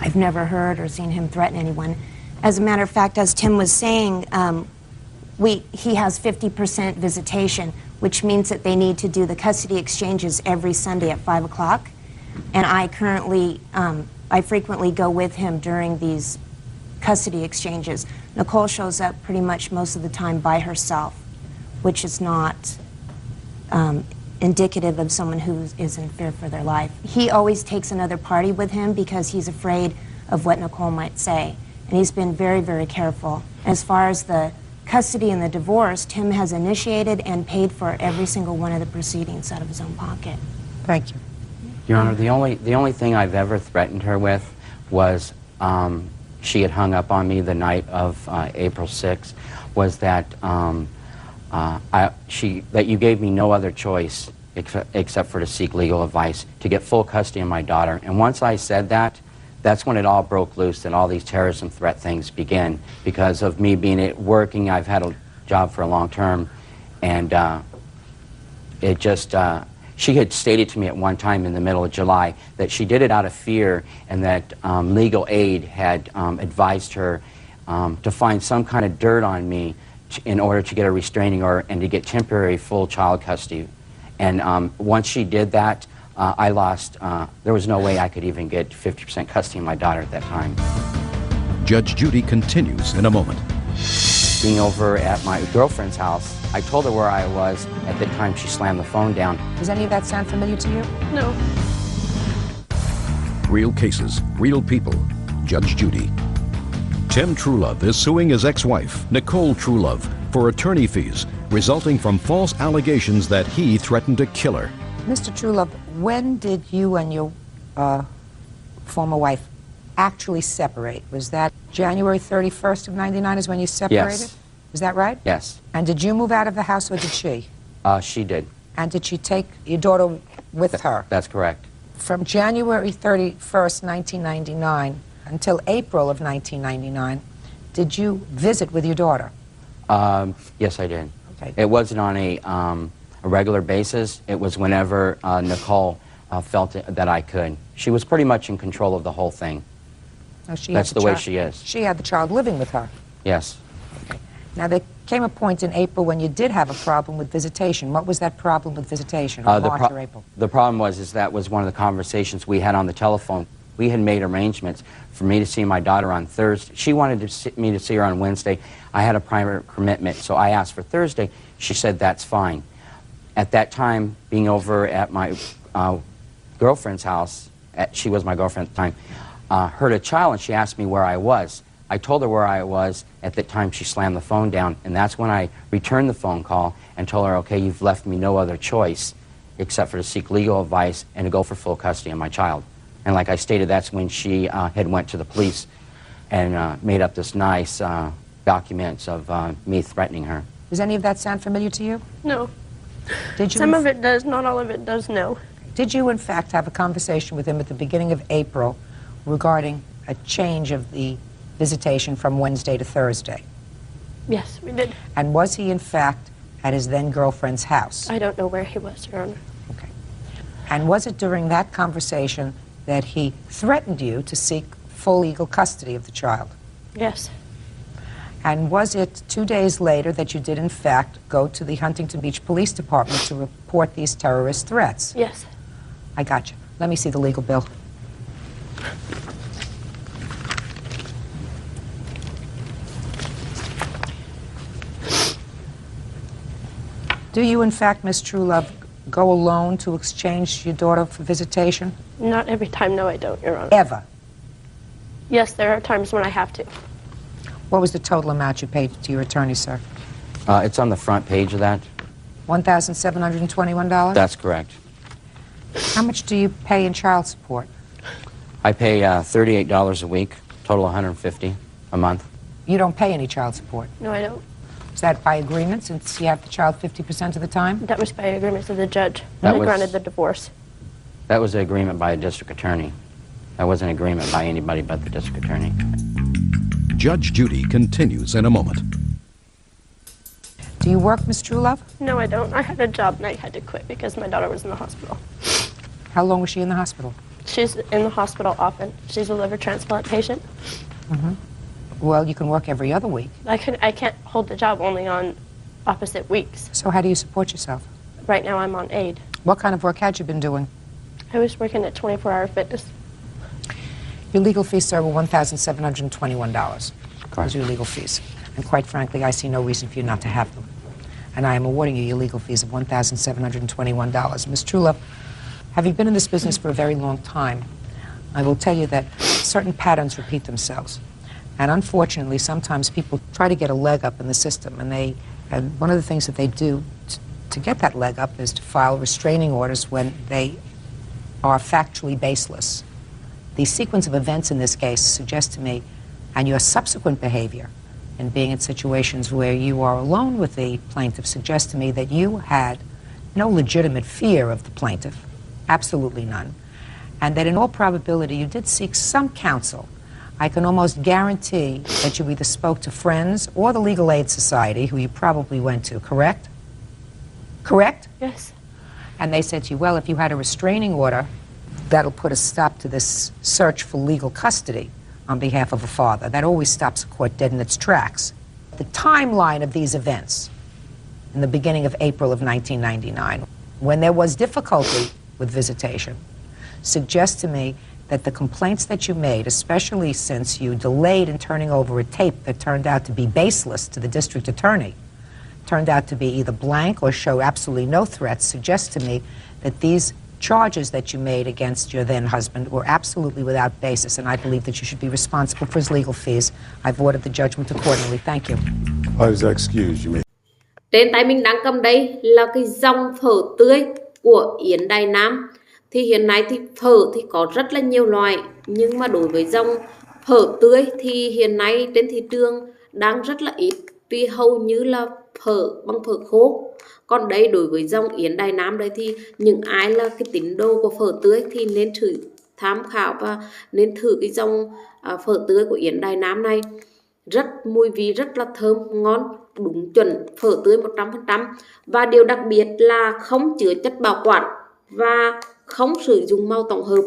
Speaker 12: I've never heard or seen him threaten anyone. As a matter of fact, as Tim was saying, he has 50% visitation, which means that they need to do the custody exchanges every Sunday at 5 o'clock. And I frequently go with him during these custody exchanges. Nicole shows up pretty much most of the time by herself, which is not indicative of someone who is in fear for their life. He always takes another party with him because he's afraid of what Nicole might say. And he's been very, very careful. As far as the custody and the divorce, Tim has initiated and paid for every single one of the proceedings out of his own pocket.
Speaker 2: Thank you.
Speaker 9: Your Honor, the only thing I've ever threatened her with was she had hung up on me the night of April 6th, was that that you gave me no other choice except for to seek legal advice to get full custody of my daughter. And once I said that, that's when it all broke loose and all these terrorism threat things began. Because of me being working, I've had a job for a long term, and it just, she had stated to me at one time in the middle of July that she did it out of fear, and that legal aid had advised her to find some kind of dirt on me in order to get a restraining order and to get temporary full child custody. And once she did that, I lost, there was no way I could even get 50% custody of my daughter at that time.
Speaker 5: Judge Judy continues in a moment.
Speaker 9: Being over at my girlfriend's house, I told her where I was. At the time, she slammed the phone down.
Speaker 2: Does any of that sound familiar to you?
Speaker 13: No.
Speaker 5: Real cases, real people. Judge Judy. Tim Truelove is suing his ex-wife, Nicole Truelove, for attorney fees resulting from false allegations that he threatened to kill her.
Speaker 2: Mr. Truelove, when did you and your former wife actually separate? Was that January 31st of 99 is when you separated?
Speaker 9: Yes.
Speaker 2: Is that right?
Speaker 9: Yes.
Speaker 2: And did you move out of the house or did she?
Speaker 9: She did.
Speaker 2: And did she take your daughter with her?
Speaker 9: That's correct.
Speaker 2: From January 31st, 1999 until April of 1999, did you visit with your daughter?
Speaker 9: Yes, I did.
Speaker 2: Okay.
Speaker 9: It wasn't on a regular basis. It was whenever Nicole felt that I could. She was pretty much in control of the whole thing.
Speaker 2: Oh,
Speaker 9: That's the way she is.
Speaker 2: She had the child living with her.
Speaker 9: Yes.
Speaker 2: Okay. Now, there came a point in April when you did have a problem with visitation. What was that problem with visitation, or March or April?
Speaker 9: The problem was that was one of the conversations we had on the telephone. We had made arrangements for me to see my daughter on Thursday. She wanted me to see her on Wednesday. I had a prior commitment, so I asked for Thursday. She said that's fine. At that time, being over at my girlfriend's house, she was my girlfriend at the time, heard a child and she asked me where I was. I told her where I was. At that time, she slammed the phone down, and that's when I returned the phone call and told her, okay, you've left me no other choice except for to seek legal advice and to go for full custody of my child. And like I stated, that's when she had went to the police and made up this nice documents of me threatening her.
Speaker 2: Does any of that sound familiar to you?
Speaker 14: No.
Speaker 2: Did you?
Speaker 14: Some of it does, not all of it does, no.
Speaker 2: Did you, in fact, have a conversation with him at the beginning of April regarding a change of the visitation from Wednesday to Thursday?
Speaker 14: Yes, we did.
Speaker 2: And was he, in fact, at his then-girlfriend's house?
Speaker 14: I don't know where he was, Your Honor.
Speaker 2: Okay. And was it during that conversation that he threatened you to seek full legal custody of the child?
Speaker 14: Yes.
Speaker 2: And was it 2 days later that you did, in fact, go to the Huntington Beach Police Department to report these terrorist threats?
Speaker 14: Yes.
Speaker 2: I got you. Let me see the legal bill. Do you, in fact, Miss Truelove, go alone to exchange your daughter for visitation?
Speaker 14: Not every time, no, I don't, Your Honor.
Speaker 2: Ever?
Speaker 14: Yes, there are times when I have to.
Speaker 2: What was the total amount you paid to your attorney, sir?
Speaker 9: It's on the front page of that.
Speaker 2: $1,721?
Speaker 9: That's correct.
Speaker 2: How much do you pay in child support?
Speaker 9: I pay $38 a week, total $150 a month.
Speaker 2: You don't pay any child support?
Speaker 14: No, I don't.
Speaker 2: Is that by agreement, since you have the child 50% of the time?
Speaker 14: That was by agreement of the judge.
Speaker 9: That
Speaker 14: They
Speaker 9: was-
Speaker 14: granted the divorce.
Speaker 9: That was an agreement by a district attorney. That wasn't an agreement by anybody but the district attorney.
Speaker 5: Judge Judy continues in a moment.
Speaker 2: Do you work, Miss Truelove?
Speaker 14: No, I don't. I had a job and I had to quit because my daughter was in the hospital.
Speaker 2: How long was she in the hospital?
Speaker 14: She's in the hospital often. She's a liver transplant patient.
Speaker 2: Mm-hmm. Well, you can work every other week.
Speaker 14: I can't hold the job only on opposite weeks.
Speaker 2: So how do you support yourself?
Speaker 14: Right now I'm on aid.
Speaker 2: What kind of work had you been doing?
Speaker 14: I was working at 24-hour fitness.
Speaker 2: Your legal fees, sir, were $1,721. Those are your legal fees. And quite frankly, I see no reason for you not to have them. And I am awarding you your legal fees of $1,721. Ms. Truelove, having been in this business for a very long time, I will tell you that certain patterns repeat themselves. And unfortunately, sometimes people try to get a leg up in the system, and one of the things that they do to get that leg up is to file restraining orders when they are factually baseless. The sequence of events in this case suggests to me, and your subsequent behavior in being in situations where you are alone with the plaintiff, suggests to me that you had no legitimate fear of the plaintiff, absolutely none, and that in all probability you did seek some counsel. I can almost guarantee that you either spoke to friends or the Legal Aid Society, who you probably went to, correct? Correct?
Speaker 14: Yes.
Speaker 2: And they said to you, well, if you had a restraining order, that'll put a stop to this search for legal custody on behalf of a father. That always stops a court dead in its tracks. The timeline of these events in the beginning of April of 1999, when there was difficulty with visitation, suggests to me that the complaints that you made, especially since you delayed in turning over a tape that turned out to be baseless to the district attorney, turned out to be either blank or show absolutely no threats, suggests to me that these charges that you made against your then husband were absolutely without basis, and I believe that you should be responsible for his legal fees. I've ordered the judgment accordingly. Thank you.
Speaker 1: Why does that excuse you?
Speaker 16: Trên tay mình đang cầm đây là cái dòng phở tươi của Yến Đài Nam. Thì hiện nay thì phở thì có rất là nhiều loại, nhưng mà đối với dòng phở tươi thì hiện nay trên thị trường đang rất là ít, vì hầu như là phở bằng phở khô. Còn đây đối với dòng Yến Đài Nam đây thì những ai là cái tín đồ của phở tươi thì nên thử tham khảo và nên thử cái dòng phở tươi của Yến Đài Nam này. Rất mùi vị rất là thơm, ngon, đúng chuẩn phở tươi 100%. Và điều đặc biệt là không chứa chất bảo quản và không sử dụng màu tổng hợp.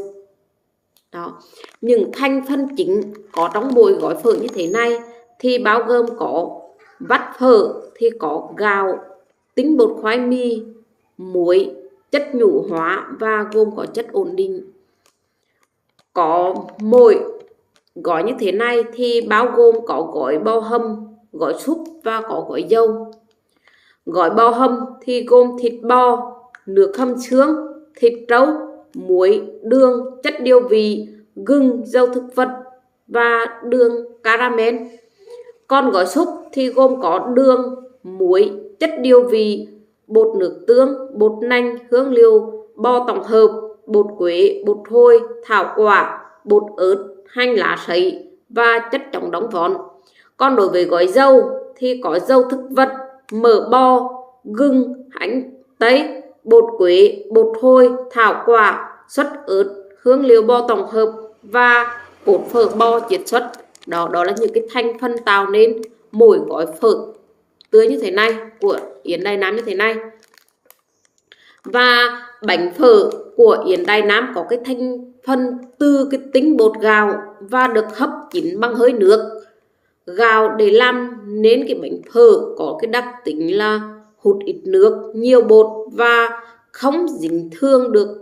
Speaker 16: Đó. Những thành phần chính có trong mỗi gói phở như thế này thì bao gồm có vắt phở thì có gạo, tinh bột khoai mì, muối, chất nhũ hóa và gồm có chất ổn định. Có mỗi gói như thế này thì bao gồm có gói bò hầm, gói súp và có gói dâu. Gói bò hầm thì gồm thịt bò, nước hầm xương, thịt trâu, muối, đường, chất điều vị, gừng, dầu thực vật và đường caramel. Còn gói súp thì gồm có đường, muối, chất điều vị, bột nước tương, bột nành, hương liệu, bò tổng hợp, bột quế, bột hôi, thảo quả, bột ớt, hành lá sấy và chất chống đóng vón. Còn đối với gói dầu thì có dầu thực vật, mỡ bò, gừng, hành tây, bột quế, bột hôi, thảo quả, suất ớt, hương liệu bò tổng hợp và bột phở bò chiết xuất. Đó là những cái thành phần tạo nên mỗi gói phở tươi như thế này của Yến Đài Nam như thế này. Và bánh phở của Yến Đài Nam có cái thành phần từ cái tinh bột gạo và được hấp chín bằng hơi nước gạo để làm nên cái bánh phở có cái đặc tính là hút ít nước, nhiều bột và không dính thương được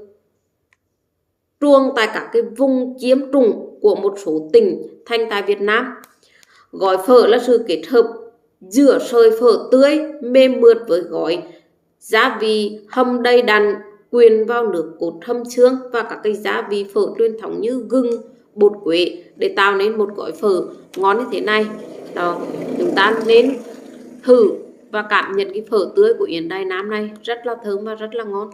Speaker 16: truông tại các cái vùng chiếm trũng của một số tỉnh thành tại Việt Nam. Gói phở là sự kết hợp giữa sợi phở tươi mềm mượt với gói gia vị hầm đầy đặn quyện vào nước cốt hầm xương và các cái gia vị phở truyền thống như gừng, bột quế để tạo nên một gói phở ngon như thế này. Đó, chúng ta nên thử và cảm nhận cái phở tươi của Yến Đài Nam này rất là thơm và rất là ngon.